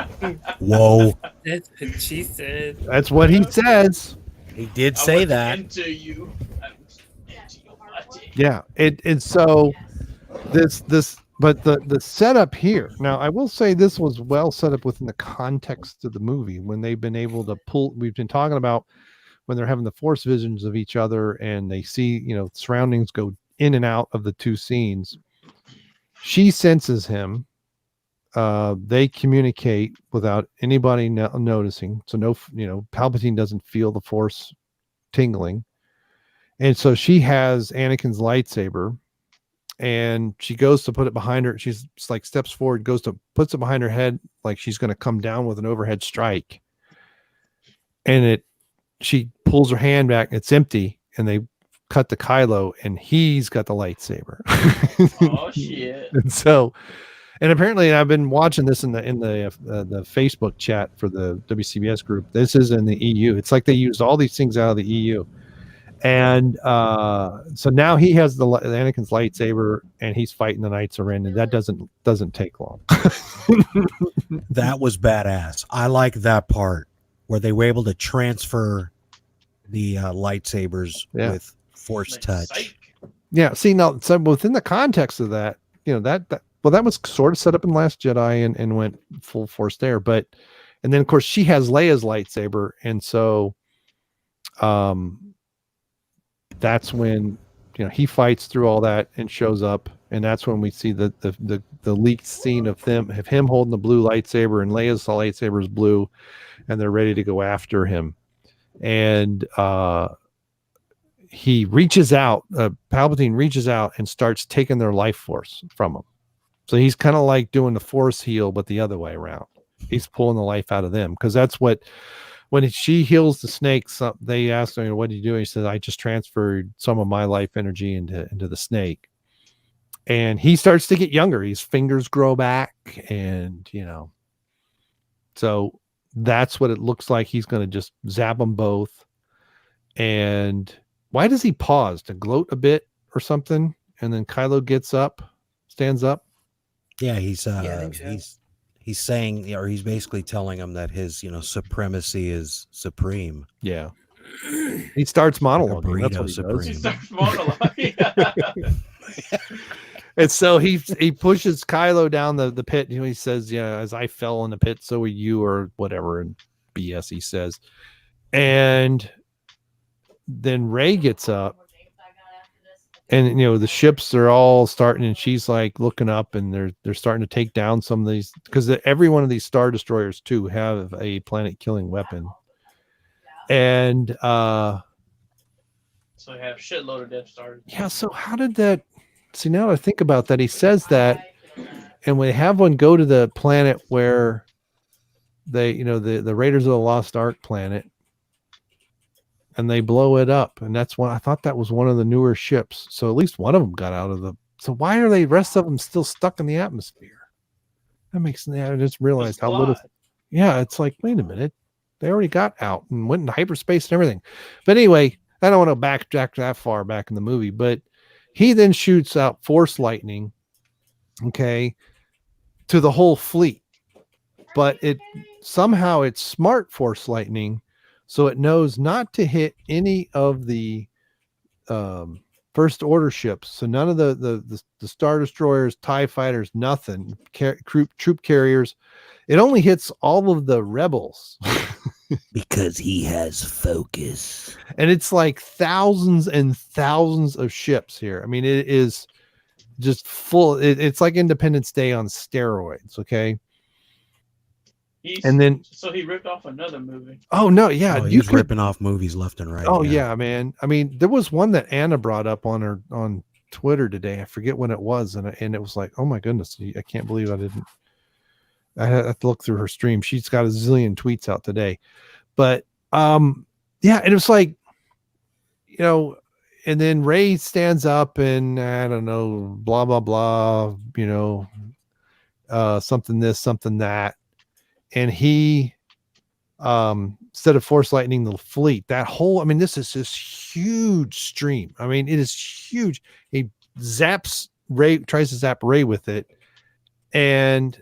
Whoa. That's what she said. That's what he says. He did say that. Into you. Yeah. And so this But the setup here, now I will say this was well set up within the context of the movie when they've been able to pull. We've been talking about when they're having the force visions of each other and they see, surroundings go in and out of the two scenes. She senses him. They communicate without anybody noticing. So no, Palpatine doesn't feel the force tingling. And so she has Anakin's lightsaber and she goes to put it behind her. She's like steps forward, puts it behind her head, like she's going to come down with an overhead strike. And she pulls her hand back. It's empty. And they cut to Kylo and he's got the lightsaber. Oh shit. And apparently I've been watching this in the Facebook chat for the WCBS group. This is in the EU. It's like they used all these things out of the EU. And so now he has the Anakin's lightsaber and he's fighting the Knights of Ren, and that doesn't take long. That was badass. I like that part where they were able to transfer the lightsabers with force touch. Psych. Yeah. See, now, so within the context of that, that was sort of set up in Last Jedi and went full force there. And then of course she has Leia's lightsaber, and so that's when he fights through all that and shows up, and that's when we see the leaked scene of him holding the blue lightsaber, and Leia's lightsaber is blue, and they're ready to go after him. And he reaches out, Palpatine reaches out and starts taking their life force from them. So he's kind of like doing the force heal, but the other way around. He's pulling the life out of them, because that's what. When she heals the snakes, they asked him, "What did you do?" He said, "I just transferred some of my life energy into the snake." And he starts to get younger. His fingers grow back, and so that's what it looks like. He's going to just zap them both. And why does he pause to gloat a bit or something? And then Kylo stands up. Yeah, he's I think so. he's saying, or he's basically telling him that his supremacy is supreme. Yeah. He starts monologuing. Like That's what he He does. starts monologuing. And so he pushes Kylo down the pit. He says, as I fell in the pit, so are you, or whatever, and BS he says. And then Rey gets up, and the ships are all starting, and she's like looking up, and they're starting to take down some of these, because every one of these Star Destroyers too have a planet killing weapon. And so they have shitload of Death Stars. yeah, so how did that see? Now that I think about that, he says that, and we have one go to the planet where they the Raiders of the Lost Ark planet, and they blow it up, and that's I thought that was one of the newer ships. So at least one of them got out of the. So why are the rest of them still stuck in the atmosphere? That makes me. I just realized how little. Yeah, it's like, wait a minute, they already got out and went into hyperspace and everything. But anyway, I don't want to backtrack that far back in the movie, but he then shoots out force lightning, okay, to the whole fleet. But somehow it's smart force lightning. So it knows not to hit any of the first order ships. So none of the Star Destroyers, TIE fighters, nothing, troop carriers. It only hits all of the rebels. Because he has focus. And it's like thousands and thousands of ships here. I mean, it is just full. It's like Independence Day on steroids. Okay. And then so he ripped off another movie. Oh no, yeah, he's ripping off movies left and right. Oh yeah, man. I mean, there was one that Anna brought up on Twitter today. I forget when it was, and it was like, oh my goodness, I can't believe I didn't. I had to look through her stream. She's got a zillion tweets out today, but yeah, it was like, and then Rey stands up and I don't know, blah blah blah, something this, something that. And he, instead of force lightning the fleet, this is this huge stream. I mean, it is huge. He zaps Rey, tries to zap Rey with it. And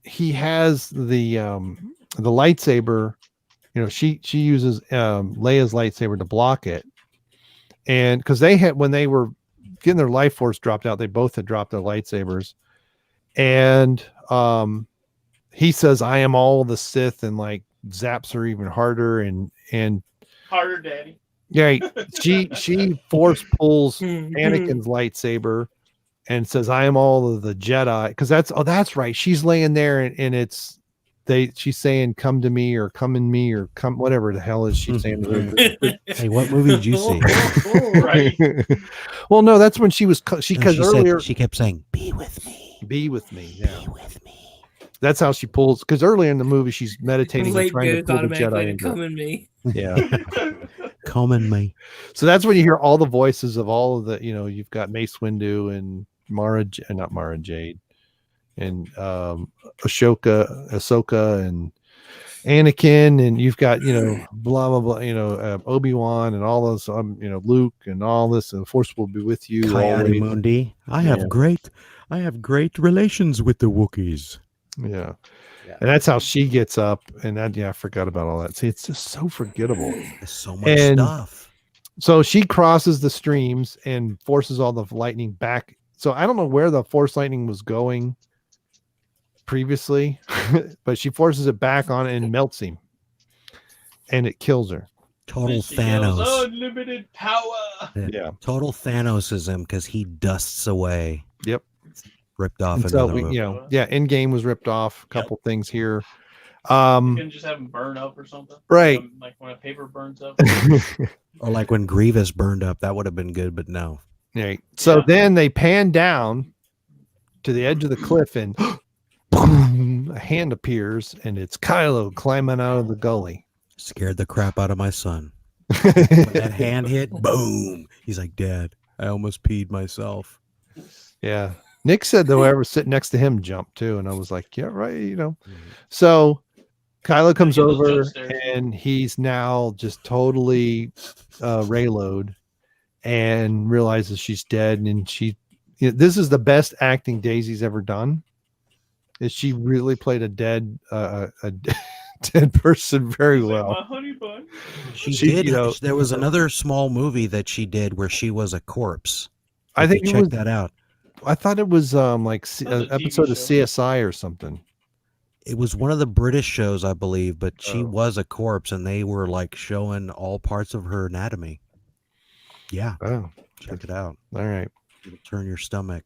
he has the lightsaber, she uses Leia's lightsaber to block it. And because when they were getting their life force dropped out. They both had dropped their lightsabers, and he says, "I am all the Sith," and like zaps her even harder, and Harder, Daddy. yeah, she force pulls Anakin's lightsaber and says, "I am all of the Jedi," because that's right. She's laying there, and she's saying, "Come to me," or "Come in me," or "Come," whatever the hell is she saying. Hey, what movie did you see? Right. Well, no, that's when she was because No, earlier she kept saying, "Be with me, be with me. Yeah. be with me." That's how she pulls, because earlier in the movie she's meditating and Late trying to goes pull the automatically Jedi to into come her. in me. Yeah. Come in me. So that's when you hear all the voices of all of the, you've got Mace Windu and not Mara Jade, and Ahsoka and Anakin, and you've got, blah, blah, blah, Obi-Wan and all those, Luke and all this, and the Force will be with you Coyote always. Mundi. I Yeah. have great relations with the Wookiees. Yeah. And that's how she gets up, and I forgot about all that. See, it's just so forgettable. There's so much stuff. So she crosses the streams and forces all the lightning back. So I don't know where the force lightning was going previously, but she forces it back on and melts him, and it kills her. Total She yells, Thanos. "Unlimited power." Yeah. Total Thanosism because he dusts away. Yep. Ripped off And so another movie. Endgame was ripped off. A couple things here. You can just have them burn up or something. Right. Like when a paper burns up. Or like when Grievous burned up, that would have been good, but no. Right. So then they pan down to the edge of the cliff, and boom, a hand appears, and it's Kylo climbing out of the gully. Scared the crap out of my son. When that hand hit, boom. He's like, "Dad, I almost peed myself." Yeah. Nick said that whoever was sitting next to him jumped too, and I was like, "Yeah, right." So Kylo comes He was over, upstairs. and he's now just totally Reylo'd, and realizes she's dead, and this is the best acting Daisy's ever done. Is she really played a dead dead person very He's like, well. "My honey bun." She She, did. There was another small movie that she did where she was a corpse. I think check that out. I thought it was like was a an TV episode of show. CSI or something. It was one of the British shows, I believe, but she Oh. was a corpse, and they were like showing all parts of her anatomy. Yeah, Oh, check it out. all right. It'll turn your stomach.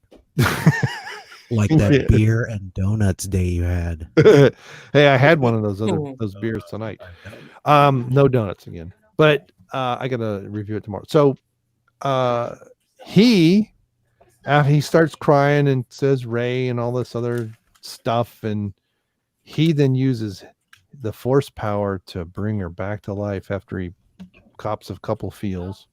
Like that beer and donuts day you had. Hey, I had one of those beers tonight. No donuts again, but I gotta review it tomorrow. So he starts crying and says Rey and all this other stuff, and he then uses the force power to bring her back to life after he cops a couple feels.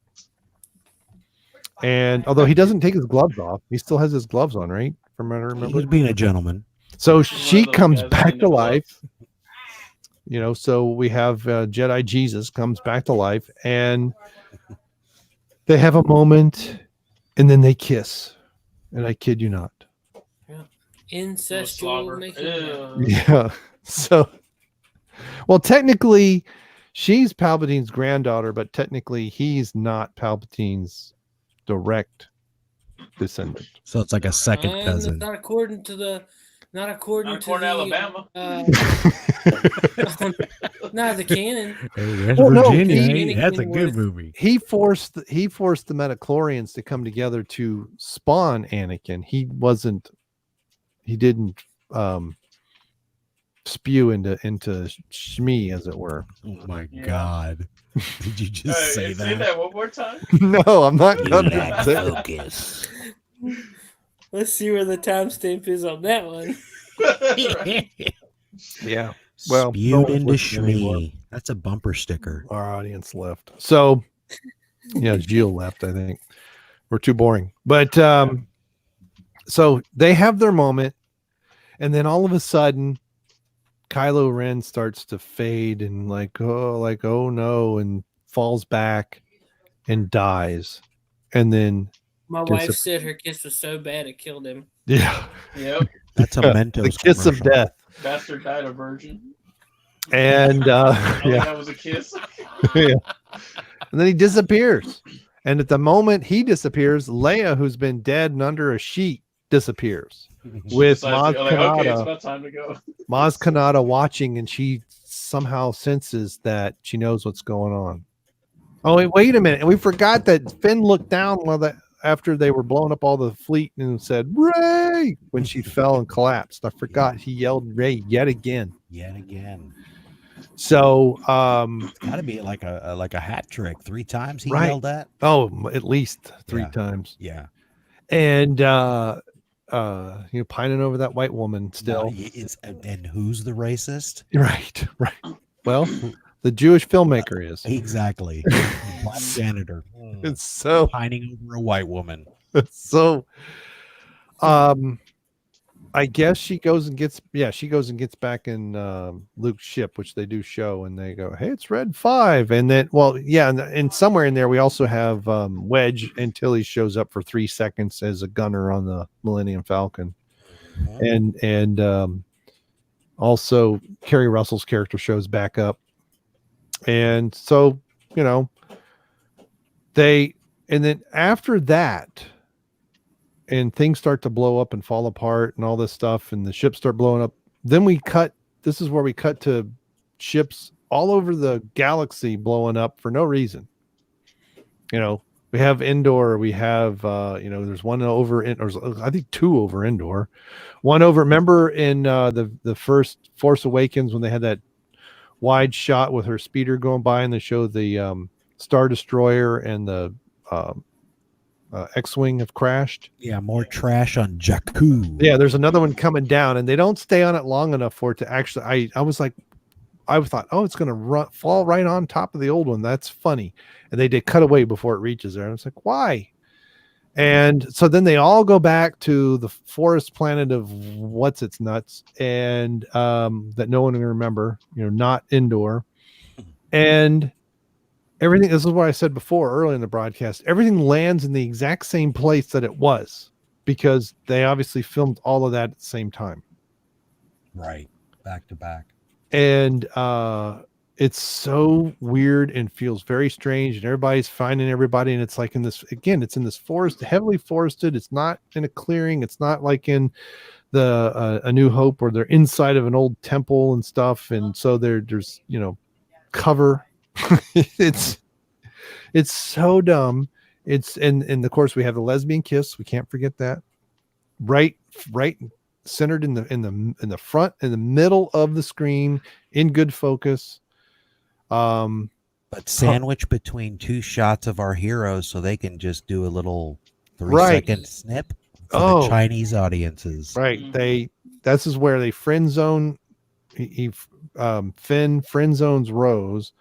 And although he doesn't take his gloves off, he still has his gloves on, right? From what I He remember. was being a gentleman. So One she of those comes guys back in to the life. So we have Jedi Jesus comes back to life, and they have a moment, and then they kiss. And I kid you not. Incestual Slobber. making. Ew. Yeah. So, well, technically, she's Palpatine's granddaughter, but technically, he's not Palpatine's direct descendant. So it's like a second And cousin. not according to the Not according to Alabama. Not the canon. Hey, that's Well, no, Virginia. he- That's a Anakin good was- movie. He forced the metachlorians to come together to spawn Anakin. He didn't spew into Shmi, as it were. Oh my Yeah. God! Did you just say Say that? that one more time. No, I'm not You gonna lack say- focus. Let's see where the timestamp is on that one. Yeah. Well, no Spewed one's into listening anymore. Shmi. That's a bumper sticker. Our audience left. So yeah, Jill left, I think. We're too boring. But so they have their moment, and then all of a sudden Kylo Ren starts to fade and like oh no, and falls back and dies. And then My Kiss wife of- said her kiss was so bad it killed him. yeah, Yep. That's a Mentos the kiss of commercial. death. Bastard died a virgin. And I think yeah. that was a kiss. Yeah. And then he disappears. And at the moment he disappears, Leia, who's been dead and under a sheet, disappears with Maz Like, okay, it's Kanata. about time to go. Maz Kanata watching, and she somehow senses that she knows what's going on. Oh, wait a minute. And we forgot that Finn looked down after they were blowing up all the fleet and said, Rey, when she fell and collapsed. I forgot he yelled Rey yet again. Yet again. So, It's got to be like a hat trick. 3 times he Right. yelled that. oh, at least 3 Yeah. times. Yeah. And, pining over that white woman still. No, it's and who's the racist? Right. Well, the Jewish filmmaker is. Exactly. Black janitor. It's so, Pining over a white woman. so, I guess she goes and gets back in Luke's ship, which they do show, and they go, hey, it's Red 5. And then, and somewhere in there we also have Wedge, and Tilly shows up for 3 seconds as a gunner on the Millennium Falcon. And also Keri Russell's character shows back up. And so, and then after that, and things start to blow up and fall apart and all this stuff, and the ships start blowing up. Then this is where we cut to ships all over the galaxy blowing up for no reason. We have Endor, we have, there's one over, I think 2 over Endor. One over, remember in the first Force Awakens when they had that wide shot with her speeder going by and they showed the Star Destroyer and the X-Wing have crashed. Yeah, more trash on Jakku. Yeah, there's another one coming down, and they don't stay on it long enough for it to actually. I thought, oh, it's gonna fall right on top of the old one. That's funny, and they did cut away before it reaches there. And it's like, why? And so then they all go back to the forest planet of what's its nuts, and that no one can remember. Not Endor, and everything. This is what I said before early in the broadcast. Everything lands in the exact same place that it was, because they obviously filmed all of that at the same time. Right. Back to back. And it's so weird and feels very strange, and everybody's finding everybody, and it's like it's in this forest, heavily forested. It's not in a clearing. It's not like in the A New Hope where they're inside of an old temple and stuff. And so there's cover. It's so dumb. And of course we have the lesbian kiss. We can't forget that. Right centered in the front, in the middle of the screen, in good focus. But sandwiched between 2 shots of our heroes so they can just do a little 3-second snip for the Chinese audiences. Right. This is where they friend zone. Finn friend zones Rose,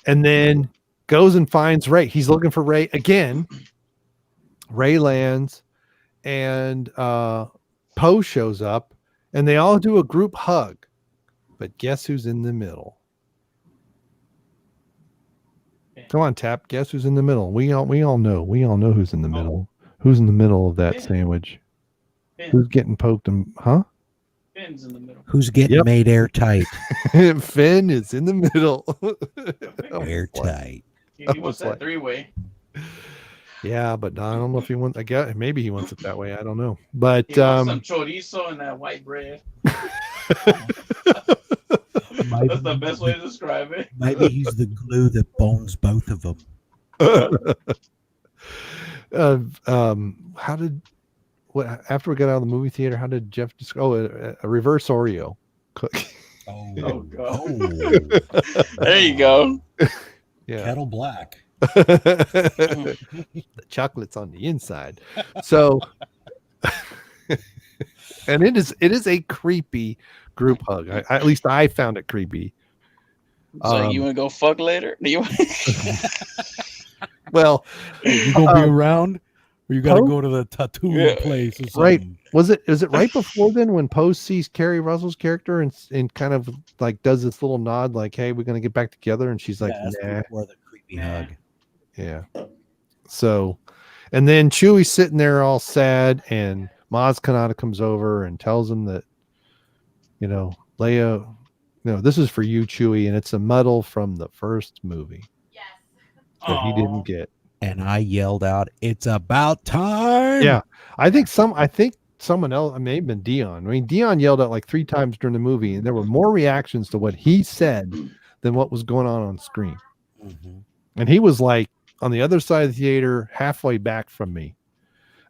and then goes and finds Rey. He's looking for Rey again. Rey lands, and Poe shows up, and they all do a group hug. But guess who's in the middle? Come on, Tap. Guess who's in the middle? We all know. We all know who's in the middle. Who's in the middle of that sandwich? Who's getting poked? Huh? Finn's in the middle. Who's getting made airtight? Finn is in the middle. Airtight. He wants that 3-way. Yeah, but I don't know if he wants. I guess maybe he wants it that way. I don't know. But He wants some chorizo and that white bread. That's the best way to describe it. Maybe he's the glue that bonds both of them. After we got out of the movie theater, how did Jeff describe a reverse Oreo cook? Oh God. There you go. Yeah. Kettle black. The chocolate's on the inside. So and it is a creepy group hug. At least I found it creepy. So you want to go fuck later? Well, You gonna be around? Or you gotta go to the Tatooine place or something? right. Was it right before then when Poe sees Keri Russell's character and kind of like does this little nod like, hey, we're gonna get back together, and she's like, nah. Before the creepy hug. Yeah. So, and then Chewie's sitting there all sad, and Maz Kanata comes over and tells him that, Leia, this is for you, Chewie, and it's a medal from the first movie Yes. that he didn't get. and I yelled out, "It's about time!" Yeah, I think someone else, it may have been Dion. I mean, Dion yelled out like 3 times during the movie, and there were more reactions to what he said than what was going on screen. Mhm. And he was like on the other side of the theater, halfway back from me.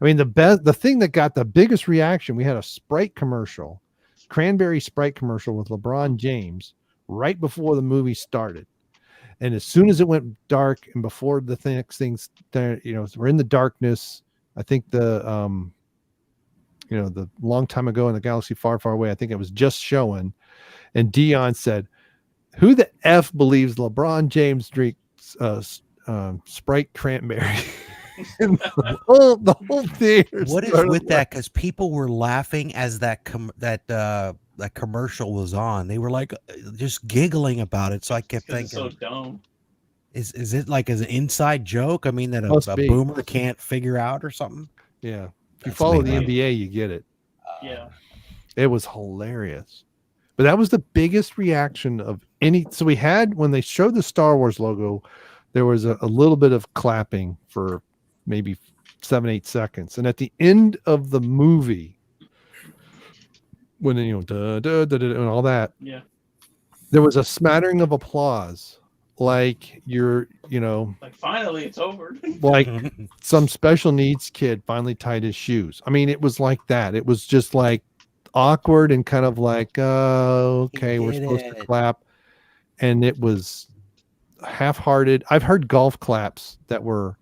I mean, the thing that got the biggest reaction, we had a Sprite commercial, cranberry Sprite commercial with LeBron James right before the movie started. And as soon as it went dark and before the next things, we're in the darkness. I think the long time ago in the galaxy far, far away, I think it was just showing. And Dion said, "Who the F believes LeBron James drinks Sprite cranberry?" And the whole theater. What is with that? Because people were laughing as that commercial was on. They were like just giggling about it. So I kept thinking, it's so dumb. Is it like as an inside joke? I mean, that a be. boomer can't figure out or something? Yeah. If you That's follow made the up. NBA, you get it. Yeah. It was hilarious. But that was the biggest reaction of any. So we had, when they showed the Star Wars logo, there was a little bit of clapping for maybe 7-8 seconds. And at the end of the movie, when, da, da, da, da, and all that, Yeah. there was a smattering of applause. Like Like finally it's over. like some special needs kid finally tied his shoes. I mean, it was like that. It was just like awkward and kind of like, okay, we're supposed to clap. And it was half-hearted. I've heard golf claps that were,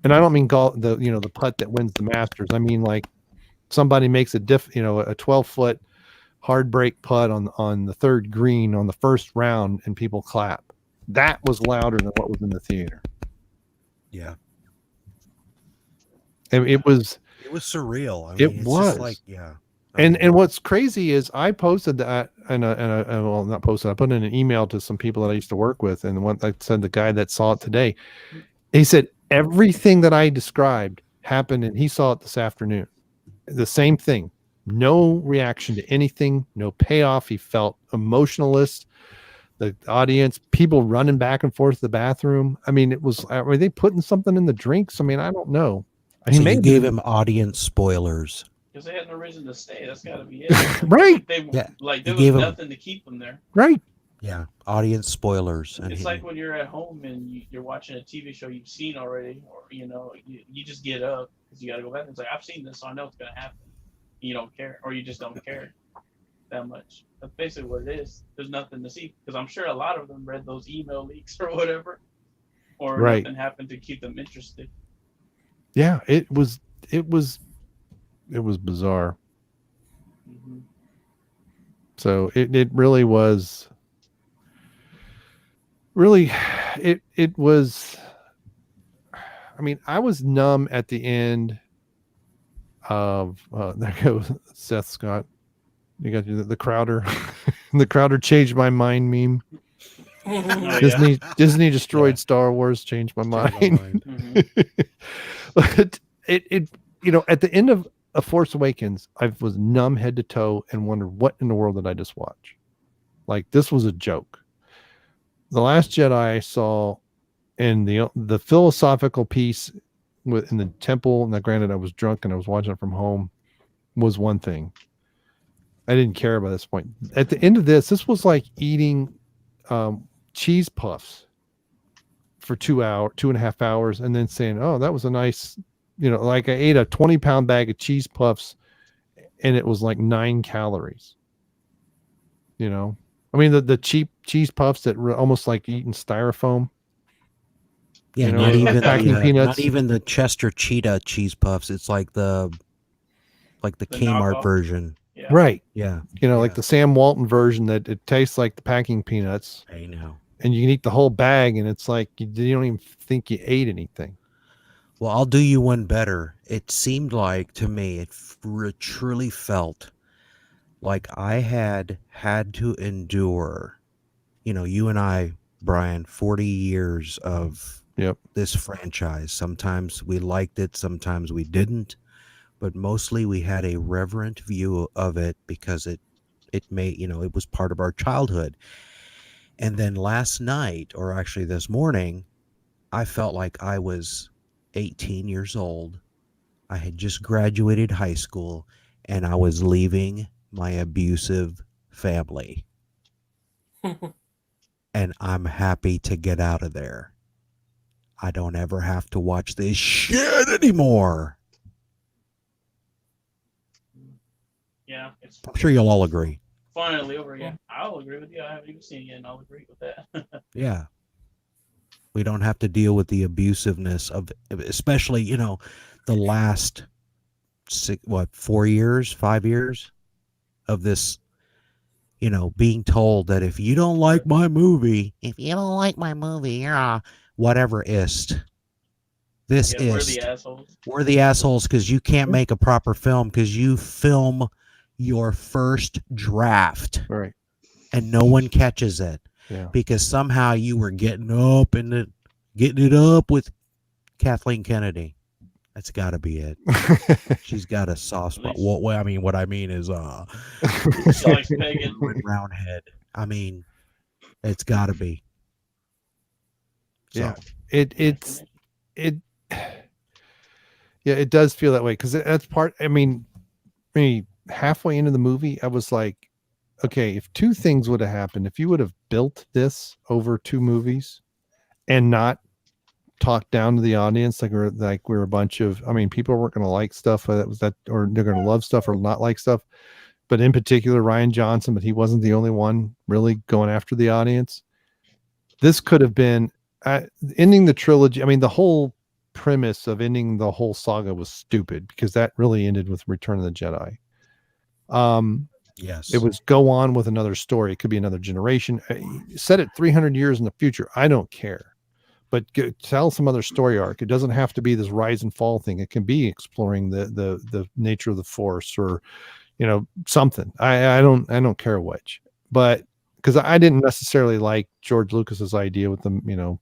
and I don't mean golf, the putt that wins the Masters. I mean, like somebody makes a 12-foot hard break putt on the third green on the first round and people clap. That was louder than what was in the theater. Yeah. And it was surreal. I mean, It it's was. just like, yeah. And what's crazy is I posted that well, not posted, I put in an email to some people that I used to work with, and one I said the guy that saw it today, he said everything that I described happened and he saw it this afternoon. The same thing. No reaction to anything, no payoff. He felt emotionless. The audience, people running back and forth to the bathroom. I mean, it was, were they putting something in the drinks? I mean, I don't know. So you gave him audience spoilers. Because they had no reason to stay. That's got to be it. Right. There You was gave 'em- nothing to keep them there. Right. Yeah, audience spoilers. And It's like when you're at home and you're watching a TV show you've seen already, or you just get up because you got to go back and say, "I've seen this, so I know it's gonna happen." You don't care, or you just don't care that much. That's basically what it is. There's nothing to see because I'm sure a lot of them read those email leaks or whatever, or Right. nothing happened to keep them interested. Yeah, it was bizarre. Mm-hmm. So it really was. Really, it was. I mean, I was numb at the end of there goes Seth Scott. You got the Crowder. The Crowder changed my mind meme. Oh, Disney destroyed Star Wars, changed my mind. Mm-hmm. But it at the end of A Force Awakens, I was numb head to toe and wondered what in the world did I just watch? Like, this was a joke. The Last Jedi I saw, and the philosophical piece in the temple, and granted I was drunk and I was watching it from home, was one thing. I didn't care by this point. At the end of this was like eating cheese puffs for 2.5 hours, and then saying, "Oh, that was a nice," like I ate a 20-pound bag of cheese puffs, and it was like 9 calories. I mean, the cheap cheese puffs that were almost like eating styrofoam. Yeah, not even the Chester Cheetah cheese puffs. It's like the Kmart knockoff version. Yeah. Right. Yeah. Like the Sam Walton version that it tastes like the packing peanuts. I know. And you can eat the whole bag, and it's like you don't even think you ate anything. Well, I'll do you one better. It seemed like to me, it truly felt like I had to endure, you and I, Bryon, 40 years of this franchise. Sometimes we liked it, sometimes we didn't, but mostly we had a reverent view of it because it made, it was part of our childhood. And then last night, or actually this morning, I felt like I was 18 years old. I had just graduated high school and I was leaving my abusive family. And I'm happy to get out of there. I don't ever have to watch this shit anymore. Yeah, it's I'm sure you'll all agree. finally over. Yeah, I'll agree with you. I haven't even seen it yet, and I'll agree with that. Yeah. We don't have to deal with the abusiveness of, especially, the last 5 years of this, being told that if you don't like my movie, you're a whatever ist. This Yeah, we're ist. the assholes. We're the assholes because you can't make a proper film because you film your first draft Right. and no one catches it. Yeah. Because somehow you were getting it up with Kathleen Kennedy. That's got to be it. She's got a soft spot. What I mean is, She likes Megan. round head. I mean, it's got to be. So, Yeah. It does feel that way because that's part. I mean, halfway into the movie, I was like, okay, if two things would have happened, if you would have built this over two movies and not talked down to the audience like we're a bunch of, people weren't going to like stuff or they're going to love stuff or not like stuff, but in particular Rian Johnson, but he wasn't the only one really going after the audience. This could have been ending the trilogy. The whole premise of ending the whole saga was stupid because that really ended with Return of the Jedi. yes, it was go on with another story. It could be another generation. Set it 300 years in the future. I don't care, but tell some other story arc. It doesn't have to be this rise and fall thing. It can be exploring the nature of the Force or, something. I don't care which, but because I didn't necessarily like George Lucas's idea with them,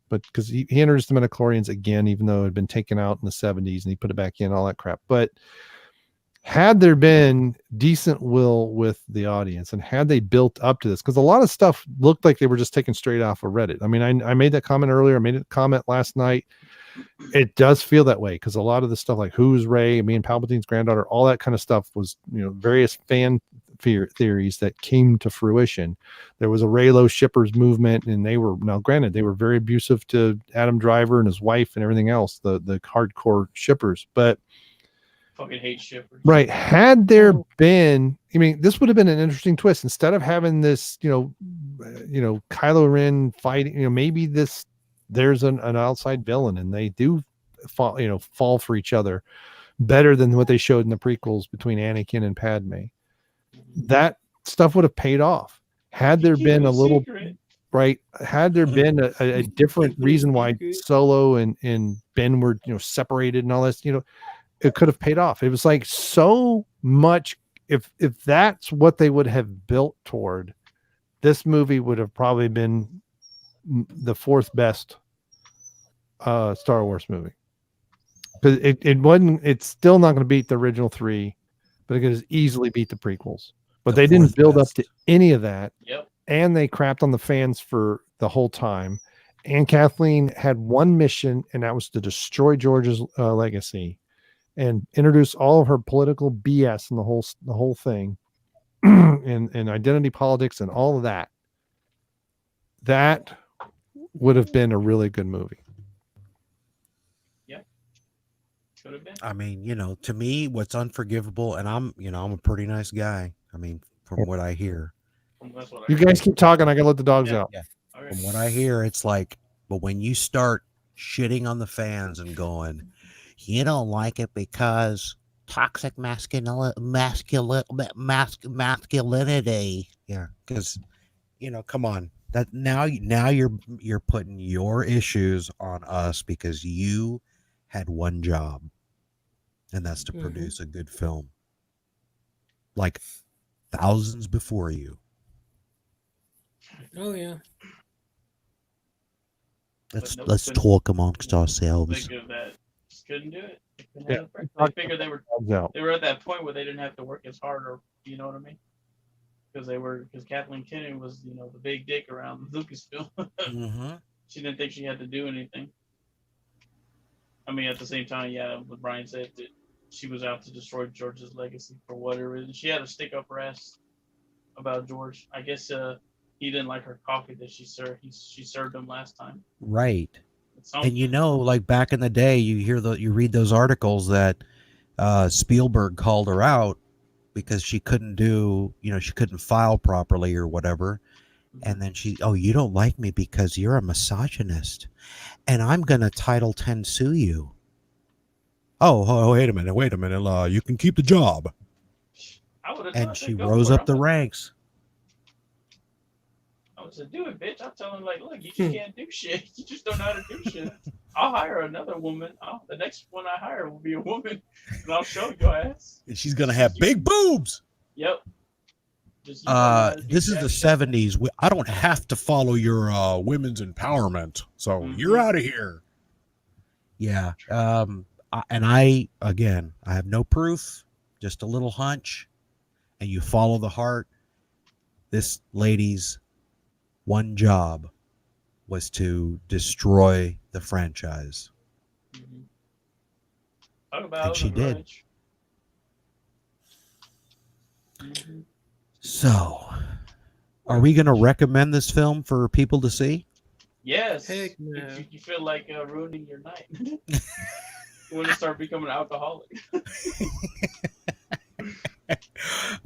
but because he introduced the midichlorians again, even though it had been taken out in the 70s and he put it back in, all that crap. But had there been decent will with the audience and had they built up to this, because a lot of stuff looked like they were just taken straight off of Reddit. I made that comment earlier. I made a comment last night. It does feel that way because a lot of the stuff like who's Rey, me and Palpatine's granddaughter, all that kind of stuff was, various fan theories that came to fruition. There was a Reylo shippers movement, and they were, now granted, they were very abusive to Adam Driver and his wife and everything else, the hardcore shippers, but fucking hate shippers. right. Had there been, this would have been an interesting twist. Instead of having this, Kylo Ren fighting, maybe there's an outside villain and they do fall for each other better than what they showed in the prequels between Anakin and Padme. That stuff would have paid off. Had there been a little secret. Right. Had there been a different reason why Solo and Ben were, separated and all this, it could have paid off. It was like so much. If that's what they would have built toward, this movie would have probably been the fourth best Star Wars movie. Because it wasn't. It's still not going to beat the original three, but it could easily beat the prequels. But they didn't build up to any of that. Yep. And they crapped on the fans for the whole time. And Kathleen had one mission, and that was to destroy George's legacy and introduce all of her political BS and the whole thing and identity politics and all of that. That would have been a really good movie. Yep. Could have been. To me, what's unforgivable, and I'm a pretty nice guy. From what I hear. That's what You guys keep talking. I gotta let the dogs out. Yeah. Okay. From what I hear, it's like, but when you start shitting on the fans and going, you don't like it because toxic masculinity. Yeah, because come on. That now you're putting your issues on us because you had one job, and that's to produce a good film. Like thousands before you. Oh yeah. Let's talk amongst ourselves. Think of that. Just couldn't do it. Yeah. They figured they were Out. at that point where they didn't have to work as hard, or you know what I mean? Because Kathleen Kennedy was the big dick around Lucasfilm. Mm-hmm. She didn't think she had to do anything. I mean, at the same time, yeah, what Brian said that she was out to destroy George's legacy for whatever reason. She had to stick up her ass about George. I guess he didn't like her coffee that she served. She served him last time. Right. Something. And you know, like back in the day, you read those articles that Spielberg called her out because she couldn't she couldn't file properly or whatever. And then you don't like me because you're a misogynist, and I'm gonna Title 10 sue you. Oh, wait a minute, you can keep the job. And she rose up the ranks. I would say, do it, bitch. I'm telling her, like, look, you just can't do shit. You just don't know how to do shit. I'll hire another woman. The next one I hire will be a woman, and I'll show your ass. And she's gonna have big boobs. Yep. This is the 70s. I don't have to follow your women's empowerment, so you're out of here. Yeah. I have no proof, just a little hunch, and you follow the heart. This lady's one job was to destroy the franchise. Talk about and she did. Mm-hmm. So, are we going to recommend this film for people to see? Yes. Heck no. If you feel like ruining your night. You want to start becoming an alcoholic.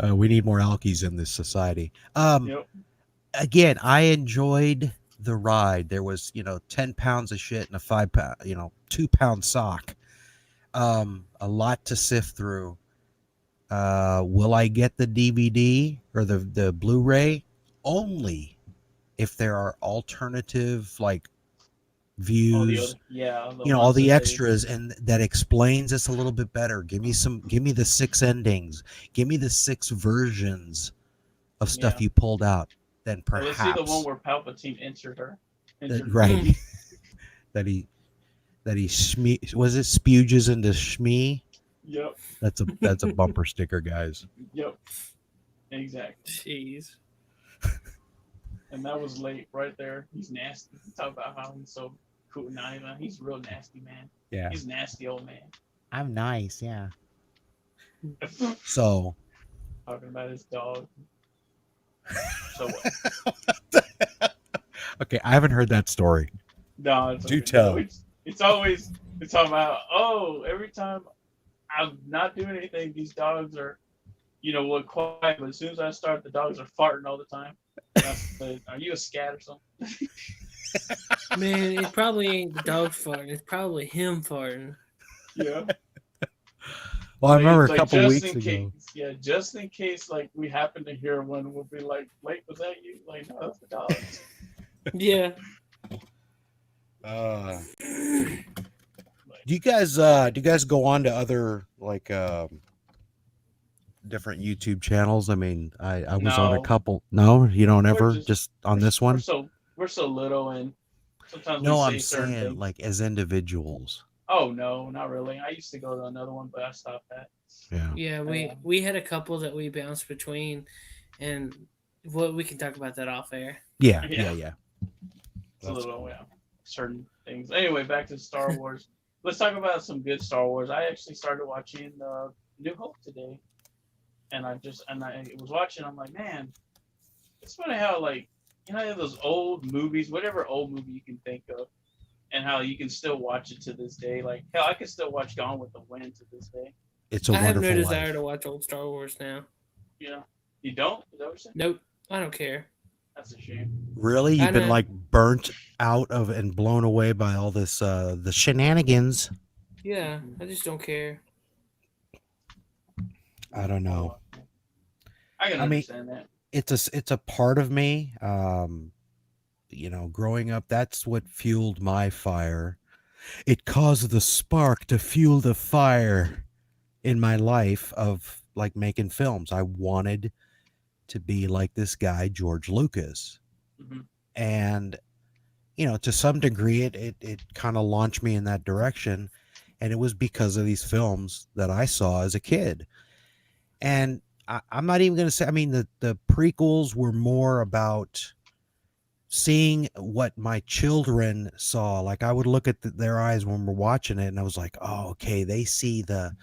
We need more alkies in this society. Yep. Again, I enjoyed the ride. There was, 10 pounds of shit and a 2-pound sock. A lot to sift through. Will I get the DVD or the Blu-ray? Only if there are alternative views, all the extras, and that explains this a little bit better. Give me the 6 endings. Give me the 6 versions of stuff you pulled out. Then perhaps let's see the one where Palpatine entered her. Right. that he spooges into Shmi. Yep. That's a bumper sticker, guys. Yep. Exactly. Jeez. And that was late right there. He's nasty. Talk about how he's so cool. He's a real nasty, man. Yeah. He's a nasty old man. I'm nice, yeah. So talking about his dog. So what? Okay, I haven't heard that story. No, do tell. It's always talking about, every time I'm not doing anything, these dogs are, quiet. But as soon as I start, the dogs are farting all the time. Are you a scat or something? Man, it probably ain't the dog farting. It's probably him farting. Yeah. Well, I remember a couple weeks ago. Just in case, we happen to hear one, we'll be like, "Wait, was that you?" Like, no, that's the dogs. Yeah. Do you guys go on to other different YouTube channels? I mean, I was on a couple. No, you don't ever just on this one. We're so little, and sometimes I'm saying as individuals. Oh no, not really. I used to go to another one, but I stopped that. Yeah, we had a couple that we bounced between, and we can talk about that off air. Yeah. It's a little certain things. Anyway, back to Star Wars. Let's talk about some good Star Wars. I actually started watching New Hope today, and I was watching. I'm like, man, it's funny how those old movies, whatever old movie you can think of, and how you can still watch it to this day. Like hell, I can still watch Gone with the Wind to this day. I have no desire to watch old Star Wars now. Yeah, you don't? Is that what you're saying? Nope, I don't care. That's a shame. Really, you've been burnt out of and blown away by all this the shenanigans. Yeah, I just don't care. I don't know. I can understand that. It's a part of me. Growing up, that's what fueled my fire. It caused the spark to fuel the fire in my life of making films. I wanted to be like this guy, George Lucas. Mm-hmm. And, to some degree, it kind of launched me in that direction. And it was because of these films that I saw as a kid. And I'm not even going to say, the prequels were more about seeing what my children saw, like I would look at their eyes when we're watching it, and I was like, oh, okay, they see the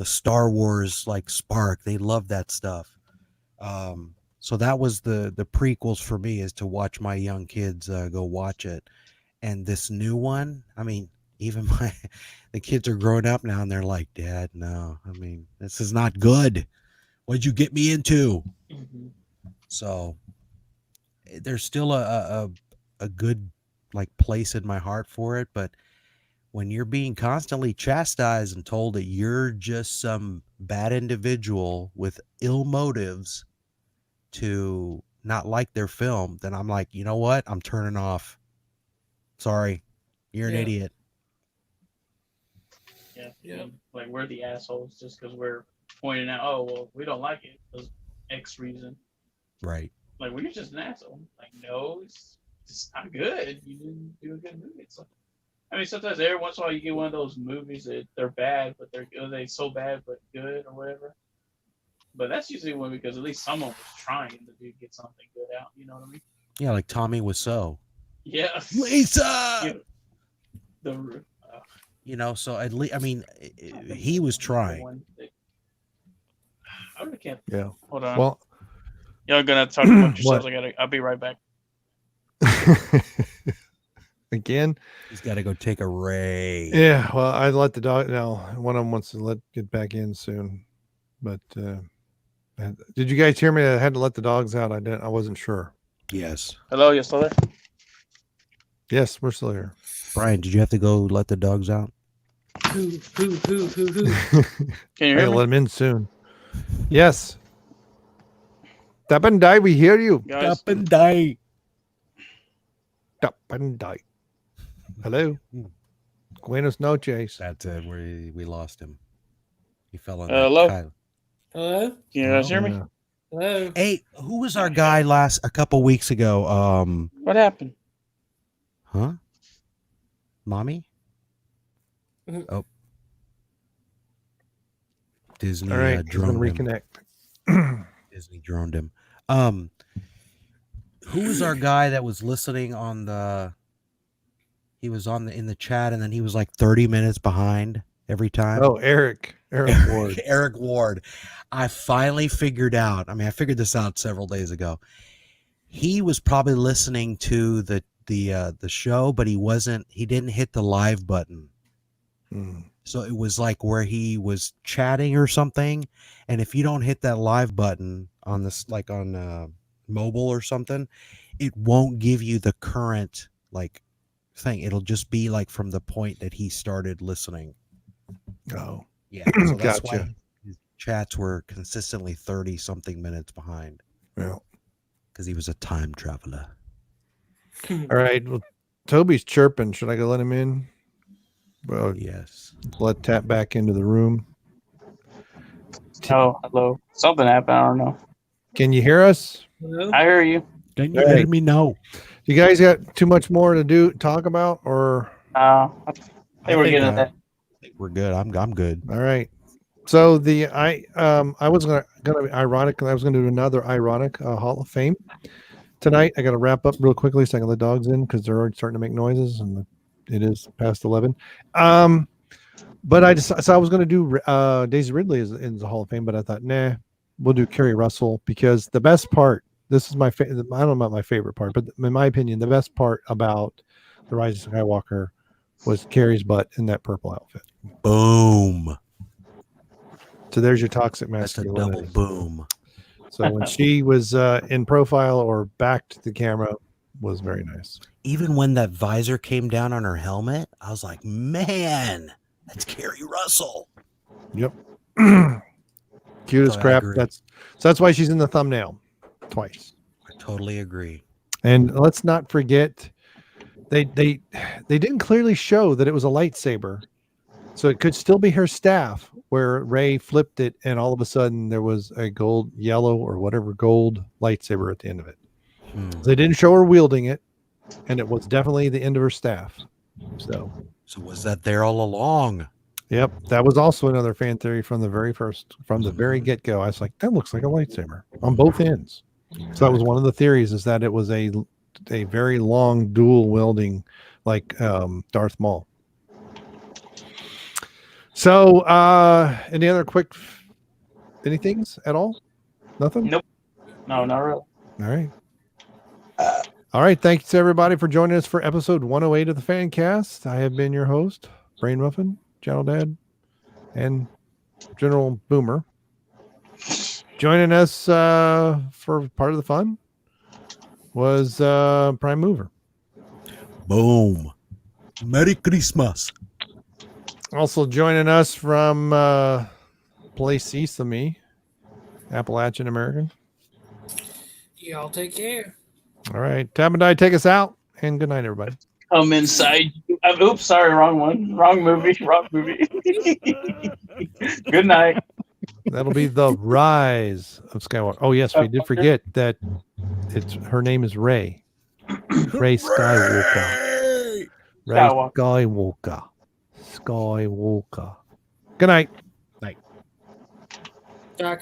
Star Wars like spark. They love that stuff. So that was the prequels for me, is to watch my young kids go watch it. And this new one, I mean, even the kids are growing up now, and they're like, Dad, no, I mean, this is not good. What'd you get me into? Mm-hmm. So there's still a good like place in my heart for it, but when you're being constantly chastised and told that you're just some bad individual with ill motives to not like their film, then I'm like, you know what? I'm turning off. Sorry, you're an idiot. Yeah. Like we're the assholes just because we're pointing out, oh, well, we don't like it because X reason. Right. Like, well, you're just an asshole. Like, no, it's just not good. You didn't do a good movie. It's like, I mean, sometimes every once in a while you get one of those movies that they're bad, but they're so bad but good or whatever. But that's usually one because at least someone was trying to get something good out. You know what I mean? Yeah, like Tommy Wiseau. Yeah. Lisa. You know, so at least, I mean, he was trying. I really can't. Yeah. Hold on. Well, y'all gonna talk about yourselves. I'll be right back. Again, he's got to go take a raid. Yeah, well, I let the dog know. One of them wants to get back in soon, but did you guys hear me? I had to let the dogs out. I wasn't sure. Yes. Hello, you still there? Yes, we're still here. Brian, did you have to go let the dogs out? Who? Can you I hear gotta me? let them in soon. Yes. Tap and die, we hear you. Guys? Tap and die. Tap and die. Hello. Buenos noches. That's it. We lost him. He fell on. Hello? Hello? Can you guys hear me? Yeah. Hello? Hey, who was our guy a couple weeks ago? What happened? Huh? Mommy? Mhm. Oh. Disney All right, he's gonna droned him. reconnect. Disney droned him. Who was our guy that was listening on the? He was in the chat, and then he was like 30 minutes behind every time. Oh, Eric Ward. Eric Ward. I finally figured out. I mean, I figured this out several days ago. He was probably listening to the show, but he didn't hit the live button. So it was like where he was chatting or something, and if you don't hit that live button on this, like on mobile or something, it won't give you the current like thing. It'll just be like from the point that he started listening. Oh, yeah. So that's Gotcha. why his chats were consistently 30 something minutes behind. yeah. Because he was a time traveler. All right. Well, Toby's chirping. Should I go let him in? Well, Yes. let tap back into the room. Oh, hello. Something happened. I don't know. Can you hear us? Hello? I hear you. Can you Hey. let me know? You guys got too much more to talk about, or I think we're getting that. We're good. I'm good. all right? So I was gonna be ironic. I was gonna do another ironic Hall of Fame tonight. I got to wrap up real quickly so I can let dogs in because they're already starting to make noises, and it is past 11. But I was going to do Daisy Ridley in the Hall of Fame, but I thought, nah, we'll do Keri Russell because the best part. This is my I don't know about my favorite part, but in my opinion, the best part about the Rise of Skywalker was Keri's butt in that purple outfit. Boom. So there's your toxic That's a masculinity. double boom. So when she was in profile or back to the camera, was very nice. Even when that visor came down on her helmet, I was like, man, that's Keri Russell. Yep. Cute as So I crap. agree. That's why she's in the thumbnail twice. I totally agree. And let's not forget, they didn't clearly show that it was a lightsaber, so it could still be her staff. Where Rey flipped it, and all of a sudden there was a yellow or whatever gold lightsaber at the end of it. They didn't show her wielding it, and it was definitely the end of her staff. So was that there all along? yep, that was also another fan theory from the very get-go. I was like, that looks like a lightsaber on both ends. So that was one of the theories, is that it was a a very long dual wielding like Darth Maul. So any other quick anythings at all? Nothing? Nope. No, not really. All right. All right. Thanks everybody for joining us for episode 108 of the Fan Cast. I have been your host, Brain Muffin, Channel Dad, and General Boomer. Joining us for part of the fun was Prime Mover. Boom. Merry Christmas. Also joining us from Place East of me, Appalachian American. Y'all take care. All right. Tab and I take us out, and good night, everybody. Come inside. Oops, sorry, wrong one. Wrong movie. Wrong movie. Good night. That'll be the Rise of Skywalker. Oh, yes, we did forget that her name is Rey. Rey Skywalker. Rey Skywalker. Skywalker. Good night. Dark